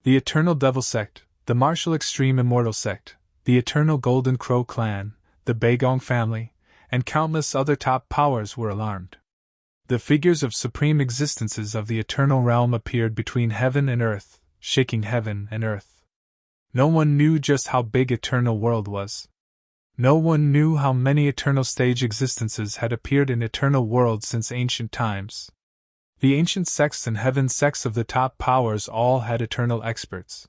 The Eternal Devil Sect, the Martial Extreme Immortal Sect, the Eternal Golden Crow Clan, the Beigong family, and countless other top powers were alarmed. The figures of supreme existences of the eternal realm appeared between heaven and earth, shaking heaven and earth. No one knew just how big Eternal World was. No one knew how many eternal stage existences had appeared in Eternal World since ancient times. The ancient sects and heaven sects of the top powers all had eternal experts.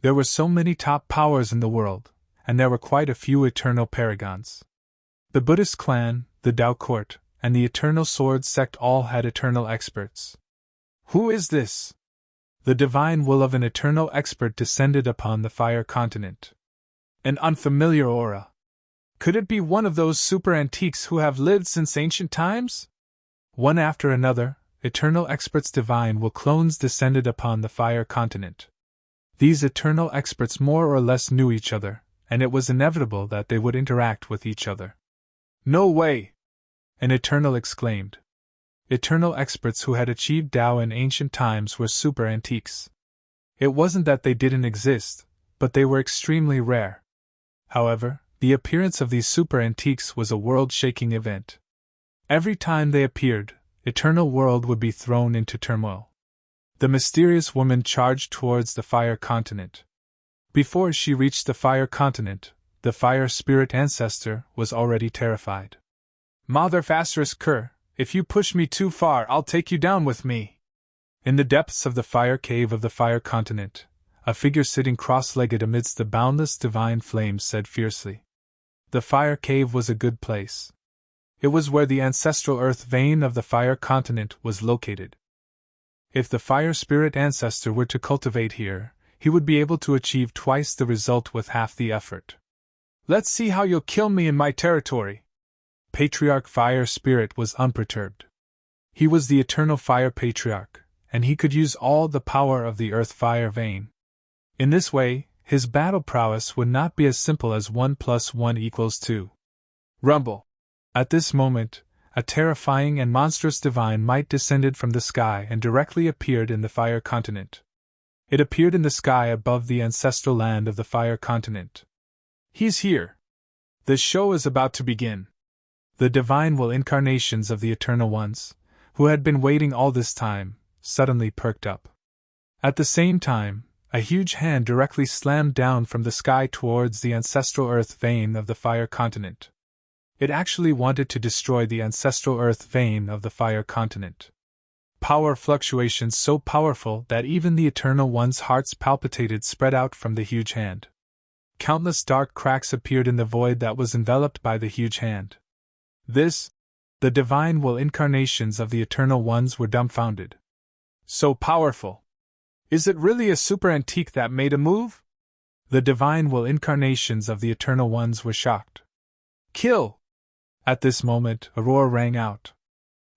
There were so many top powers in the world, and there were quite a few eternal paragons. The Buddhist clan, the Tao court, and the Eternal Sword sect all had eternal experts. Who is this? The divine will of an eternal expert descended upon the fire continent. An unfamiliar aura. Could it be one of those super antiques who have lived since ancient times? One after another, eternal experts divine will clones descended upon the fire continent. These eternal experts more or less knew each other, and it was inevitable that they would interact with each other. No way! An eternal exclaimed. Eternal experts who had achieved Tao in ancient times were super antiques. It wasn't that they didn't exist, but they were extremely rare. However, the appearance of these super antiques was a world-shaking event. Every time they appeared, Eternal World would be thrown into turmoil. The mysterious woman charged towards the fire continent. Before she reached the fire continent, the fire spirit ancestor was already terrified. Mother Fasterus Kerr, if you push me too far, I'll take you down with me. In the depths of the fire cave of the fire continent, a figure sitting cross-legged amidst the boundless divine flames said fiercely. The fire cave was a good place. It was where the ancestral earth vein of the fire continent was located. If the fire spirit ancestor were to cultivate here, he would be able to achieve twice the result with half the effort. Let's see how you'll kill me in my territory. Patriarch Fire Spirit was unperturbed. He was the eternal fire patriarch, and he could use all the power of the earth fire vein. In this way, his battle prowess would not be as simple as 1 + 1 = 2. Rumble! At this moment, a terrifying and monstrous divine might descended from the sky and directly appeared in the fire continent. It appeared in the sky above the ancestral land of the fire continent. He's here. The show is about to begin. The divine will incarnations of the Eternal Ones, who had been waiting all this time, suddenly perked up. At the same time, a huge hand directly slammed down from the sky towards the ancestral earth vein of the fire continent. It actually wanted to destroy the ancestral earth vein of the fire continent. Power fluctuations so powerful that even the Eternal One's hearts palpitated spread out from the huge hand. Countless dark cracks appeared in the void that was enveloped by the huge hand. The divine will incarnations of the Eternal Ones were dumbfounded. So powerful! Is it really a super antique that made a move? The divine will incarnations of the Eternal Ones were shocked. Kill! At this moment, a roar rang out.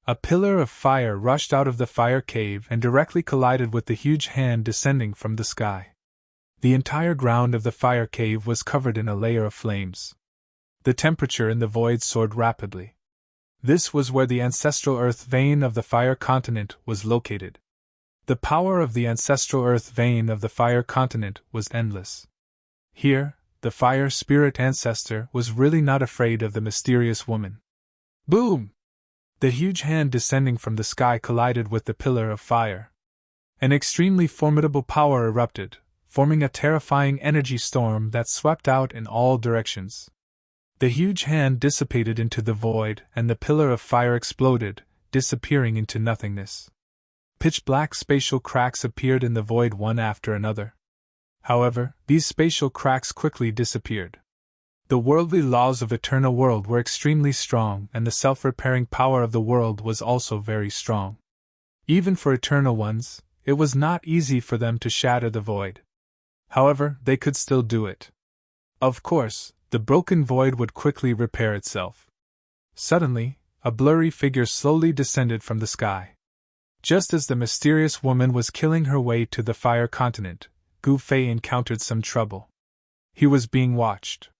A pillar of fire rushed out of the fire cave and directly collided with the huge hand descending from the sky. The entire ground of the fire cave was covered in a layer of flames. The temperature in the void soared rapidly. This was where the ancestral earth vein of the fire continent was located. The power of the ancestral earth vein of the fire continent was endless. Here, the fire spirit ancestor was really not afraid of the mysterious woman. Boom! The huge hand descending from the sky collided with the pillar of fire. An extremely formidable power erupted, forming a terrifying energy storm that swept out in all directions. The huge hand dissipated into the void, and the pillar of fire exploded, disappearing into nothingness. Pitch-black spatial cracks appeared in the void one after another. However, these spatial cracks quickly disappeared. The worldly laws of eternal world were extremely strong, and the self-repairing power of the world was also very strong. Even for eternal ones, it was not easy for them to shatter the void. However, they could still do it. Of course, the broken void would quickly repair itself. Suddenly, a blurry figure slowly descended from the sky. Just as the mysterious woman was killing her way to the fire continent, Gu Fei encountered some trouble. He was being watched.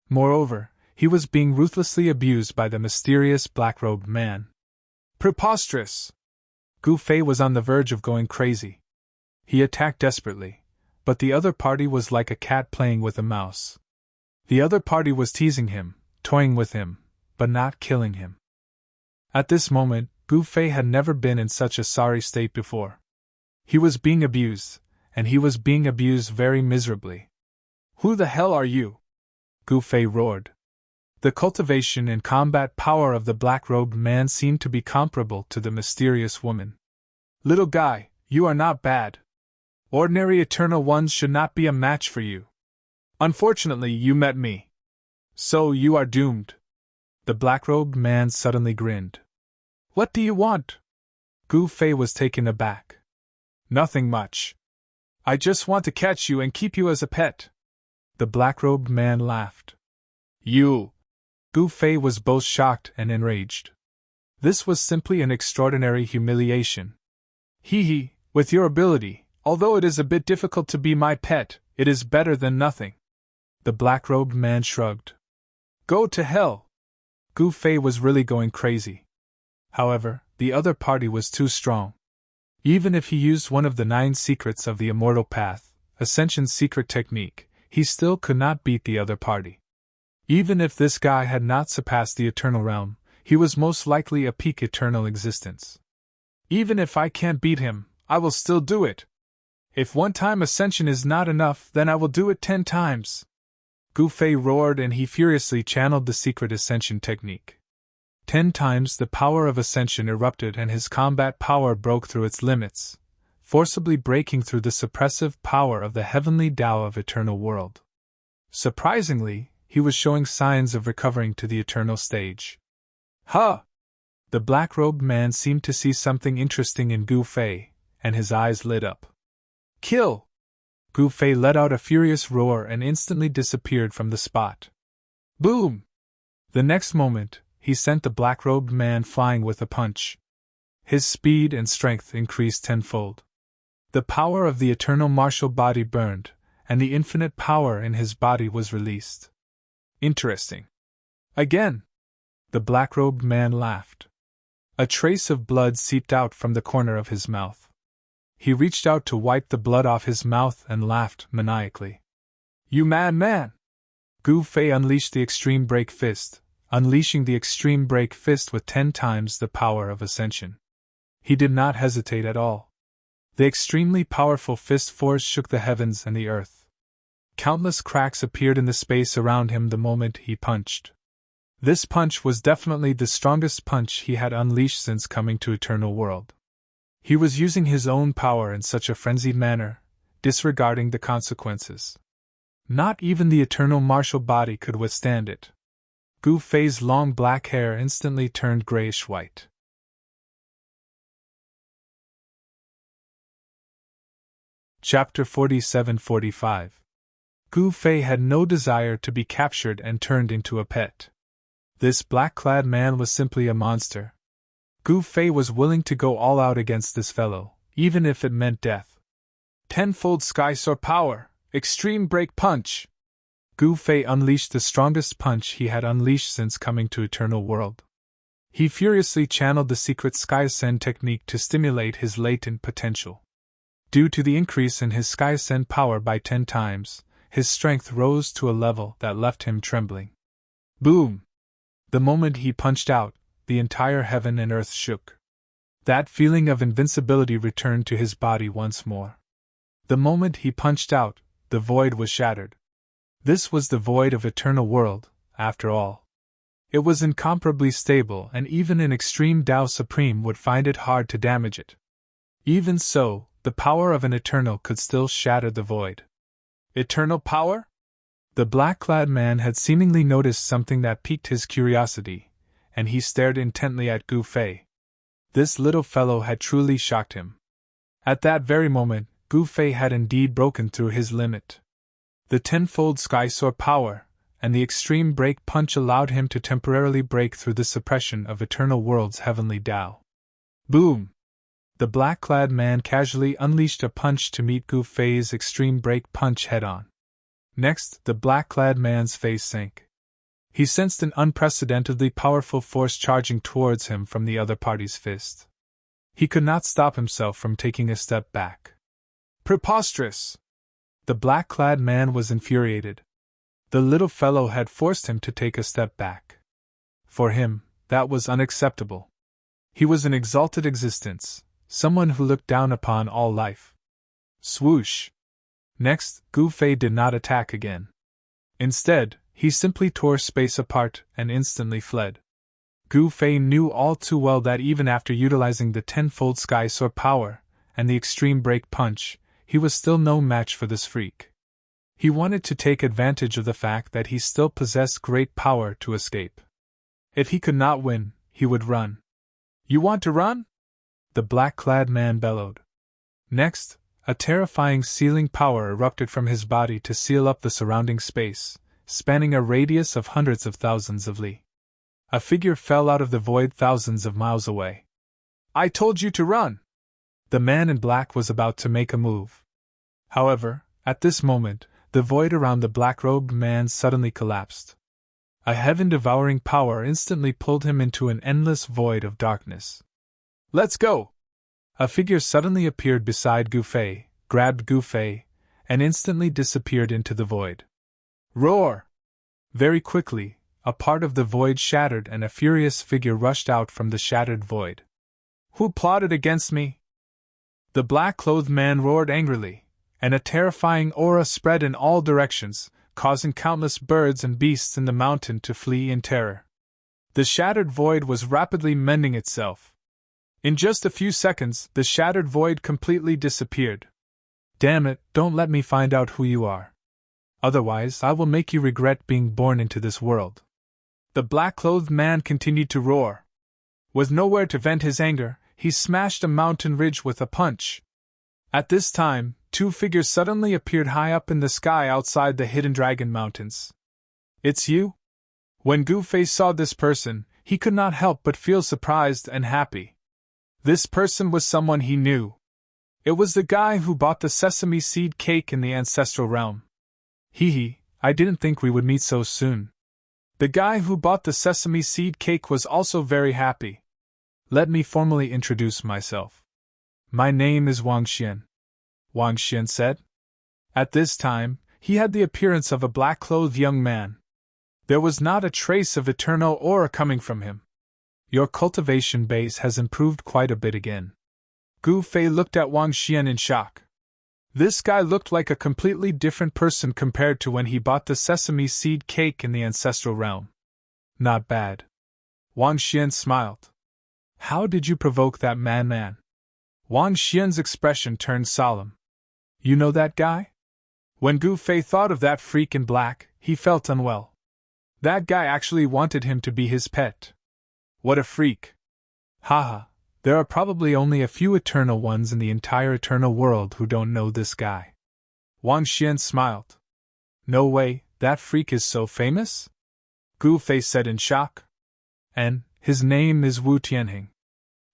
Moreover, he was being ruthlessly abused by the mysterious black-robed man. Preposterous! Gu Fei was on the verge of going crazy. He attacked desperately, but the other party was like a cat playing with a mouse. The other party was teasing him, toying with him, but not killing him. At this moment, Gu Fei had never been in such a sorry state before. He was being abused, and he was being abused very miserably. Who the hell are you? Gu Fei roared. The cultivation and combat power of the black-robed man seemed to be comparable to the mysterious woman. Little guy, you are not bad. Ordinary eternal ones should not be a match for you. Unfortunately, you met me. So you are doomed. The black-robed man suddenly grinned. What do you want? Gu Fei was taken aback. Nothing much. I just want to catch you and keep you as a pet. The black-robed man laughed. You! Gu Fei was both shocked and enraged. This was simply an extraordinary humiliation. Hee, with your ability, although it is a bit difficult to be my pet, it is better than nothing. The black-robed man shrugged. Go to hell! Gu Fei was really going crazy. However, the other party was too strong. Even if he used one of the 9 secrets of the immortal path, Ascension's secret technique, he still could not beat the other party. Even if this guy had not surpassed the eternal realm, he was most likely a peak eternal existence. Even if I can't beat him, I will still do it. If one time ascension is not enough, then I will do it 10 times. Gu Fei roared, and he furiously channeled the secret ascension technique. 10 times the power of ascension erupted, and his combat power broke through its limits, forcibly breaking through the suppressive power of the heavenly Tao of eternal world. Surprisingly, he was showing signs of recovering to the eternal stage. Ha! The black-robed man seemed to see something interesting in Gu Fei, and his eyes lit up. Kill! Gu Fei let out a furious roar and instantly disappeared from the spot. Boom! The next moment, he sent the black-robed man flying with a punch. His speed and strength increased tenfold. The power of the eternal martial body burned, and the infinite power in his body was released. Interesting. Again! The black-robed man laughed. A trace of blood seeped out from the corner of his mouth. He reached out to wipe the blood off his mouth and laughed maniacally. You mad man! Gu Fei unleashed the extreme break fist, unleashing the extreme break fist with 10 times the power of ascension. He did not hesitate at all. The extremely powerful fist force shook the heavens and the earth. Countless cracks appeared in the space around him the moment he punched. This punch was definitely the strongest punch he had unleashed since coming to Eternal World. He was using his own power in such a frenzied manner, disregarding the consequences. Not even the eternal martial body could withstand it. Gu Fei's long black hair instantly turned grayish-white. Chapter 47-45. Gu Fei had no desire to be captured and turned into a pet. This black-clad man was simply a monster. Gu Fei was willing to go all out against this fellow, even if it meant death. Tenfold sky soar power, extreme break punch! Gu Fei unleashed the strongest punch he had unleashed since coming to Eternal World. He furiously channeled the secret Sky Ascend technique to stimulate his latent potential. Due to the increase in his Sky Ascend power by 10 times, his strength rose to a level that left him trembling. Boom! The moment he punched out, the entire heaven and earth shook. That feeling of invincibility returned to his body once more. The moment he punched out, the void was shattered. This was the void of Eternal World, after all. It was incomparably stable, and even an extreme Tao Supreme would find it hard to damage it. Even so, the power of an Eternal could still shatter the void. Eternal power? The black-clad man had seemingly noticed something that piqued his curiosity, and he stared intently at Gu Fei. This little fellow had truly shocked him. At that very moment, Gu Fei had indeed broken through his limit. The tenfold Sky Sword power and the extreme break punch allowed him to temporarily break through the suppression of Eternal World's heavenly Tao. Boom! The black-clad man casually unleashed a punch to meet Gu Fei's extreme break punch head-on. Next, the black-clad man's face sank. He sensed an unprecedentedly powerful force charging towards him from the other party's fist. He could not stop himself from taking a step back. Preposterous! The black-clad man was infuriated. The little fellow had forced him to take a step back. For him, that was unacceptable. He was an exalted existence, someone who looked down upon all life. Swoosh! Next, Gu Fei did not attack again. Instead, he simply tore space apart and instantly fled. Gu Fei knew all too well that even after utilizing the tenfold Sky Sword power and the extreme break punch, he was still no match for this freak. He wanted to take advantage of the fact that he still possessed great power to escape. If he could not win, he would run. You want to run? The black-clad man bellowed. Next, a terrifying sealing power erupted from his body to seal up the surrounding space, spanning a radius of hundreds of thousands of li. A figure fell out of the void thousands of miles away. I told you to run! The man in black was about to make a move. However, at this moment, the void around the black-robed man suddenly collapsed. A heaven-devouring power instantly pulled him into an endless void of darkness. Let's go! A figure suddenly appeared beside Gu Fei, grabbed Gu Fei, and instantly disappeared into the void. Roar! Very quickly, a part of the void shattered and a furious figure rushed out from the shattered void. Who plotted against me? The black-clothed man roared angrily, and a terrifying aura spread in all directions, causing countless birds and beasts in the mountain to flee in terror. The shattered void was rapidly mending itself. In just a few seconds, the shattered void completely disappeared. Damn it, don't let me find out who you are. Otherwise, I will make you regret being born into this world. The black-clothed man continued to roar. With nowhere to vent his anger, he smashed a mountain ridge with a punch. At this time, two figures suddenly appeared high up in the sky outside the Hidden Dragon Mountains. It's you? When Gu Fei saw this person, he could not help but feel surprised and happy. This person was someone he knew. It was the guy who bought the sesame seed cake in the ancestral realm. Hee, I didn't think we would meet so soon. The guy who bought the sesame seed cake was also very happy. Let me formally introduce myself. My name is Wang Xian. Wang Xian said. At this time, he had the appearance of a black-clothed young man. There was not a trace of eternal aura coming from him. Your cultivation base has improved quite a bit again. Gu Fei looked at Wang Xian in shock. This guy looked like a completely different person compared to when he bought the sesame seed cake in the ancestral realm. Not bad. Wang Xian smiled. How did you provoke that man? Wang Xian's expression turned solemn. You know that guy? When Gu Fei thought of that freak in black, he felt unwell. That guy actually wanted him to be his pet. What a freak. Haha, there are probably only a few eternal ones in the entire eternal world who don't know this guy. Wang Xian smiled. No way, that freak is so famous? Gu Fei said in shock. And his name is Wu Tianheng.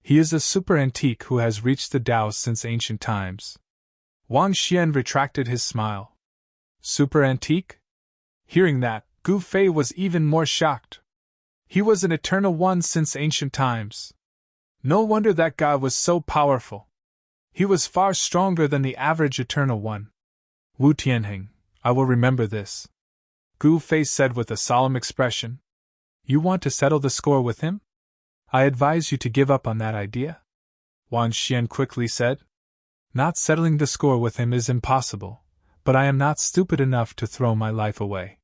He is a super antique who has reached the Tao since ancient times. Wang Xian retracted his smile. Super antique? Hearing that, Gu Fei was even more shocked. He was an Eternal One since ancient times. No wonder that guy was so powerful. He was far stronger than the average Eternal One. Wu Tianheng, I will remember this, Gu Fei said with a solemn expression. You want to settle the score with him? I advise you to give up on that idea, Wang Xian quickly said. Not settling the score with him is impossible, but I am not stupid enough to throw my life away.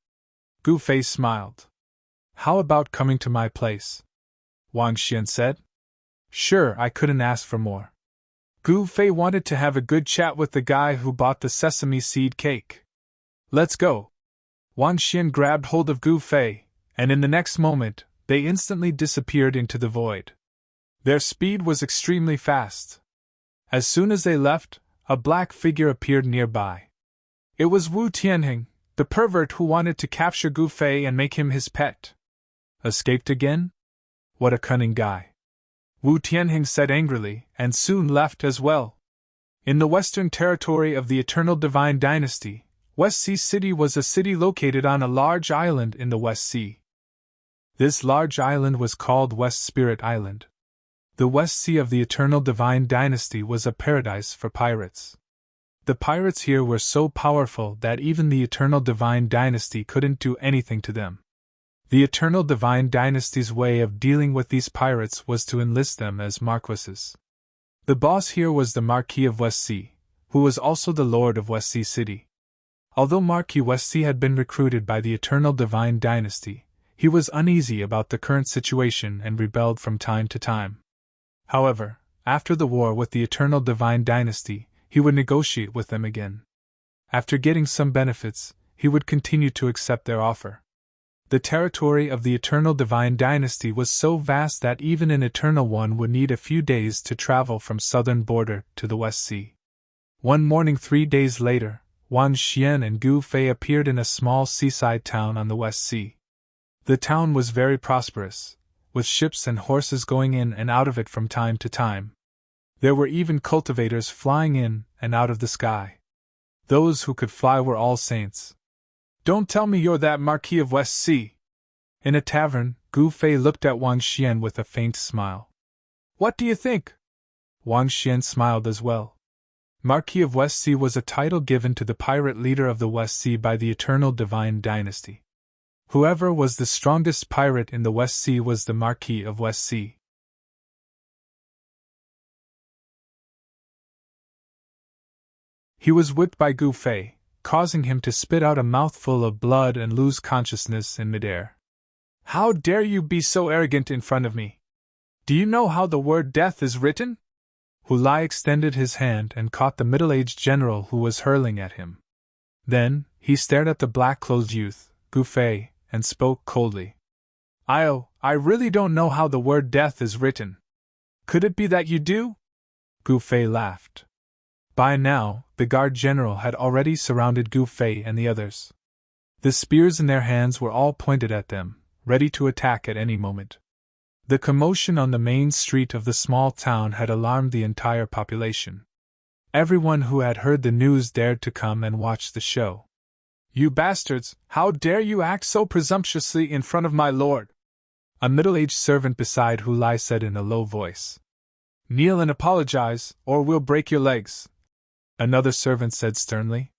Gu Fei smiled. How about coming to my place? Wang Xian said. Sure, I couldn't ask for more. Gu Fei wanted to have a good chat with the guy who bought the sesame seed cake. Let's go. Wang Xian grabbed hold of Gu Fei, and in the next moment, they instantly disappeared into the void. Their speed was extremely fast. As soon as they left, a black figure appeared nearby. It was Wu Tianheng, the pervert who wanted to capture Gu Fei and make him his pet. Escaped again? What a cunning guy. Wu Tianheng said angrily, and soon left as well. In the western territory of the Eternal Divine Dynasty, West Sea City was a city located on a large island in the West Sea. This large island was called West Spirit Island. The West Sea of the Eternal Divine Dynasty was a paradise for pirates. The pirates here were so powerful that even the Eternal Divine Dynasty couldn't do anything to them. The Eternal Divine Dynasty's way of dealing with these pirates was to enlist them as marquises. The boss here was the Marquis of West Sea, who was also the Lord of West Sea City. Although Marquis West Sea had been recruited by the Eternal Divine Dynasty, he was uneasy about the current situation and rebelled from time to time. However, after the war with the Eternal Divine Dynasty, he would negotiate with them again. After getting some benefits, he would continue to accept their offer. The territory of the Eternal Divine Dynasty was so vast that even an Eternal One would need a few days to travel from southern border to the West Sea. One morning 3 days later, Wang Xian and Gu Fei appeared in a small seaside town on the West Sea. The town was very prosperous, with ships and horses going in and out of it from time to time. There were even cultivators flying in and out of the sky. Those who could fly were all saints. Don't tell me you're that Marquis of West Sea. In a tavern, Gu Fei looked at Wang Xian with a faint smile. What do you think? Wang Xian smiled as well. Marquis of West Sea was a title given to the pirate leader of the West Sea by the Eternal Divine Dynasty. Whoever was the strongest pirate in the West Sea was the Marquis of West Sea. He was whipped by Gu Fei, causing him to spit out a mouthful of blood and lose consciousness in midair. How dare you be so arrogant in front of me? Do you know how the word death is written? Hu Lai extended his hand and caught the middle-aged general who was hurling at him. Then, he stared at the black-clothed youth, Gu Fei, and spoke coldly. I really don't know how the word death is written. Could it be that you do? Gu Fei laughed. By now, the guard general had already surrounded Gu Fei and the others. The spears in their hands were all pointed at them, ready to attack at any moment. The commotion on the main street of the small town had alarmed the entire population. Everyone who had heard the news dared to come and watch the show. You bastards, how dare you act so presumptuously in front of my lord? A middle-aged servant beside Hu Lai said in a low voice. Kneel and apologize, or we'll break your legs. Another servant said sternly.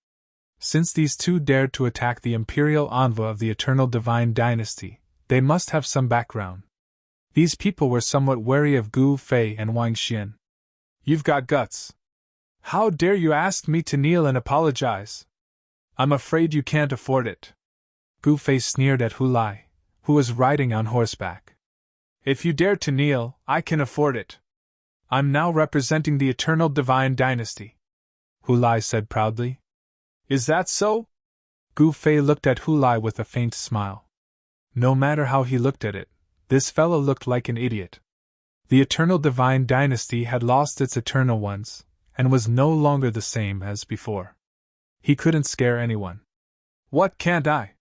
Since these two dared to attack the imperial envoy of the Eternal Divine Dynasty, they must have some background. These people were somewhat wary of Gu Fei and Wang Xian. You've got guts. How dare you ask me to kneel and apologize? I'm afraid you can't afford it. Gu Fei sneered at Hu Lai, who was riding on horseback. If you dare to kneel, I can afford it. I'm now representing the Eternal Divine Dynasty, Hu Lai said proudly. Is that so? Gu Fei looked at Hu Lai with a faint smile. No matter how he looked at it, this fellow looked like an idiot. The Eternal Divine Dynasty had lost its Eternal Ones, and was no longer the same as before. He couldn't scare anyone. What can't I?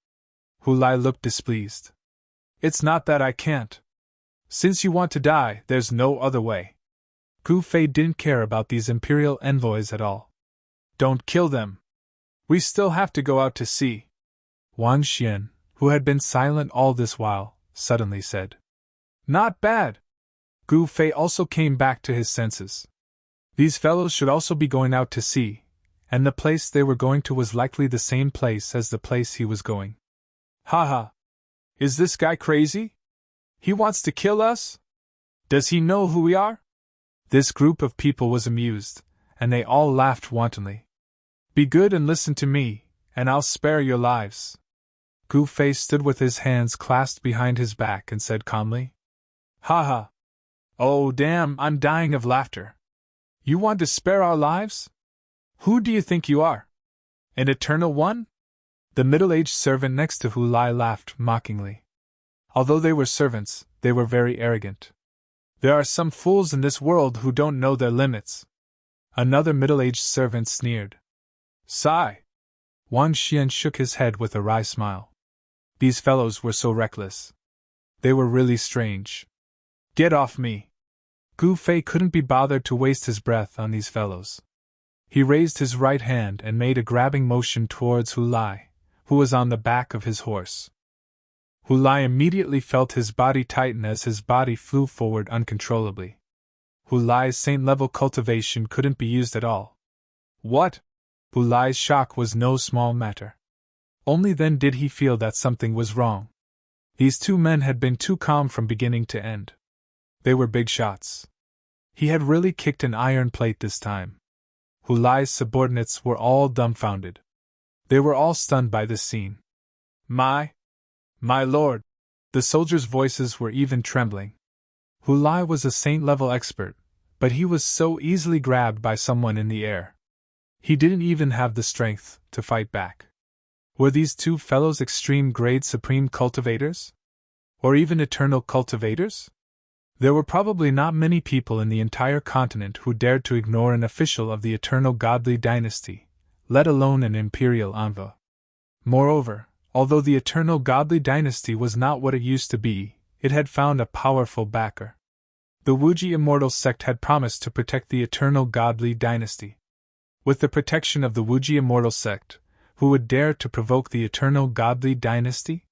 Hu Lai looked displeased. It's not that I can't. Since you want to die, there's no other way. Gu Fei didn't care about these imperial envoys at all. Don't kill them. We still have to go out to sea. Wang Xian, who had been silent all this while, suddenly said. Not bad! Gu Fei also came back to his senses. These fellows should also be going out to sea, and the place they were going to was likely the same place as the place he was going. Ha ha! Is this guy crazy? He wants to kill us? Does he know who we are? This group of people was amused, and they all laughed wantonly. Be good and listen to me, and I'll spare your lives. Gu Fei stood with his hands clasped behind his back and said calmly. Ha ha! Oh damn, I'm dying of laughter. You want to spare our lives? Who do you think you are? An eternal one? The middle-aged servant next to Hu Lai laughed mockingly. Although they were servants, they were very arrogant. There are some fools in this world who don't know their limits. Another middle-aged servant sneered. Sigh! Wang Xian shook his head with a wry smile. These fellows were so reckless. They were really strange. Get off me! Gu Fei couldn't be bothered to waste his breath on these fellows. He raised his right hand and made a grabbing motion towards Hu Lai, who was on the back of his horse. Hu Lai immediately felt his body tighten as his body flew forward uncontrollably. Hu Lai's saint-level cultivation couldn't be used at all. What? Hu Lai's shock was no small matter. Only then did he feel that something was wrong. These two men had been too calm from beginning to end. They were big shots. He had really kicked an iron plate this time. Hu Lai's subordinates were all dumbfounded. They were all stunned by this scene. My lord! The soldiers' voices were even trembling. Hu Lai was a saint-level expert, but he was so easily grabbed by someone in the air. He didn't even have the strength to fight back. Were these two fellows extreme-grade supreme cultivators? Or even eternal cultivators? There were probably not many people in the entire continent who dared to ignore an official of the eternal godly dynasty, let alone an imperial envoy. Moreover, although the eternal godly dynasty was not what it used to be, it had found a powerful backer. The Wuji immortal sect had promised to protect the eternal godly dynasty. With the protection of the Wuji immortal sect, who would dare to provoke the eternal godly dynasty?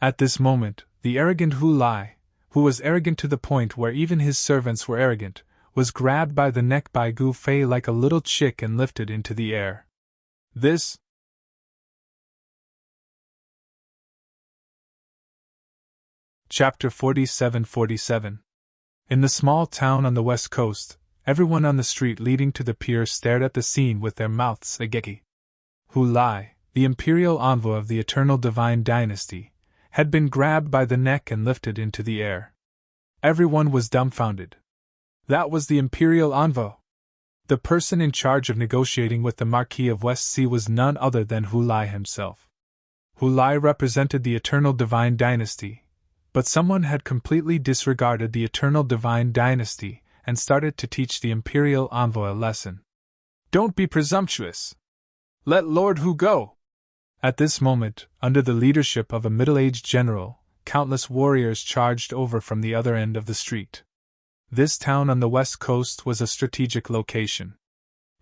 At this moment, the arrogant Hu Lai, who was arrogant to the point where even his servants were arrogant, was grabbed by the neck by Gu Fei like a little chick and lifted into the air. This. Chapter 47:47. In the small town on the west coast, everyone on the street leading to the pier stared at the scene with their mouths agape. Hu Lai, the imperial envoy of the eternal divine dynasty, had been grabbed by the neck and lifted into the air. Everyone was dumbfounded. That was the imperial envoy. The person in charge of negotiating with the Marquis of West Sea was none other than Hu Lai himself. Hu Lai represented the eternal divine dynasty, but someone had completely disregarded the eternal divine dynasty and started to teach the imperial envoy a lesson. Don't be presumptuous. Let Lord Hu go. At this moment, under the leadership of a middle-aged general, countless warriors charged over from the other end of the street. This town on the west coast was a strategic location.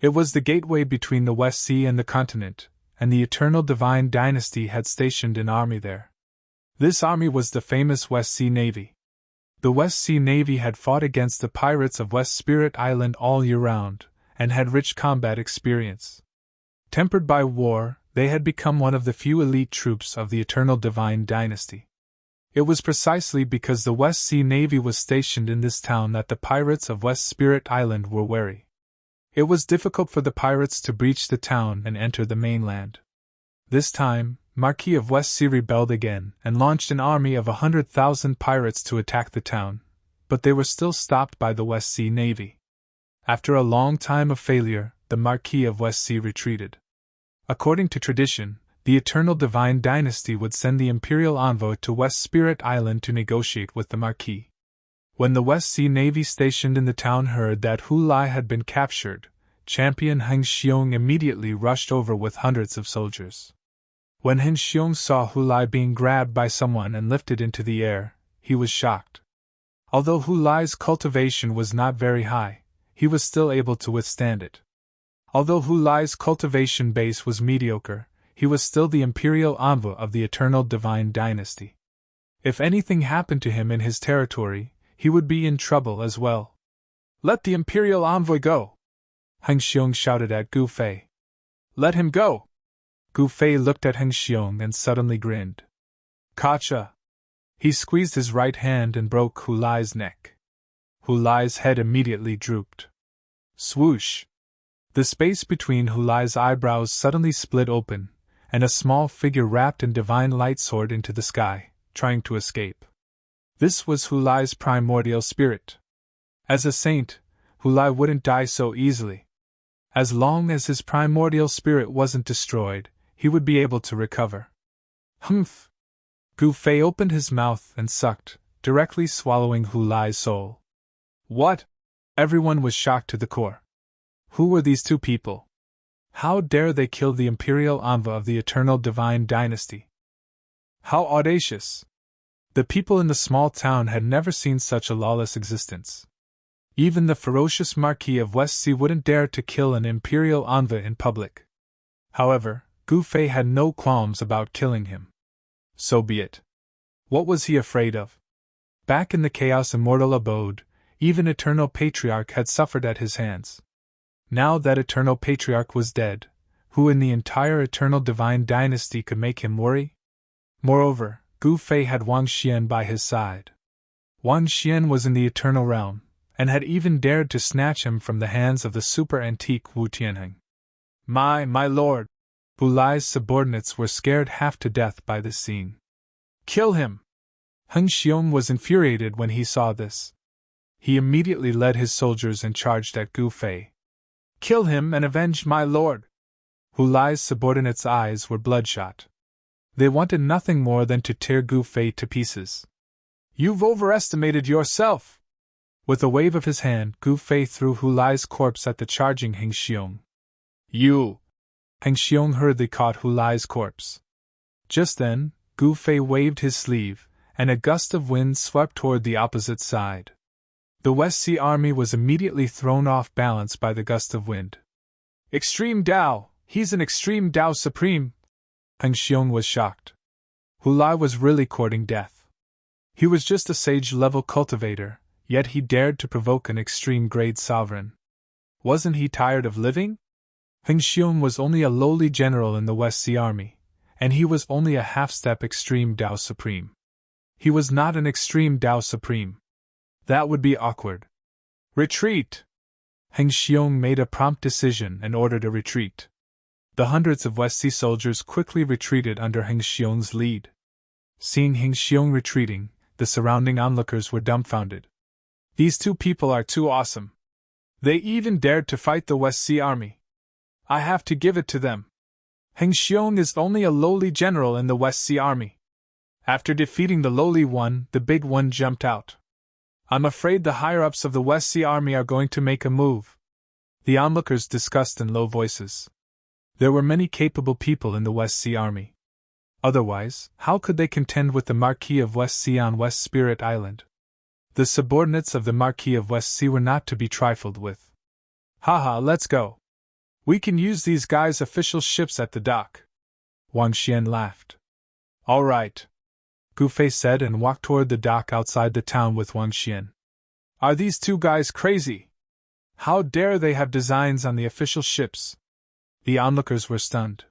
It was the gateway between the West Sea and the continent, and the eternal divine dynasty had stationed an army there. This army was the famous West Sea Navy. The West Sea Navy had fought against the pirates of West Spirit Island all year round, and had rich combat experience. Tempered by war, they had become one of the few elite troops of the eternal divine dynasty. It was precisely because the West Sea Navy was stationed in this town that the pirates of West Spirit Island were wary. It was difficult for the pirates to breach the town and enter the mainland. This time, Marquis of West Sea rebelled again and launched an army of 100,000 pirates to attack the town, but they were still stopped by the West Sea Navy. After a long time of failure, the Marquis of West Sea retreated. According to tradition, the eternal divine dynasty would send the imperial envoy to West Spirit Island to negotiate with the Marquis. When the West Sea Navy stationed in the town heard that Hu Lai had been captured, Champion Heng Xiong immediately rushed over with hundreds of soldiers. When Heng Xiong saw Hu Lai being grabbed by someone and lifted into the air, he was shocked. Although Hu Lai's cultivation was not very high, he was still able to withstand it. Although Hu Lai's cultivation base was mediocre, he was still the imperial envoy of the eternal divine dynasty. If anything happened to him in his territory, he would be in trouble as well. "Let the imperial envoy go!" Heng Xiong shouted at Gu Fei. "Let him go!" Gu Fei looked at Heng Xiong and suddenly grinned. "Gotcha!" He squeezed his right hand and broke Hu Lai's neck. Hu Lai's head immediately drooped. Swoosh! The space between Hu Lai's eyebrows suddenly split open, and a small figure wrapped in divine light soared into the sky, trying to escape. This was Hu Lai's primordial spirit. As a saint, Hu Lai wouldn't die so easily. As long as his primordial spirit wasn't destroyed, he would be able to recover. Humph! Gu Fei opened his mouth and sucked, directly swallowing Hu Lai's soul. What? Everyone was shocked to the core. Who were these two people? How dare they kill the imperial envoy of the eternal divine dynasty? How audacious! The people in the small town had never seen such a lawless existence. Even the ferocious Marquis of West Sea wouldn't dare to kill an imperial envoy in public. However, Gu Fei had no qualms about killing him. So be it. What was he afraid of? Back in the Chaos Immortal abode, even Eternal Patriarch had suffered at his hands. Now that Eternal Patriarch was dead, who in the entire Eternal Divine Dynasty could make him worry? Moreover, Gu Fei had Wang Xian by his side. Wang Xian was in the Eternal Realm, and had even dared to snatch him from the hands of the super-antique Wu Tianheng. My lord! Hu Lai's subordinates were scared half to death by this scene. Kill him! Heng Xiong was infuriated when he saw this. He immediately led his soldiers and charged at Gu Fei. Kill him and avenge my lord! Hu Lai's subordinates' eyes were bloodshot. They wanted nothing more than to tear Gu Fei to pieces. You've overestimated yourself! With a wave of his hand, Gu Fei threw Hu Lai's corpse at the charging Heng Xiong. You! Heng Xiong hurriedly caught Hu Lai's corpse. Just then, Gu Fei waved his sleeve, and a gust of wind swept toward the opposite side. The West Sea army was immediately thrown off balance by the gust of wind. Extreme Dao! He's an Extreme Dao Supreme! Heng Xiong was shocked. Hu Lai was really courting death. He was just a sage-level cultivator, yet he dared to provoke an extreme-grade sovereign. Wasn't he tired of living? Heng Xiong was only a lowly general in the West Sea army, and he was only a half-step Extreme Dao Supreme. He was not an Extreme Dao Supreme. That would be awkward. Retreat! Heng Xiong made a prompt decision and ordered a retreat. The hundreds of West Sea soldiers quickly retreated under Heng Xiong's lead. Seeing Heng Xiong retreating, the surrounding onlookers were dumbfounded. These two people are too awesome. They even dared to fight the West Sea army. I have to give it to them. Heng Xiong is only a lowly general in the West Sea army. After defeating the lowly one, the big one jumped out. I'm afraid the higher-ups of the West Sea army are going to make a move. The onlookers discussed in low voices. There were many capable people in the West Sea army. Otherwise, how could they contend with the Marquis of West Sea on West Spirit Island? The subordinates of the Marquis of West Sea were not to be trifled with. Haha, let's go. We can use these guys' official ships at the dock. Wang Xian laughed. All right, Gu Fei said and walked toward the dock outside the town with Wang Xian. Are these two guys crazy? How dare they have designs on the official ships? The onlookers were stunned.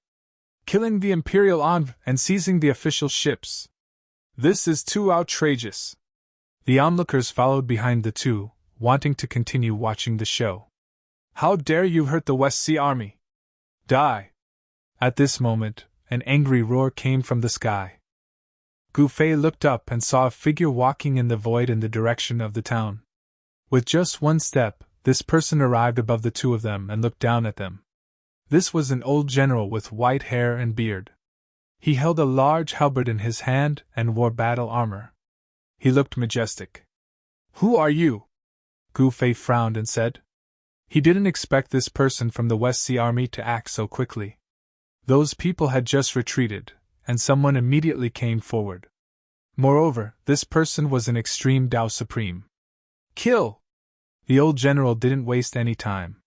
Killing the Imperial Envoy and seizing the official ships. This is too outrageous. The onlookers followed behind the two, wanting to continue watching the show. How dare you hurt the West Sea army? Die! At this moment, an angry roar came from the sky. Gu Fei looked up and saw a figure walking in the void in the direction of the town. With just one step, this person arrived above the two of them and looked down at them. This was an old general with white hair and beard. He held a large halberd in his hand and wore battle armor. He looked majestic. Who are you? Gu Fei frowned and said. He didn't expect this person from the West Sea army to act so quickly. Those people had just retreated, and someone immediately came forward. Moreover, this person was an Extreme Dao Supreme. Kill! The old general didn't waste any time.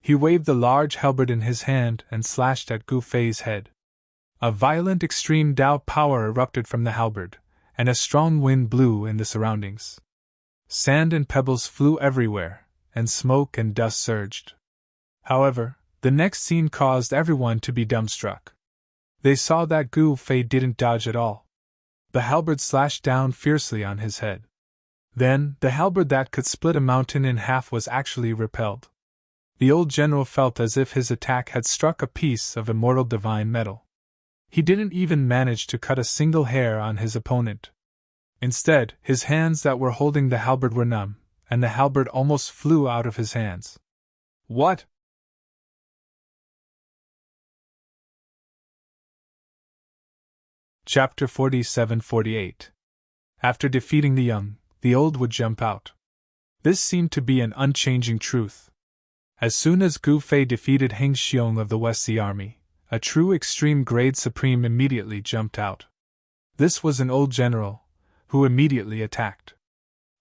He waved the large halberd in his hand and slashed at Gu Fei's head. A violent extreme Tao power erupted from the halberd, and a strong wind blew in the surroundings. Sand and pebbles flew everywhere, and smoke and dust surged. However, the next scene caused everyone to be dumbstruck. They saw that Gu Fei didn't dodge at all. The halberd slashed down fiercely on his head. Then, the halberd that could split a mountain in half was actually repelled. The old general felt as if his attack had struck a piece of immortal divine metal. He didn't even manage to cut a single hair on his opponent. Instead, his hands that were holding the halberd were numb, and the halberd almost flew out of his hands. What? Chapter 47-48. After defeating the young, the old would jump out. This seemed to be an unchanging truth. As soon as Gu Fei defeated Heng Xiong of the West Sea Army, a true extreme grade supreme immediately jumped out. This was an old general, who immediately attacked.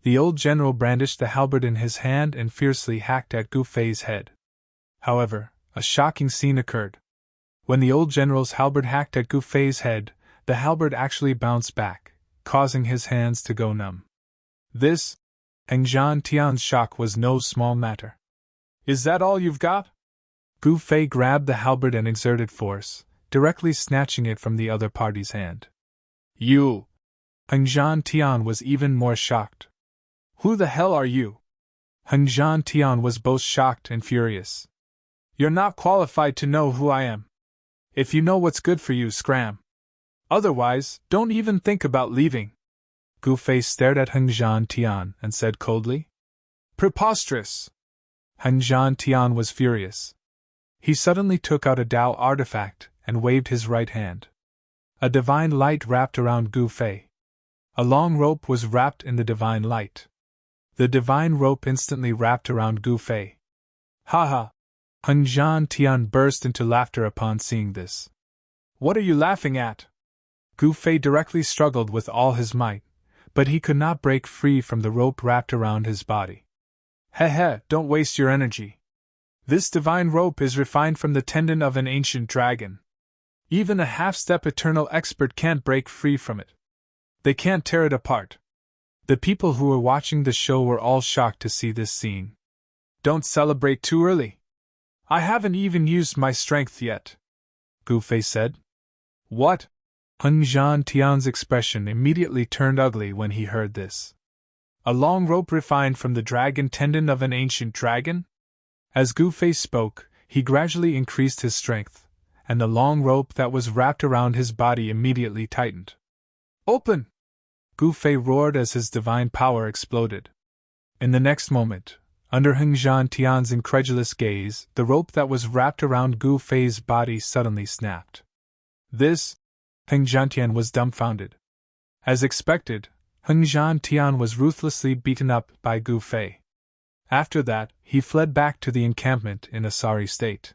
The old general brandished the halberd in his hand and fiercely hacked at Gu Fei's head. However, a shocking scene occurred. When the old general's halberd hacked at Gu Fei's head, the halberd actually bounced back, causing his hands to go numb. This, Heng Zhan Tian's shock was no small matter. Is that all you've got? Gu Fei grabbed the halberd and exerted force, directly snatching it from the other party's hand. You! Heng Zhan Tian was even more shocked. Who the hell are you? Heng Zhan Tian was both shocked and furious. You're not qualified to know who I am. If you know what's good for you, scram. Otherwise, don't even think about leaving. Gu Fei stared at Heng Zhan Tian and said coldly. Preposterous! Heng Zhan Tian was furious. He suddenly took out a Tao artifact and waved his right hand. A divine light wrapped around Gu Fei. A long rope was wrapped in the divine light. The divine rope instantly wrapped around Gu Fei. Ha ha! Heng Zhan Tian burst into laughter upon seeing this. What are you laughing at? Gu Fei directly struggled with all his might, but he could not break free from the rope wrapped around his body. Heh, don't waste your energy. This divine rope is refined from the tendon of an ancient dragon. Even a half-step eternal expert can't break free from it. They can't tear it apart. The people who were watching the show were all shocked to see this scene. Don't celebrate too early. I haven't even used my strength yet, Gu Fei said. What? Heng Zhan Tian's expression immediately turned ugly when he heard this. A long rope refined from the dragon tendon of an ancient dragon? As Gu Fei spoke, he gradually increased his strength, and the long rope that was wrapped around his body immediately tightened. Open! Gu Fei roared as his divine power exploded. In the next moment, under Heng Zhan Tian's incredulous gaze, the rope that was wrapped around Gu Fei's body suddenly snapped. This? Heng Zhan Tian was dumbfounded. As expected, Heng Zhan Tian was ruthlessly beaten up by Gu Fei. After that, he fled back to the encampment in a sorry state.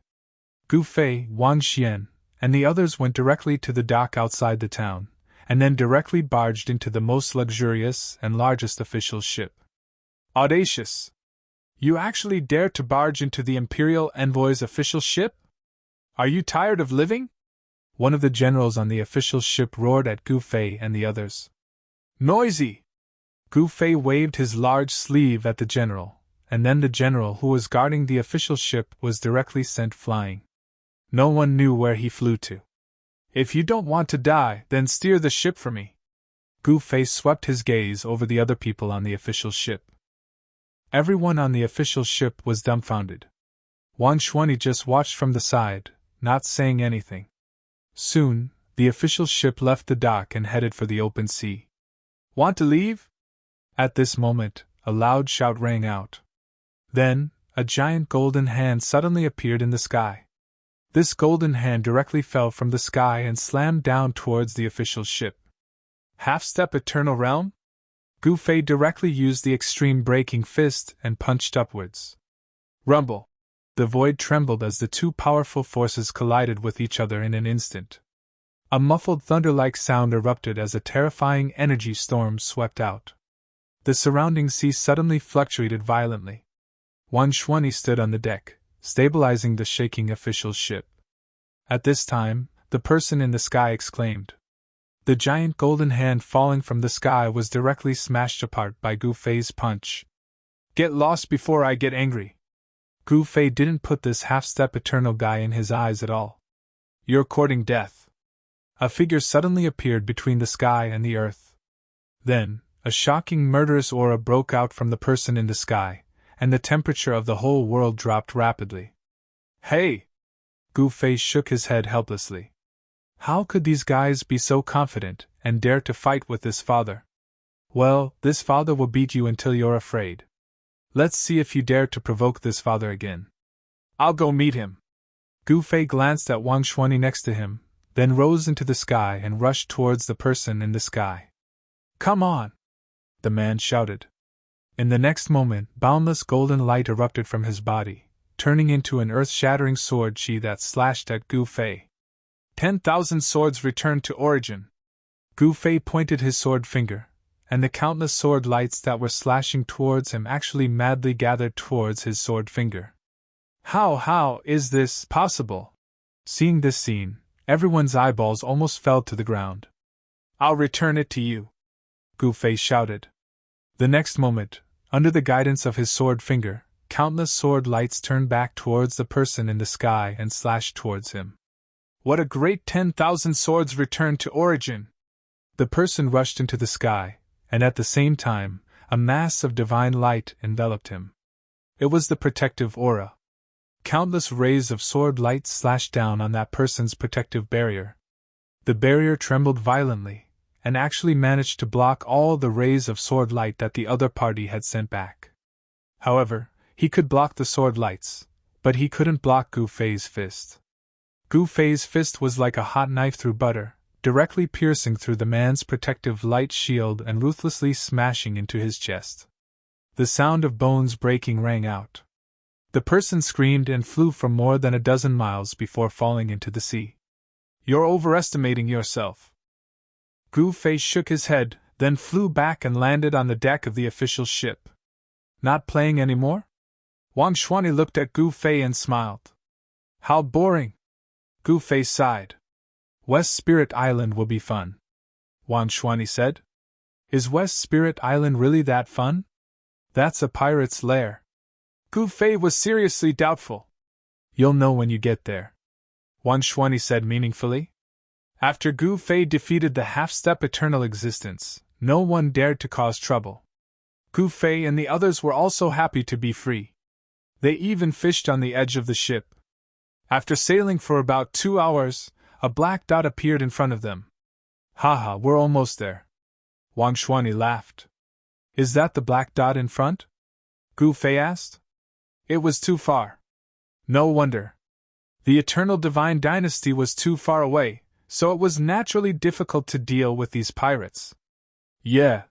Gu Fei, Wang Xian, and the others went directly to the dock outside the town, and then directly barged into the most luxurious and largest official ship. Audacious! You actually dare to barge into the Imperial Envoy's official ship? Are you tired of living? One of the generals on the official ship roared at Gu Fei and the others. Noisy! Gu Fei waved his large sleeve at the general, and then the general who was guarding the official ship was directly sent flying. No one knew where he flew to. If you don't want to die, then steer the ship for me. Gu Fei swept his gaze over the other people on the official ship. Everyone on the official ship was dumbfounded. Wang Shuani just watched from the side, not saying anything. Soon, the official ship left the dock and headed for the open sea. Want to leave? At this moment, a loud shout rang out. Then, a giant golden hand suddenly appeared in the sky. This golden hand directly fell from the sky and slammed down towards the official ship. Half-step Eternal Realm? Gu Fei directly used the extreme breaking fist and punched upwards. Rumble! The void trembled as the two powerful forces collided with each other in an instant. A muffled thunder-like sound erupted as a terrifying energy storm swept out. The surrounding sea suddenly fluctuated violently. Wang Shuani stood on the deck, stabilizing the shaking official ship. At this time, the person in the sky exclaimed. The giant golden hand falling from the sky was directly smashed apart by Gu Fei's punch. Get lost before I get angry. Gu Fei didn't put this half-step eternal guy in his eyes at all. You're courting death. A figure suddenly appeared between the sky and the earth. Then, a shocking murderous aura broke out from the person in the sky, and the temperature of the whole world dropped rapidly. Hey! Gu Fei shook his head helplessly. How could these guys be so confident and dare to fight with this father? Well, this father will beat you until you're afraid. Let's see if you dare to provoke this father again. I'll go meet him. Gu Fei glanced at Wang Xuanyi next to him, then rose into the sky and rushed towards the person in the sky. Come on! The man shouted. In the next moment, boundless golden light erupted from his body, turning into an earth-shattering sword chi that slashed at Gu Fei. 10,000 swords returned to origin. Gu Fei pointed his sword finger, and the countless sword lights that were slashing towards him actually madly gathered towards his sword finger. How is this possible? Seeing this scene, everyone's eyeballs almost fell to the ground. I'll return it to you, Gu Fei shouted. The next moment, under the guidance of his sword finger, countless sword lights turned back towards the person in the sky and slashed towards him. What a great 10,000 swords returned to origin! The person rushed into the sky, and at the same time, a mass of divine light enveloped him. It was the protective aura. Countless rays of sword light slashed down on that person's protective barrier. The barrier trembled violently, and actually managed to block all the rays of sword light that the other party had sent back. However, he could block the sword lights, but he couldn't block Gu Fei's fist. Gu Fei's fist was like a hot knife through butter, directly piercing through the man's protective light shield and ruthlessly smashing into his chest. The sound of bones breaking rang out. The person screamed and flew for more than a dozen miles before falling into the sea. You're overestimating yourself. Gu Fei shook his head, then flew back and landed on the deck of the official ship. Not playing anymore? Wang Xuanyi looked at Gu Fei and smiled. How boring! Gu Fei sighed. West Spirit Island will be fun, Wang Xuanyi said. Is West Spirit Island really that fun? That's a pirate's lair. Gu Fei was seriously doubtful. You'll know when you get there, Wang Xuanyi said meaningfully. After Gu Fei defeated the half-step eternal existence, no one dared to cause trouble. Gu Fei and the others were also happy to be free. They even fished on the edge of the ship. After sailing for about 2 hours, a black dot appeared in front of them. Haha, we're almost there. Wang Xuanyi laughed. Is that the black dot in front? Gu Fei asked. It was too far. No wonder. The eternal divine dynasty was too far away, so it was naturally difficult to deal with these pirates. Yeah.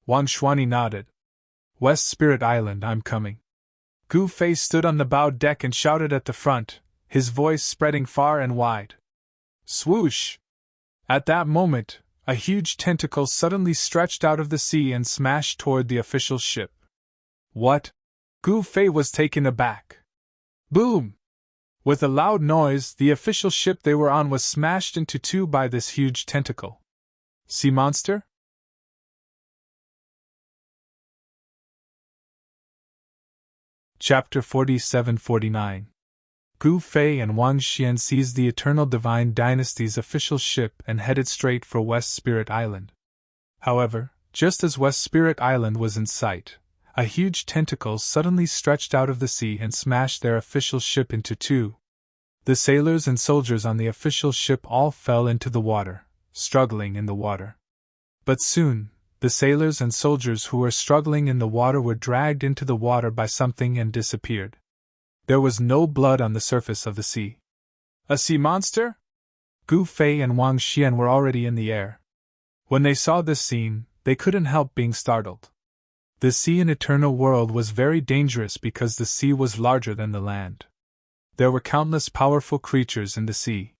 Wang Xuanyi nodded. West Spirit Island, I'm coming. Gu Fei stood on the bow deck and shouted at the front, his voice spreading far and wide. Swoosh! At that moment, a huge tentacle suddenly stretched out of the sea and smashed toward the official ship. What? Gu Fei was taken aback. Boom! With a loud noise, the official ship they were on was smashed into two by this huge tentacle. Sea monster? Chapter 47-49. Gu Fei and Wang Xian seized the Eternal Divine Dynasty's official ship and headed straight for West Spirit Island. However, just as West Spirit Island was in sight, a huge tentacle suddenly stretched out of the sea and smashed their official ship into two. The sailors and soldiers on the official ship all fell into the water, struggling in the water. But soon, the sailors and soldiers who were struggling in the water were dragged into the water by something and disappeared. There was no blood on the surface of the sea. A sea monster? Gu Fei and Wang Xian were already in the air. When they saw this scene, they couldn't help being startled. The sea in Eternal World was very dangerous because the sea was larger than the land. There were countless powerful creatures in the sea.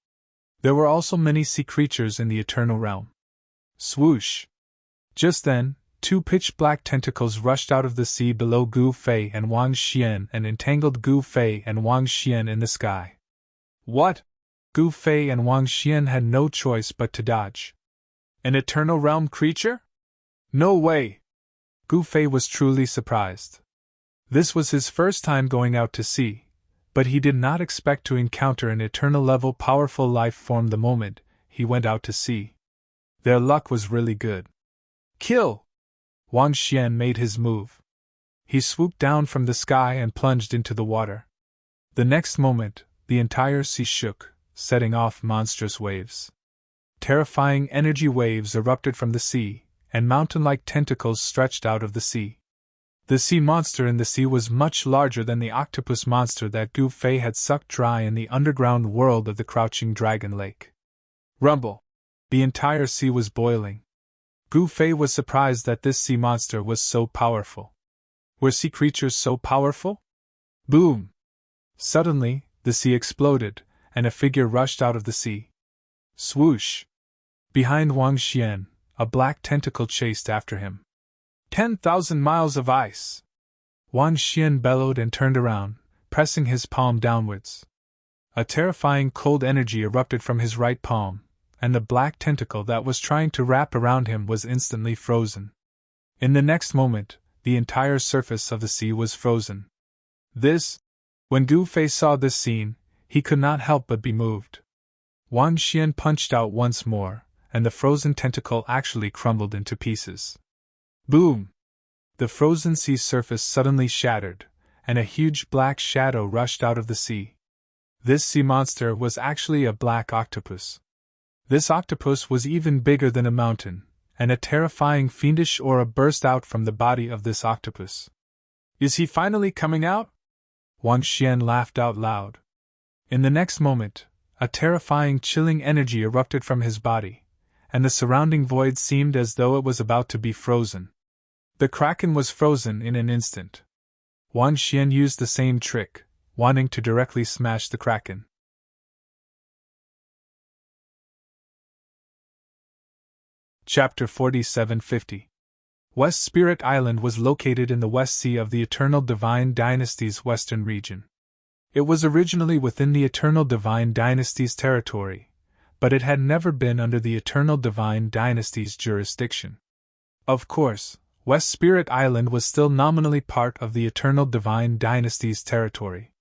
There were also many sea creatures in the Eternal Realm. Swoosh! Just then, two pitch-black tentacles rushed out of the sea below Gu Fei and Wang Xian and entangled Gu Fei and Wang Xian in the sky. What? Gu Fei and Wang Xian had no choice but to dodge. An Eternal Realm creature? No way! Gu Fei was truly surprised. This was his first time going out to sea, but he did not expect to encounter an eternal level powerful life form the moment he went out to sea. Their luck was really good. Kill! Wang Xian made his move. He swooped down from the sky and plunged into the water. The next moment, the entire sea shook, setting off monstrous waves. Terrifying energy waves erupted from the sea, and mountain-like tentacles stretched out of the sea. The sea monster in the sea was much larger than the octopus monster that Gu Fei had sucked dry in the underground world of the Crouching Dragon Lake. Rumble! The entire sea was boiling. Gu Fei was surprised that this sea monster was so powerful. Were sea creatures so powerful? Boom! Suddenly, the sea exploded, and a figure rushed out of the sea. Swoosh! Behind Wang Xian, a black tentacle chased after him. 10,000 miles of ice! Wang Xian bellowed and turned around, pressing his palm downwards. A terrifying cold energy erupted from his right palm, and the black tentacle that was trying to wrap around him was instantly frozen. In the next moment, the entire surface of the sea was frozen. When Gu Fei saw this scene, he could not help but be moved. Wang Xian punched out once more, and the frozen tentacle actually crumbled into pieces. Boom! The frozen sea surface suddenly shattered, and a huge black shadow rushed out of the sea. This sea monster was actually a black octopus. This octopus was even bigger than a mountain, and a terrifying fiendish aura burst out from the body of this octopus. Is he finally coming out? Wang Xian laughed out loud. In the next moment, a terrifying chilling energy erupted from his body, and the surrounding void seemed as though it was about to be frozen. The kraken was frozen in an instant. Wang Xian used the same trick, wanting to directly smash the kraken. Chapter 4750. West Spirit Island was located in the West Sea of the Eternal Divine Dynasty's western region. It was originally within the Eternal Divine Dynasty's territory, but it had never been under the Eternal Divine Dynasty's jurisdiction. Of course, West Spirit Island was still nominally part of the Eternal Divine Dynasty's territory.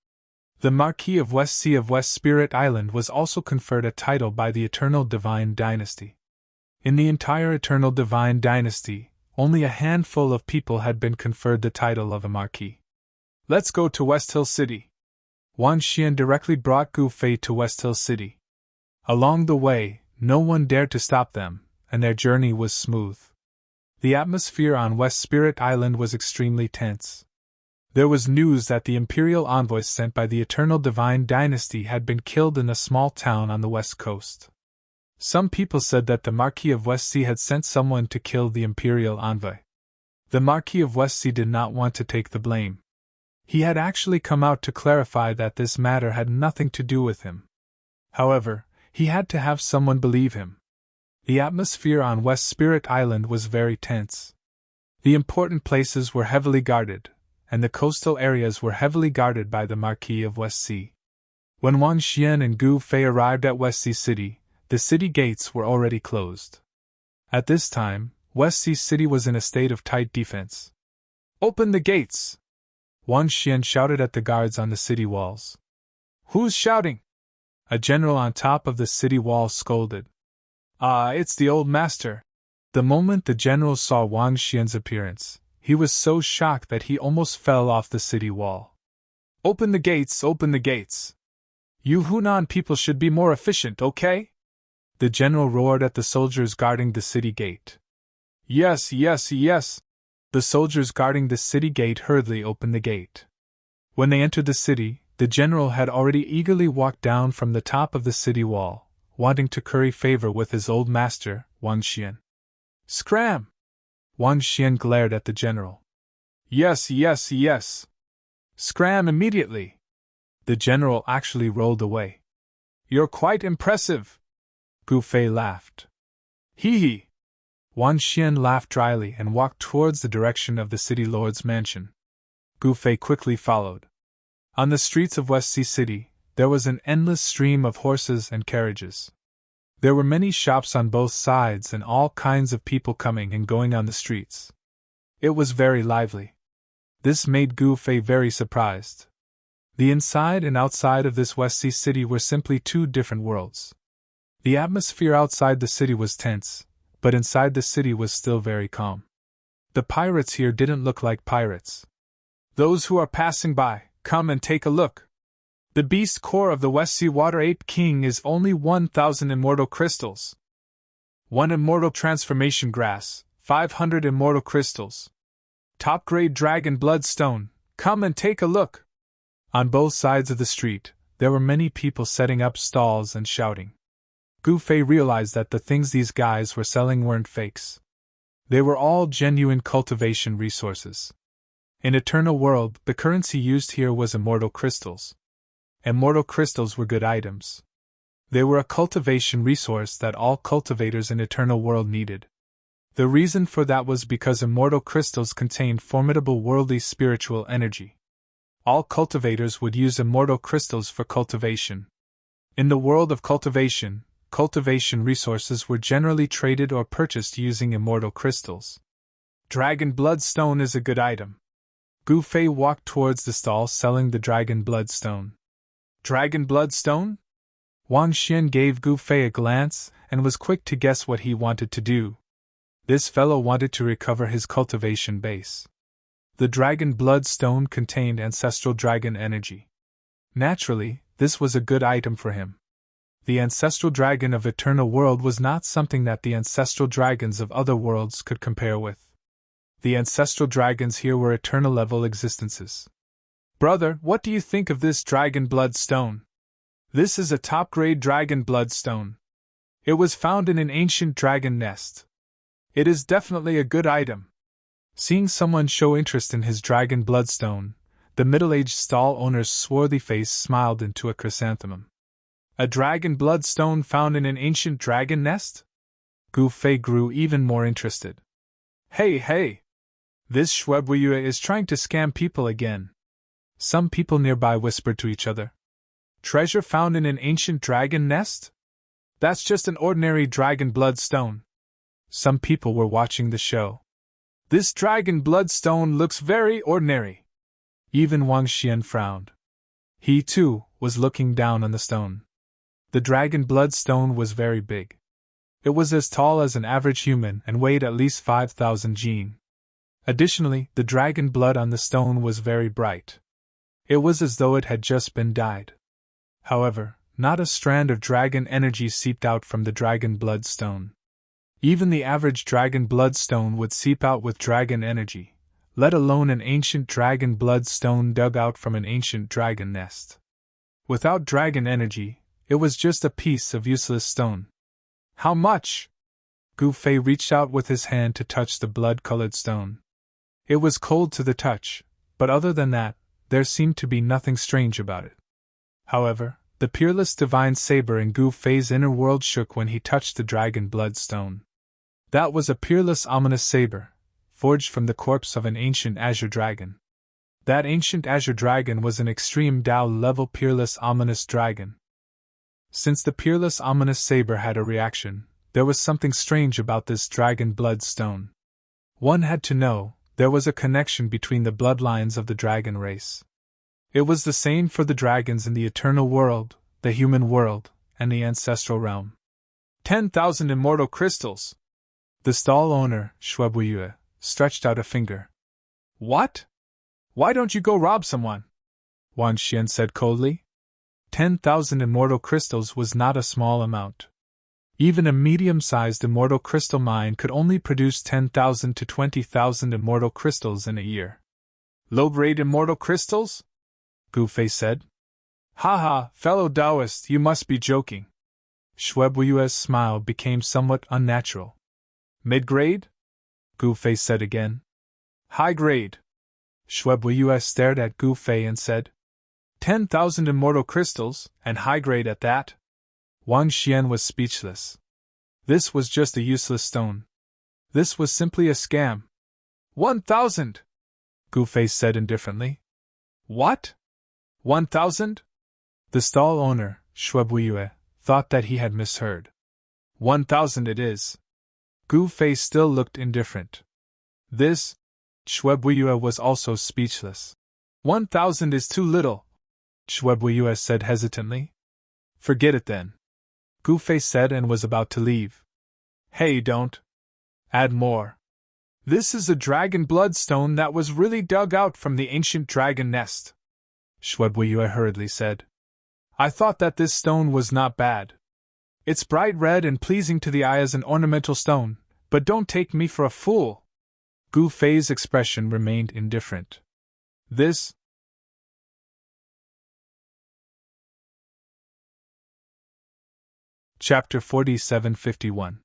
The Marquis of West Sea of West Spirit Island was also conferred a title by the Eternal Divine Dynasty. In the entire Eternal Divine Dynasty, only a handful of people had been conferred the title of a Marquis. Let's go to West Hill City. Wang Xian directly brought Gu Fei to West Hill City. Along the way, no one dared to stop them, and their journey was smooth. The atmosphere on West Spirit Island was extremely tense. There was news that the Imperial envoys sent by the Eternal Divine Dynasty had been killed in a small town on the west coast. Some people said that the Marquis of West Sea had sent someone to kill the Imperial envoy. The Marquis of West Sea did not want to take the blame. He had actually come out to clarify that this matter had nothing to do with him. However, he had to have someone believe him. The atmosphere on West Spirit Island was very tense. The important places were heavily guarded, and the coastal areas were heavily guarded by the Marquis of West Sea. When Wang Xian and Gu Fei arrived at West Sea City, the city gates were already closed. At this time, West Sea City was in a state of tight defense. "Open the gates!" Wang Xian shouted at the guards on the city walls. "Who's shouting?" A general on top of the city wall scolded. "Ah, it's the old master." The moment the general saw Wang Xian's appearance, he was so shocked that he almost fell off the city wall. "Open the gates, open the gates! You Hunan people should be more efficient, okay?" The general roared at the soldiers guarding the city gate. "Yes, yes, yes!" The soldiers guarding the city gate hurriedly opened the gate. When they entered the city, the general had already eagerly walked down from the top of the city wall, wanting to curry favor with his old master, Wang Xian. "Scram!" Wang Xian glared at the general. "Yes, yes, yes! Scram immediately!" The general actually rolled away. "You're quite impressive!" Gu Fei laughed. "Hee hee!" Wang Xian laughed dryly and walked towards the direction of the city lord's mansion. Gu Fei quickly followed. On the streets of West Sea City, there was an endless stream of horses and carriages. There were many shops on both sides and all kinds of people coming and going on the streets. It was very lively. This made Gu Fei very surprised. The inside and outside of this West Sea city were simply two different worlds. The atmosphere outside the city was tense, but inside the city was still very calm. The pirates here didn't look like pirates. Those who are passing by, come and take a look. The beast core of the West Sea Water Ape King is only 1,000 immortal crystals. 1 immortal transformation grass, 500 immortal crystals. Top-grade dragon bloodstone, come and take a look. On both sides of the street, there were many people setting up stalls and shouting. Gu Fei realized that the things these guys were selling weren't fakes. They were all genuine cultivation resources. In Eternal World, the currency used here was immortal crystals. Immortal crystals were good items. They were a cultivation resource that all cultivators in Eternal World needed. The reason for that was because immortal crystals contained formidable worldly spiritual energy. All cultivators would use immortal crystals for cultivation. In the world of cultivation resources were generally traded or purchased using immortal crystals. Dragon bloodstone is a good item. Gu Fei walked towards the stall selling the dragon bloodstone. Dragon bloodstone? Wang Xian gave Gu Fei a glance and was quick to guess what he wanted to do. This fellow wanted to recover his cultivation base. The dragon bloodstone contained ancestral dragon energy. Naturally, this was a good item for him. The ancestral dragon of Eternal World was not something that the ancestral dragons of other worlds could compare with. The ancestral dragons here were eternal-level existences. Brother, what do you think of this dragon bloodstone? This is a top-grade dragon bloodstone. It was found in an ancient dragon nest. It is definitely a good item. Seeing someone show interest in his dragon bloodstone, the middle-aged stall owner's swarthy face smiled into a chrysanthemum. A dragon bloodstone found in an ancient dragon nest? Gu Fei grew even more interested. Hey! This Shwebuyue is trying to scam people again. Some people nearby whispered to each other. Treasure found in an ancient dragon nest? That's just an ordinary dragon bloodstone. Some people were watching the show. This dragon bloodstone looks very ordinary. Even Wang Xian frowned. He, too, was looking down on the stone. The dragon bloodstone was very big. It was as tall as an average human and weighed at least 5,000 jin. Additionally, the dragon blood on the stone was very bright. It was as though it had just been dyed. However, not a strand of dragon energy seeped out from the dragon bloodstone. Even the average dragon bloodstone would seep out with dragon energy, let alone an ancient dragon bloodstone dug out from an ancient dragon nest. Without dragon energy, it was just a piece of useless stone. How much? Gu Fei reached out with his hand to touch the blood-colored stone. It was cold to the touch, but other than that, there seemed to be nothing strange about it. However, the peerless divine saber in Gu Fei's inner world shook when he touched the dragon bloodstone. That was a peerless ominous saber, forged from the corpse of an ancient azure dragon. That ancient azure dragon was an extreme Dao-level peerless ominous dragon. Since the peerless ominous saber had a reaction, there was something strange about this dragon bloodstone. One had to know, there was a connection between the bloodlines of the dragon race. It was the same for the dragons in the Eternal World, the human world, and the ancestral realm. 10,000 immortal crystals! The stall owner, Shwebuyue, stretched out a finger. What? Why don't you go rob someone? Wang Xian said coldly. 10,000 immortal crystals was not a small amount. Even a medium-sized immortal crystal mine could only produce 10,000 to 20,000 immortal crystals in a year. Low-grade immortal crystals? Gu Fei said. Ha, fellow Taoist, you must be joking. Shwebuyue's smile became somewhat unnatural. Mid-grade? Gu Fei said again. High grade. Shwebuyue stared at Gu Fei and said, 10,000 immortal crystals, and high grade at that? Wang Xian was speechless. This was just a useless stone. This was simply a scam. 1,000! Gu Fei said indifferently. What? 1,000? The stall owner, Shwebuyue, thought that he had misheard. 1,000 it is. Gu Fei still looked indifferent. This? Shwebuyue was also speechless. 1,000 is too little, Shwebuyue said hesitantly. Forget it then, Gu Fei said and was about to leave. Hey, don't add more. This is a dragon bloodstone that was really dug out from the ancient dragon nest, Shwebuyue hurriedly said. I thought that this stone was not bad. It's bright red and pleasing to the eye as an ornamental stone, but don't take me for a fool. Gu Fei's expression remained indifferent. This? Chapter 4751.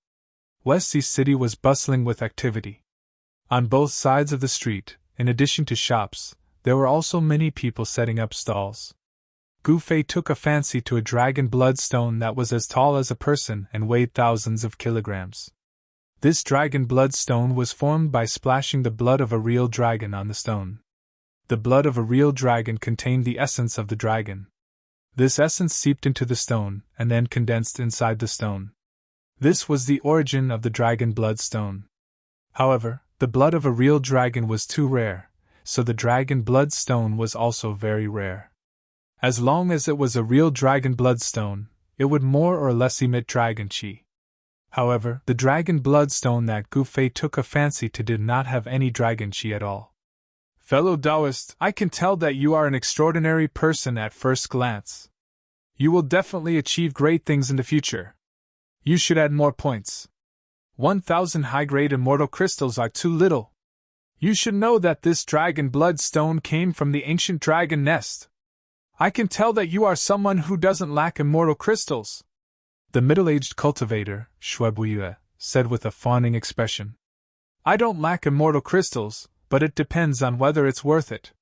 Westsea City was bustling with activity. On both sides of the street, in addition to shops, there were also many people setting up stalls. Gu Fei took a fancy to a dragon bloodstone that was as tall as a person and weighed thousands of kilograms. This dragon bloodstone was formed by splashing the blood of a real dragon on the stone. The blood of a real dragon contained the essence of the dragon. This essence seeped into the stone and then condensed inside the stone. This was the origin of the dragon bloodstone. However, the blood of a real dragon was too rare, so the dragon bloodstone was also very rare. As long as it was a real dragon bloodstone, it would more or less emit dragon chi. However, the dragon bloodstone that Gu Fei took a fancy to did not have any dragon chi at all. Fellow Taoist, I can tell that you are an extraordinary person at first glance. You will definitely achieve great things in the future. You should add more points. 1,000 high-grade immortal crystals are too little. You should know that this dragon bloodstone came from the ancient dragon nest. I can tell that you are someone who doesn't lack immortal crystals. The middle-aged cultivator, Shwebuyue, said with a fawning expression. I don't lack immortal crystals, but it depends on whether it's worth it.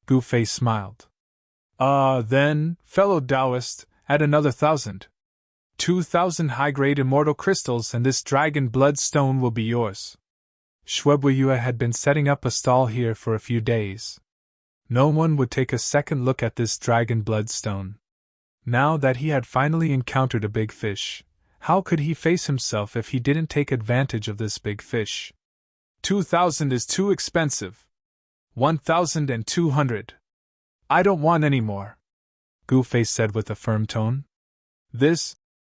Gu Fei smiled. Then, fellow Taoist, add another 1,000. 2,000 high-grade immortal crystals and this dragon bloodstone will be yours. Shwebuyue had been setting up a stall here for a few days. No one would take a second look at this dragon bloodstone. Now that he had finally encountered a big fish, how could he face himself if he didn't take advantage of this big fish? 2,000 is too expensive. 1,200. I don't want any more, Gu Fei said with a firm tone. This?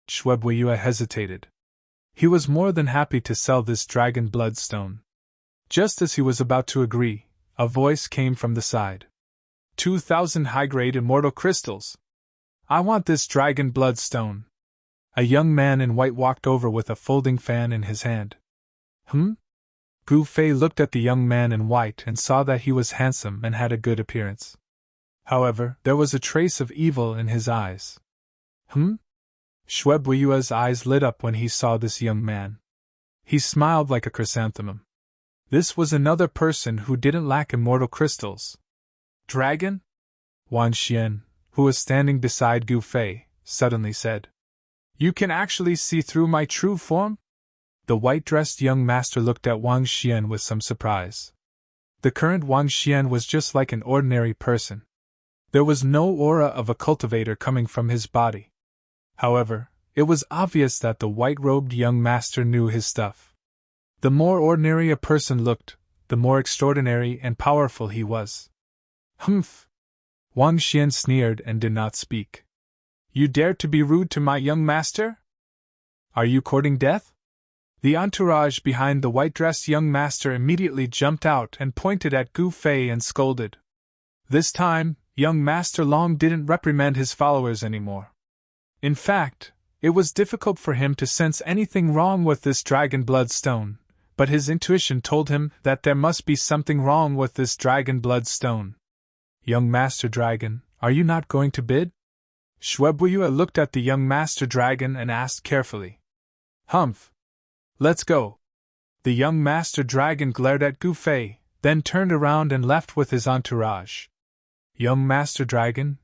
Shwebuyue hesitated. He was more than happy to sell this dragon bloodstone. Just as he was about to agree, a voice came from the side. 2,000 high-grade immortal crystals. I want this dragon bloodstone. A young man in white walked over with a folding fan in his hand. Gu Fei looked at the young man in white and saw that he was handsome and had a good appearance. However, there was a trace of evil in his eyes. Shwebuyue's eyes lit up when he saw this young man. He smiled like a chrysanthemum. This was another person who didn't lack immortal crystals. Dragon? Wang Xian, who was standing beside Gu Fei, suddenly said. You can actually see through my true form? The white-dressed young master looked at Wang Xian with some surprise. The current Wang Xian was just like an ordinary person. There was no aura of a cultivator coming from his body. However, it was obvious that the white-robed young master knew his stuff. The more ordinary a person looked, the more extraordinary and powerful he was. Humph! Wang Xian sneered and did not speak. You dare to be rude to my young master? Are you courting death? The entourage behind the white-dressed young master immediately jumped out and pointed at Gu Fei and scolded. This time, young Master Long didn't reprimand his followers anymore. In fact, it was difficult for him to sense anything wrong with this dragon bloodstone, but his intuition told him that there must be something wrong with this dragon bloodstone. Young Master Dragon, are you not going to bid? Shwebuyue looked at the young Master Dragon and asked carefully. Humph! Let's go. The young Master Dragon glared at Gu Fei, then turned around and left with his entourage. Young Master Dragon,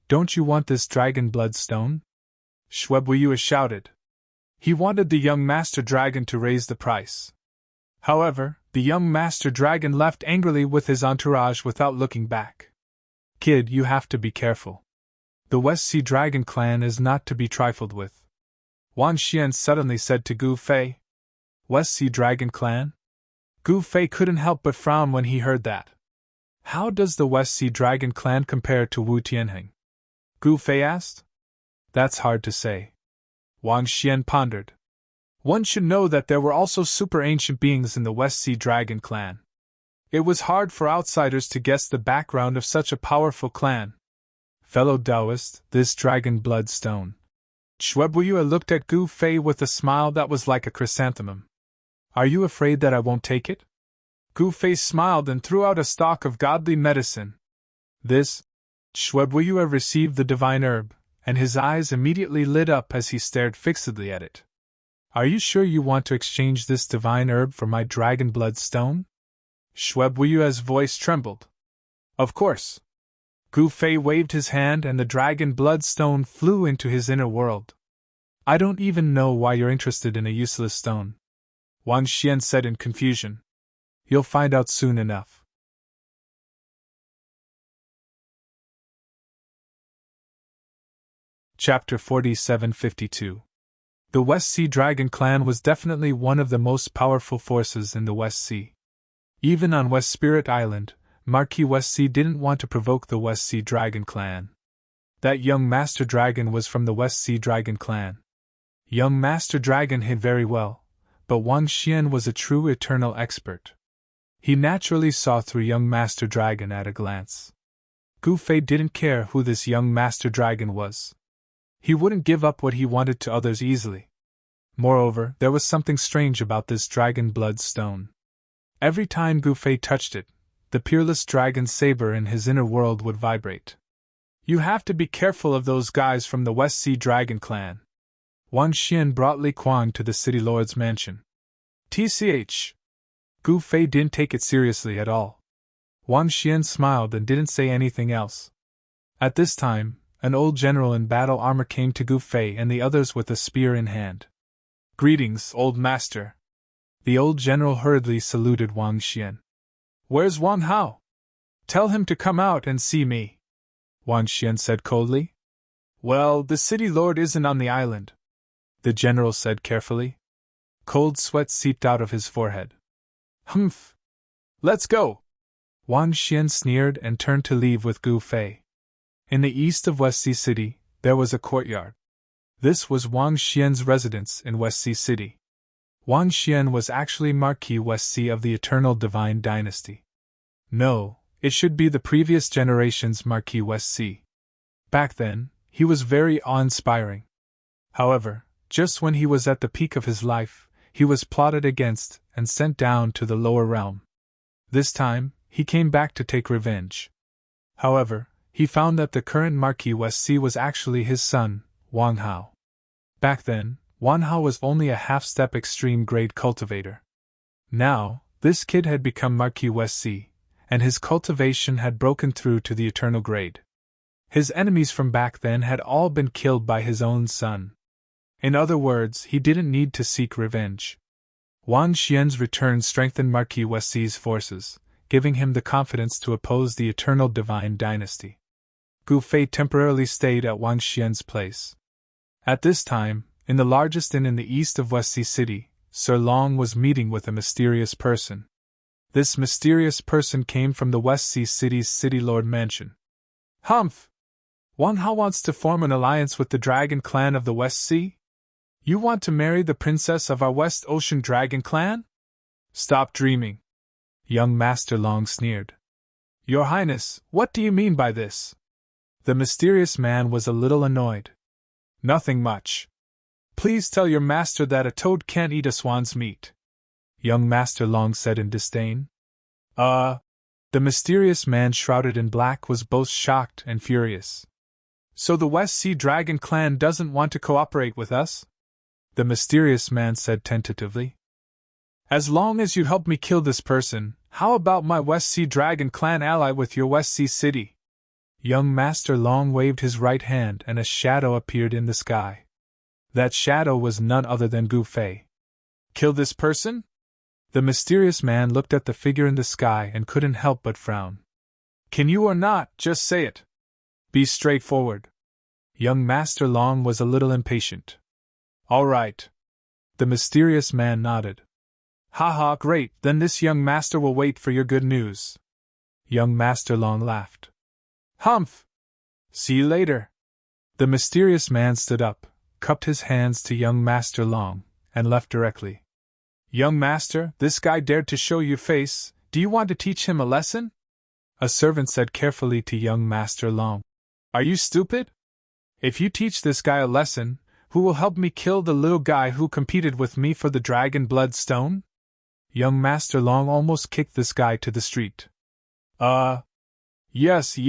don't you want this dragon bloodstone? Shwebuyue shouted. He wanted the young Master Dragon to raise the price. However, the young Master Dragon left angrily with his entourage without looking back. Kid, you have to be careful. The West Sea Dragon clan is not to be trifled with, Wang Xian suddenly said to Gu Fei. West Sea Dragon clan? Gu Fei couldn't help but frown when he heard that. How does the West Sea Dragon clan compare to Wu Tianheng? Gu Fei asked. That's hard to say. Wang Xian pondered. One should know that there were also super ancient beings in the West Sea Dragon clan. It was hard for outsiders to guess the background of such a powerful clan. Fellow Taoist, this dragon blood stone. Shuebuya looked at Gu Fei with a smile that was like a chrysanthemum. Are you afraid that I won't take it? Gu Fei smiled and threw out a stalk of godly medicine. This? Shuebuya received the divine herb, and his eyes immediately lit up as he stared fixedly at it. Are you sure you want to exchange this divine herb for my dragon blood stone? Shuebuyu's voice trembled. Of course. Gu Fei waved his hand and the dragon blood stone flew into his inner world. I don't even know why you're interested in a useless stone, Wang Xian said in confusion. You'll find out soon enough. Chapter 4752. The West Sea Dragon clan was definitely one of the most powerful forces in the West Sea. Even on West Spirit Island, Marquis West Sea didn't want to provoke the West Sea Dragon clan. That young Master Dragon was from the West Sea Dragon clan. Young Master Dragon hid very well, but Wang Xian was a true eternal expert. He naturally saw through young Master Dragon at a glance. Gu Fei didn't care who this young Master Dragon was. He wouldn't give up what he wanted to others easily. Moreover, there was something strange about this dragon blood stone. Every time Gu Fei touched it, the peerless dragon saber in his inner world would vibrate. You have to be careful of those guys from the West Sea Dragon clan. Wang Xian brought Li Kuang to the city lord's mansion. TCH. Gu Fei didn't take it seriously at all. Wang Xian smiled and didn't say anything else. At this time, an old general in battle armor came to Gu Fei and the others with a spear in hand. Greetings, old master. The old general hurriedly saluted Wang Xian. Where's Wang Hao? Tell him to come out and see me, Wang Xian said coldly. Well, the city lord isn't on the island, the general said carefully. Cold sweat seeped out of his forehead. Humph! Let's go! Wang Xian sneered and turned to leave with Gu Fei. In the east of West Sea City, there was a courtyard. This was Wang Xian's residence in West Sea City. Wang Xian was actually Marquis West Sea of the Eternal Divine Dynasty. No, it should be the previous generation's Marquis West Sea. Back then, he was very awe-inspiring. However, just when he was at the peak of his life, he was plotted against and sent down to the lower realm. This time, he came back to take revenge. However, he found that the current Marquis West Sea was actually his son, Wang Hao. Back then, Wang Hao was only a half-step extreme-grade cultivator. Now, this kid had become Marquis West Sea, and his cultivation had broken through to the eternal grade. His enemies from back then had all been killed by his own son. In other words, he didn't need to seek revenge. Wang Xian's return strengthened Marquis West Sea's forces, giving him the confidence to oppose the Eternal Divine Dynasty. Gu Fei temporarily stayed at Wang Xian's place. At this time, in the largest inn in the east of West Sea City, Sir Long was meeting with a mysterious person. This mysterious person came from the West Sea City's City Lord Mansion. Humph! Wang Hao wants to form an alliance with the Dragon Clan of the West Sea? You want to marry the princess of our West Ocean Dragon Clan? Stop dreaming. Young Master Long sneered. Your Highness, what do you mean by this? The mysterious man was a little annoyed. Nothing much. Please tell your master that a toad can't eat a swan's meat, young Master Long said in disdain. The mysterious man shrouded in black was both shocked and furious. So the West Sea Dragon Clan doesn't want to cooperate with us? The mysterious man said tentatively. As long as you help me kill this person, how about my West Sea Dragon Clan ally with your West Sea City? Young Master Long waved his right hand and a shadow appeared in the sky. That shadow was none other than Gu Fei. Kill this person? The mysterious man looked at the figure in the sky and couldn't help but frown. Can you or not, just say it. Be straightforward. Young Master Long was a little impatient. All right. The mysterious man nodded. Ha ha, great, then this young master will wait for your good news. Young Master Long laughed. Humph! See you later. The mysterious man stood up, cupped his hands to young Master Long, and left directly. Young master, this guy dared to show your face, do you want to teach him a lesson? A servant said carefully to young Master Long. Are you stupid? If you teach this guy a lesson, who will help me kill the little guy who competed with me for the dragon blood stone? Young Master Long almost kicked this guy to the street. Yes.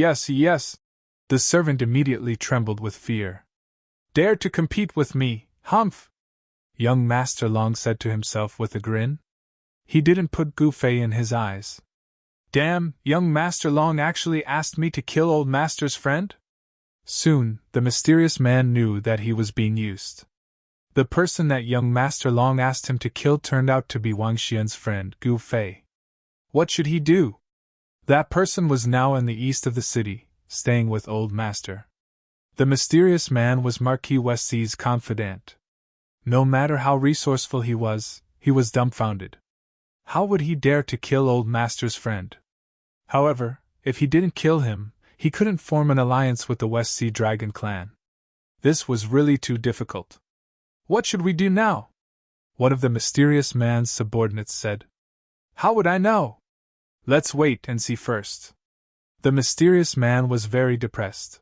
The servant immediately trembled with fear. Dare to compete with me, humph! Young Master Long said to himself with a grin. He didn't put Gu Fei in his eyes. Damn, young Master Long actually asked me to kill old master's friend? Soon, the mysterious man knew that he was being used. The person that young Master Long asked him to kill turned out to be Wang Xian's friend, Gu Fei. What should he do? That person was now in the east of the city, staying with old master. The mysterious man was Marquis Westsea's confidant. No matter how resourceful he was dumbfounded. How would he dare to kill old master's friend? However, if he didn't kill him, he couldn't form an alliance with the West Sea Dragon clan. This was really too difficult. What should we do now? One of the mysterious man's subordinates said. How would I know? Let's wait and see first. The mysterious man was very depressed.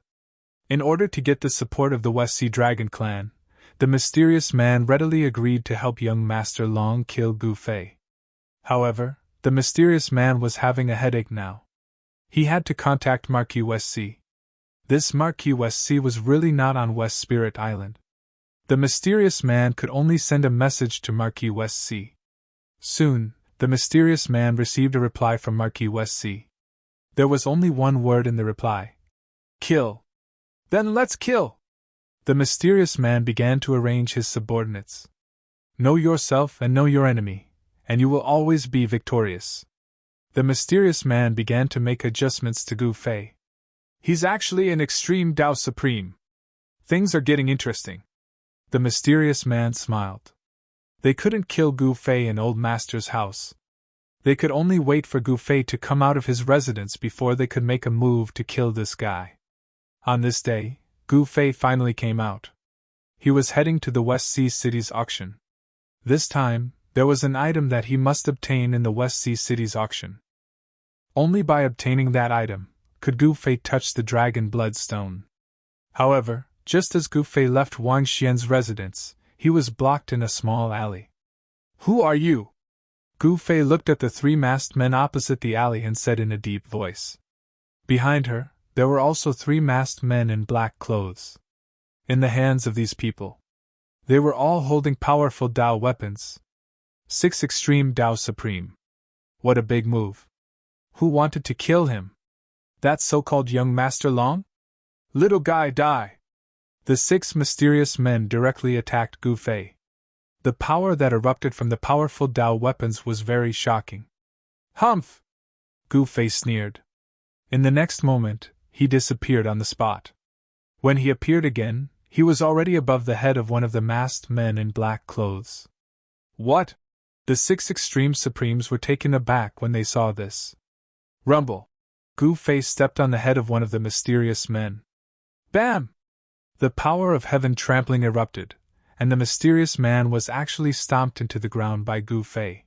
In order to get the support of the West Sea Dragon clan, the mysterious man readily agreed to help young Master Long kill Gu Fei. However, the mysterious man was having a headache now. He had to contact Marquis West Sea. This Marquis West Sea was really not on West Spirit Island. The mysterious man could only send a message to Marquis West Sea. Soon, the mysterious man received a reply from Marquis West Sea. There was only one word in the reply. Kill. Then let's kill. The mysterious man began to arrange his subordinates. Know yourself and know your enemy, and you will always be victorious. The mysterious man began to make adjustments to Gu Fei. He's actually an extreme Tao Supreme. Things are getting interesting. The mysterious man smiled. They couldn't kill Gu Fei in old master's house. They could only wait for Gu Fei to come out of his residence before they could make a move to kill this guy. On this day, Gu Fei finally came out. He was heading to the West Sea City's auction. This time, there was an item that he must obtain in the West Sea City's auction. Only by obtaining that item could Gu Fei touch the dragon blood stone. However, just as Gu Fei left Wang Xian's residence, he was blocked in a small alley. Who are you? Gu Fei looked at the three masked men opposite the alley and said in a deep voice. Behind her, there were also three masked men in black clothes. In the hands of these people, they were all holding powerful Tao weapons. 6 Extreme Tao Supreme. What a big move. Who wanted to kill him? That so-called young Master Long? Little guy, die! The 6 mysterious men directly attacked Gu Fei. The power that erupted from the powerful Tao weapons was very shocking. Humph! Gu Fei sneered. In the next moment, he disappeared on the spot. When he appeared again, he was already above the head of one of the masked men in black clothes. What? The 6 Extreme Supremes were taken aback when they saw this. Rumble! Gu Fei stepped on the head of one of the mysterious men. Bam! The power of heaven trampling erupted, and the mysterious man was actually stomped into the ground by Gu Fei.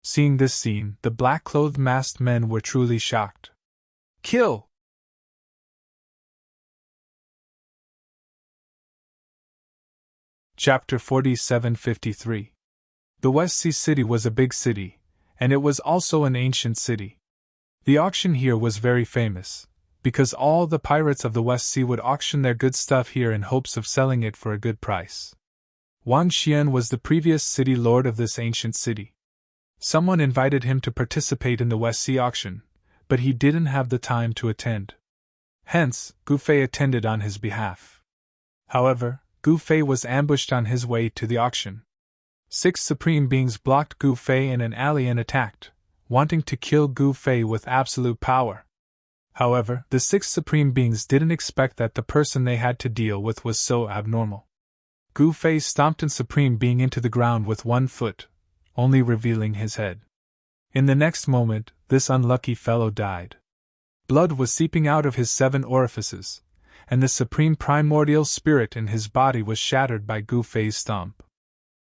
Seeing this scene, the black-clothed masked men were truly shocked. Kill! Chapter 4753. The West Sea City was a big city, and it was also an ancient city. The auction here was very famous, because all the pirates of the West Sea would auction their good stuff here in hopes of selling it for a good price. Wang Xian was the previous city lord of this ancient city. Someone invited him to participate in the West Sea auction, but he didn't have the time to attend. Hence, Gu Fei attended on his behalf. However, Gu Fei was ambushed on his way to the auction. 6 supreme beings blocked Gu Fei in an alley and attacked, wanting to kill Gu Fei with absolute power. However, the 6 supreme beings didn't expect that the person they had to deal with was so abnormal. Gu Fei stomped a supreme being into the ground with 1 foot, only revealing his head. In the next moment, this unlucky fellow died. Blood was seeping out of his 7 orifices, and the supreme primordial spirit in his body was shattered by Gu Fei's stomp.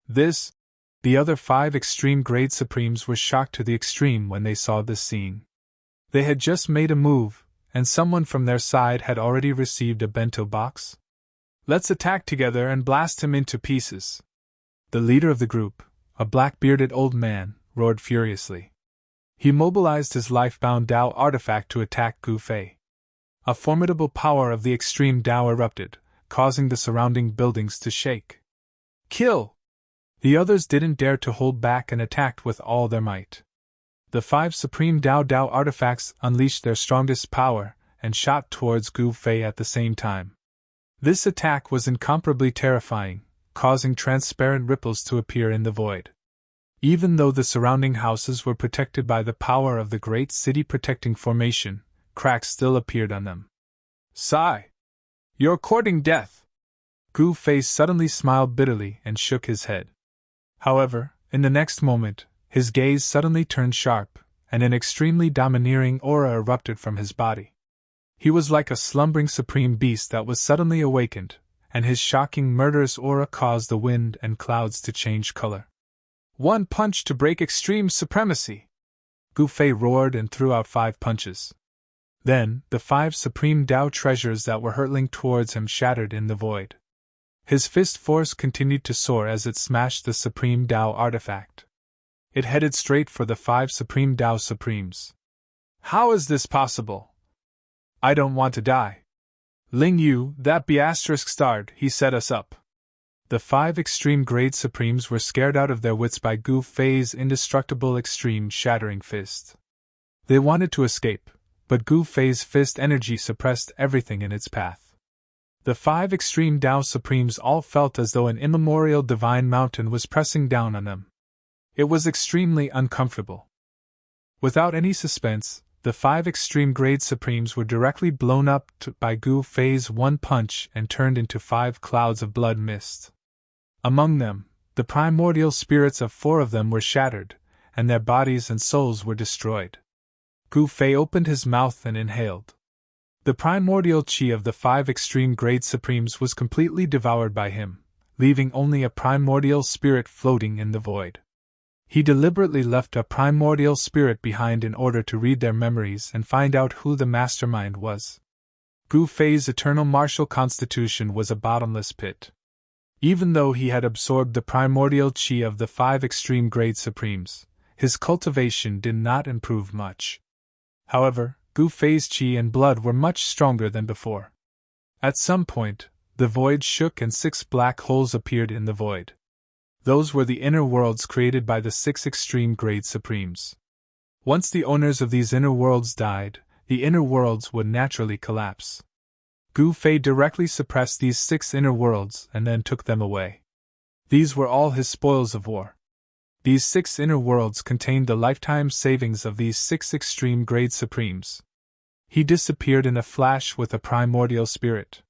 The other 5 extreme grade supremes were shocked to the extreme when they saw this scene. They had just made a move, and someone from their side had already received a bento box. "Let's attack together and blast him into pieces." The leader of the group, a black-bearded old man, roared furiously. He mobilized his life-bound Dao artifact to attack Gu Fei. A formidable power of the extreme Dao erupted, causing the surrounding buildings to shake. "Kill!" The others didn't dare to hold back and attacked with all their might. The 5 supreme Dao artifacts unleashed their strongest power and shot towards Gu Fei at the same time. This attack was incomparably terrifying, causing transparent ripples to appear in the void. Even though the surrounding houses were protected by the power of the great city protecting formation, cracks still appeared on them. "Sigh! You're courting death!" Gu Fei suddenly smiled bitterly and shook his head. However, in the next moment, his gaze suddenly turned sharp, and an extremely domineering aura erupted from his body. He was like a slumbering supreme beast that was suddenly awakened, and his shocking murderous aura caused the wind and clouds to change color. "1 punch to break extreme supremacy!" Gu Fei roared and threw out 5 punches. Then, the 5 supreme Dao treasures that were hurtling towards him shattered in the void. His fist force continued to soar as it smashed the supreme Dao artifact. It headed straight for the 5 supreme Dao supremes. "How is this possible? I don't want to die. Ling Yu, that ****, he set us up." The 5 extreme grade supremes were scared out of their wits by Gu Fei's indestructible extreme shattering fist. They wanted to escape, but Gu Fei's fist energy suppressed everything in its path. The 5 extreme Dao supremes all felt as though an immemorial divine mountain was pressing down on them. It was extremely uncomfortable. Without any suspense, the 5 extreme grade supremes were directly blown up by Gu Fei's 1 punch and turned into 5 clouds of blood mist. Among them, the primordial spirits of 4 of them were shattered, and their bodies and souls were destroyed. Gu Fei opened his mouth and inhaled. The primordial qi of the 5 extreme grade supremes was completely devoured by him, leaving only a primordial spirit floating in the void. He deliberately left a primordial spirit behind in order to read their memories and find out who the mastermind was. Gu Fei's eternal martial constitution was a bottomless pit. Even though he had absorbed the primordial qi of the 5 extreme grade supremes, his cultivation did not improve much. However, Gu Fei's qi and blood were much stronger than before. At some point, the void shook and 6 black holes appeared in the void. Those were the inner worlds created by the 6 extreme grade supremes. Once the owners of these inner worlds died, the inner worlds would naturally collapse. Gu Fei directly suppressed these 6 inner worlds and then took them away. These were all his spoils of war. These 6 inner worlds contained the lifetime savings of these 6 extreme grade supremes. He disappeared in a flash with a primordial spirit.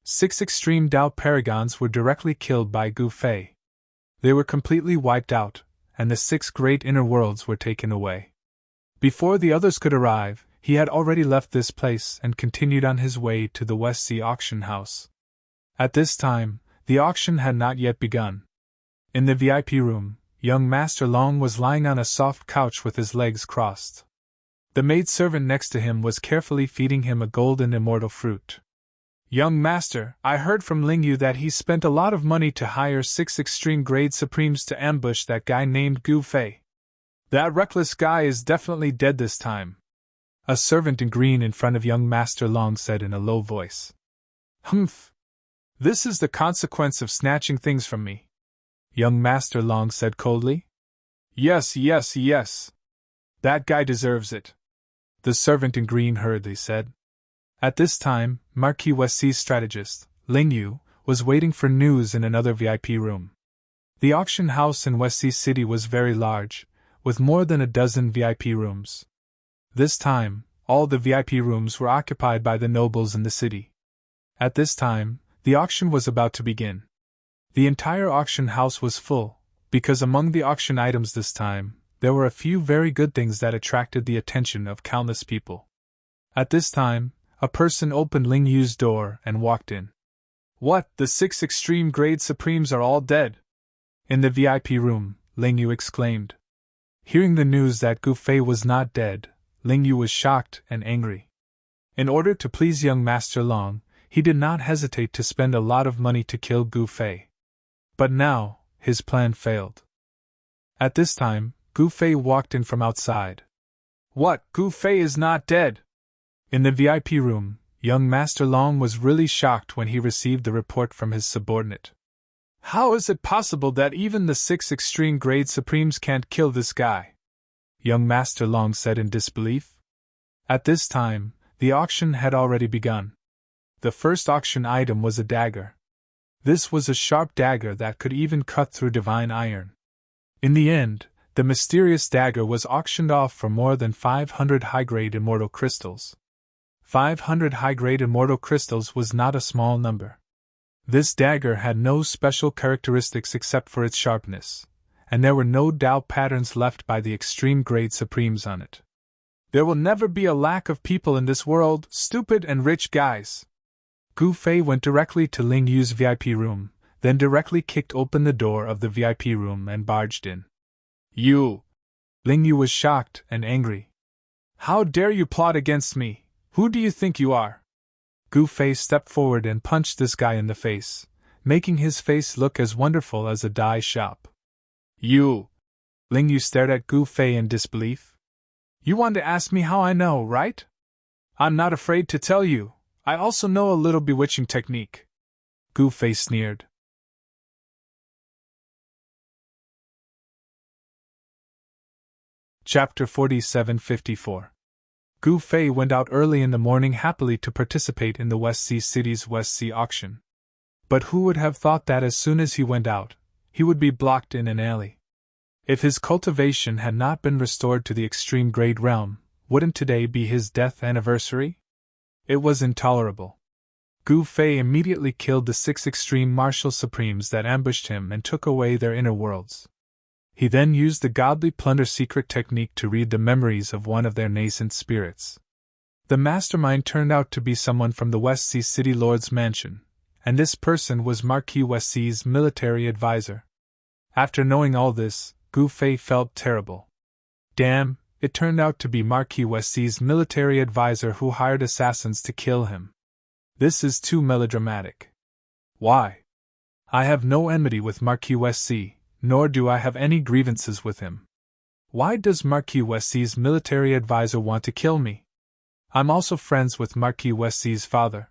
6 extreme Dao paragons were directly killed by Gu Fei. They were completely wiped out, and the 6 great inner worlds were taken away. Before the others could arrive, he had already left this place and continued on his way to the West Sea auction house. At this time, the auction had not yet begun. In the VIP room, young Master Long was lying on a soft couch with his legs crossed. The maidservant next to him was carefully feeding him a golden immortal fruit. "Young Master, I heard from Ling Yu that he spent a lot of money to hire 6 extreme grade supremes to ambush that guy named Gu Fei. That reckless guy is definitely dead this time," a servant in green in front of young Master Long said in a low voice. "Humph! This is the consequence of snatching things from me," young Master Long said coldly. Yes. That guy deserves it," the servant in green hurriedly said. At this time, Marquis Westsea's strategist, Ling Yu, was waiting for news in another VIP room. The auction house in Westsea City was very large, with more than a dozen VIP rooms. This time, all the VIP rooms were occupied by the nobles in the city. At this time, the auction was about to begin. The entire auction house was full, because among the auction items this time, there were a few very good things that attracted the attention of countless people. At this time, a person opened Ling Yu's door and walked in. What, the 6 extreme grade supremes are all dead? In the VIP room, Ling Yu exclaimed. Hearing the news that Gu Fei was not dead, Ling Yu was shocked and angry. In order to please young Master Long, he did not hesitate to spend a lot of money to kill Gu Fei. But now, his plan failed. At this time, Gu Fei walked in from outside. What, Gu Fei is not dead? In the VIP room, young Master Long was really shocked when he received the report from his subordinate. How is it possible that even the 6 extreme grade supremes can't kill this guy? Young Master Long said in disbelief. At this time, the auction had already begun. The first auction item was a dagger. This was a sharp dagger that could even cut through divine iron. In the end, the mysterious dagger was auctioned off for more than 500 high-grade immortal crystals. 500 high-grade immortal crystals was not a small number. This dagger had no special characteristics except for its sharpness, and there were no doubt patterns left by the extreme grade supremes on it. There will never be a lack of people in this world, stupid and rich guys. Gu Fei went directly to Ling Yu's VIP room, then directly kicked open the door of the VIP room and barged in. You! Ling Yu was shocked and angry. How dare you plot against me? Who do you think you are? Gu Fei stepped forward and punched this guy in the face, making his face look as wonderful as a dye shop. You! Ling Yu stared at Gu Fei in disbelief. You want to ask me how I know, right? I'm not afraid to tell you. I also know a little bewitching technique. Gu Fei sneered. Chapter 4754. Gu Fei went out early in the morning happily to participate in the West Sea City's West Sea auction. But who would have thought that as soon as he went out, he would be blocked in an alley? If his cultivation had not been restored to the extreme grade realm, wouldn't today be his death anniversary? It was intolerable. Gu Fei immediately killed the 6 extreme martial supremes that ambushed him and took away their inner worlds. He then used the godly plunder secret technique to read the memories of one of their nascent spirits. The mastermind turned out to be someone from the West Sea City Lord's mansion, and this person was Marquis West Sea's military advisor. After knowing all this, Gu Fei felt terrible. Damn, it turned out to be Marquis West Sea's military advisor who hired assassins to kill him. This is too melodramatic. Why? I have no enmity with Marquis West Sea, nor do I have any grievances with him. Why does Marquis West Sea's military advisor want to kill me? I'm also friends with Marquis West Sea's father.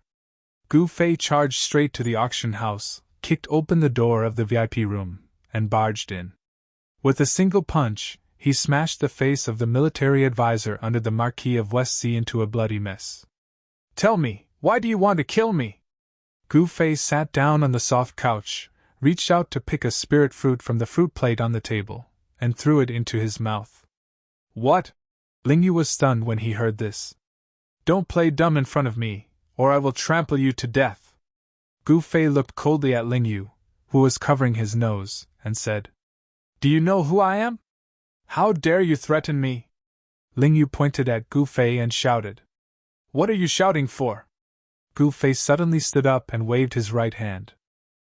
Gu Fei charged straight to the auction house, kicked open the door of the VIP room, and barged in. With a single punch, he smashed the face of the military advisor under the Marquis of West Sea into a bloody mess. Tell me, why do you want to kill me? Gu Fei sat down on the soft couch, reached out to pick a spirit fruit from the fruit plate on the table, and threw it into his mouth. What? Ling Yu was stunned when he heard this. Don't play dumb in front of me, or I will trample you to death. Gu Fei looked coldly at Ling Yu, who was covering his nose, and said, Do you know who I am? How dare you threaten me? Ling Yu pointed at Gu Fei and shouted. What are you shouting for? Gu Fei suddenly stood up and waved his right hand.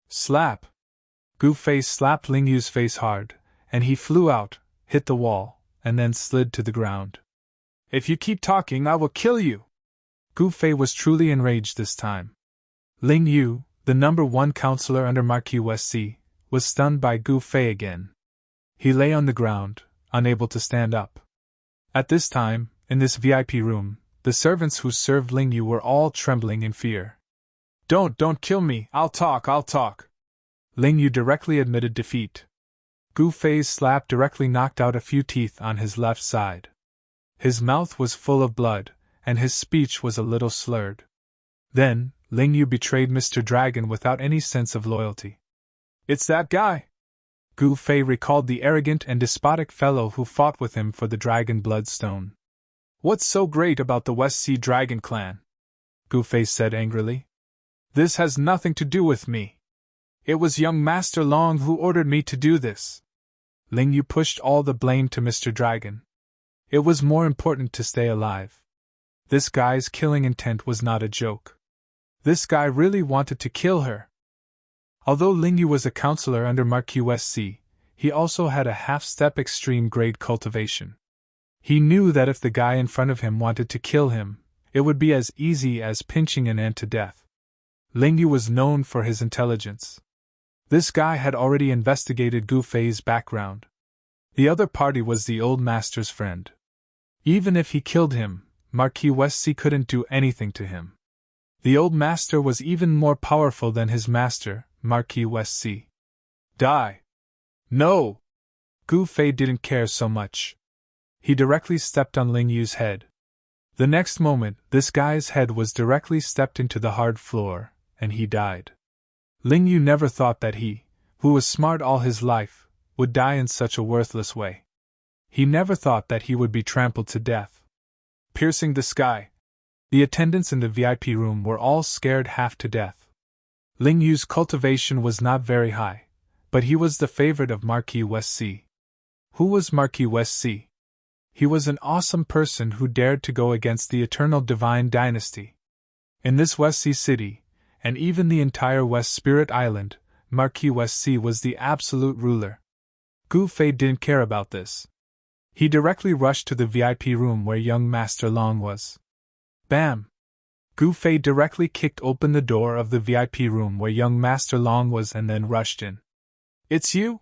Slap! Gu Fei slapped Ling Yu's face hard, and he flew out, hit the wall, and then slid to the ground. If you keep talking, I will kill you! Gu Fei was truly enraged this time. Ling Yu, the #1 counselor under Marquis West Sea, was stunned by Gu Fei again. He lay on the ground, unable to stand up. At this time, in this VIP room, the servants who served Ling Yu were all trembling in fear. Don't kill me, I'll talk. Ling Yu directly admitted defeat. Gu Fei's slap directly knocked out a few teeth on his left side. His mouth was full of blood, and his speech was a little slurred. Then, Ling Yu betrayed Mr. Dragon without any sense of loyalty. It's that guy! Gu Fei recalled the arrogant and despotic fellow who fought with him for the Dragon Bloodstone. What's so great about the West Sea Dragon clan? Gu Fei said angrily. This has nothing to do with me. It was young Master Long who ordered me to do this. Ling Yu pushed all the blame to Mr. Dragon. It was more important to stay alive. This guy's killing intent was not a joke. This guy really wanted to kill her. Although Ling Yu was a counselor under Marquis West Sea, he also had a half-step extreme grade cultivation. He knew that if the guy in front of him wanted to kill him, it would be as easy as pinching an ant to death. Ling Yu was known for his intelligence. This guy had already investigated Gu Fei's background. The other party was the old master's friend. Even if he killed him, Marquis West Sea couldn't do anything to him. The old master was even more powerful than his master, Marquis West Sea. Die! No! Gu Fei didn't care so much. He directly stepped on Ling Yu's head. The next moment, this guy's head was directly stepped into the hard floor, and he died. Ling Yu never thought that he, who was smart all his life, would die in such a worthless way. He never thought that he would be trampled to death. Piercing the sky. The attendants in the VIP room were all scared half to death. Ling Yu's cultivation was not very high, but he was the favorite of Marquis West Sea. Who was Marquis West Sea? He was an awesome person who dared to go against the eternal divine dynasty. In this West Sea city, and even the entire West Spirit Island, Marquis West Sea was the absolute ruler. Gu Fei didn't care about this. He directly rushed to the VIP room where young Master Long was. Bam! Gu Fei directly kicked open the door of the VIP room where young Master Long was and then rushed in. It's you?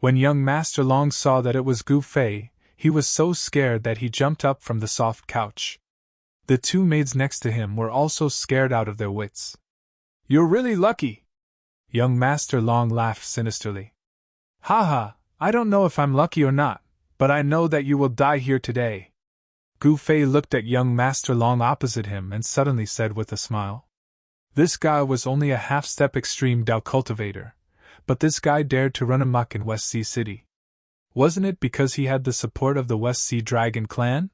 When young Master Long saw that it was Gu Fei, he was so scared that he jumped up from the soft couch. The two maids next to him were also scared out of their wits. You're really lucky! Young Master Long laughed sinisterly. Ha, I don't know if I'm lucky or not, but I know that you will die here today. Gu Fei looked at young Master Long opposite him and suddenly said with a smile. This guy was only a half-step extreme Dao cultivator, but this guy dared to run amok in West Sea City. Wasn't it because he had the support of the West Sea Dragon clan?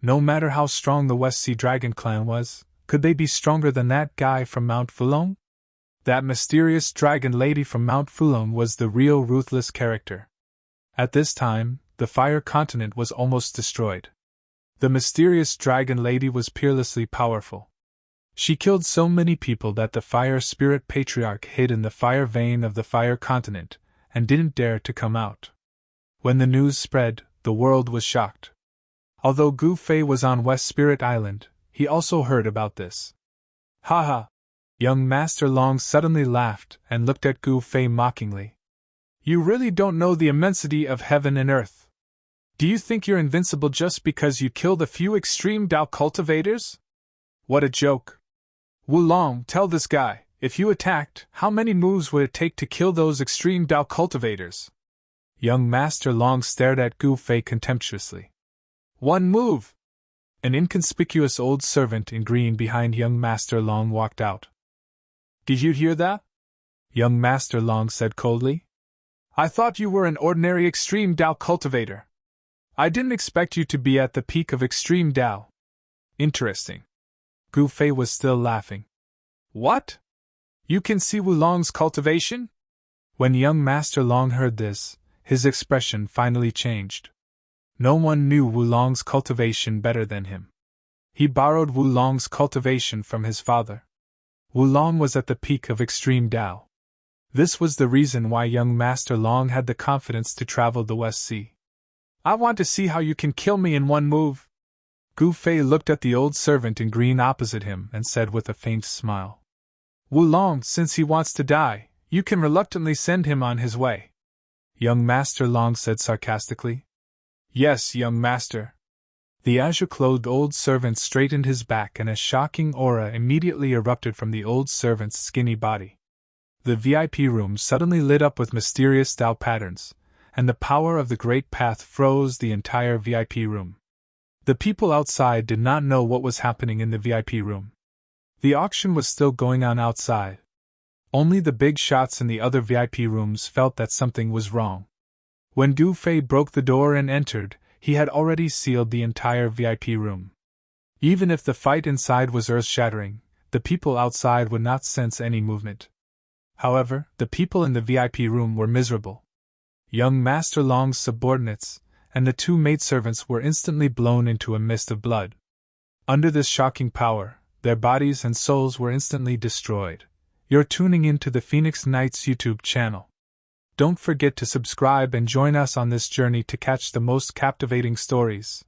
No matter how strong the West Sea Dragon clan was, could they be stronger than that guy from Mount Fulong? That mysterious dragon lady from Mount Fulong was the real ruthless character. At this time, the Fire Continent was almost destroyed. The mysterious dragon lady was peerlessly powerful. She killed so many people that the Fire Spirit Patriarch hid in the fire vein of the Fire Continent, and didn't dare to come out. When the news spread, the world was shocked. Although Gu Fei was on West Spirit Island, he also heard about this. Ha! Young Master Long suddenly laughed and looked at Gu Fei mockingly. You really don't know the immensity of heaven and earth. Do you think you're invincible just because you killed a few extreme Dao cultivators? What a joke. Wulong, tell this guy, if you attacked, how many moves would it take to kill those extreme Dao cultivators? Young Master Long stared at Gu Fei contemptuously. One move! An inconspicuous old servant in green behind young Master Long walked out. Did you hear that? Young Master Long said coldly. I thought you were an ordinary extreme Dao cultivator. I didn't expect you to be at the peak of extreme Dao. Interesting. Gu Fei was still laughing. What? You can see Wulong's cultivation? When young Master Long heard this, his expression finally changed. No one knew Wulong's cultivation better than him. He borrowed Wulong's cultivation from his father. Wulong was at the peak of extreme Dao. This was the reason why young Master Long had the confidence to travel the West Sea. I want to see how you can kill me in one move. Gu Fei looked at the old servant in green opposite him and said with a faint smile. Wulong, since he wants to die, you can reluctantly send him on his way. Young Master Long said sarcastically. Yes, young master. The azure-clothed old servant straightened his back and a shocking aura immediately erupted from the old servant's skinny body. The VIP room suddenly lit up with mysterious Dao patterns, and the power of the Great Path froze the entire VIP room. The people outside did not know what was happening in the VIP room. The auction was still going on outside. Only the big shots in the other VIP rooms felt that something was wrong. When Gu Fei broke the door and entered, he had already sealed the entire VIP room. Even if the fight inside was earth-shattering, the people outside would not sense any movement. However, the people in the VIP room were miserable. Young Master Long's subordinates and the 2 maidservants were instantly blown into a mist of blood. Under this shocking power, their bodies and souls were instantly destroyed. You're tuning in to the Phoenix Knights YouTube channel. Don't forget to subscribe and join us on this journey to catch the most captivating stories.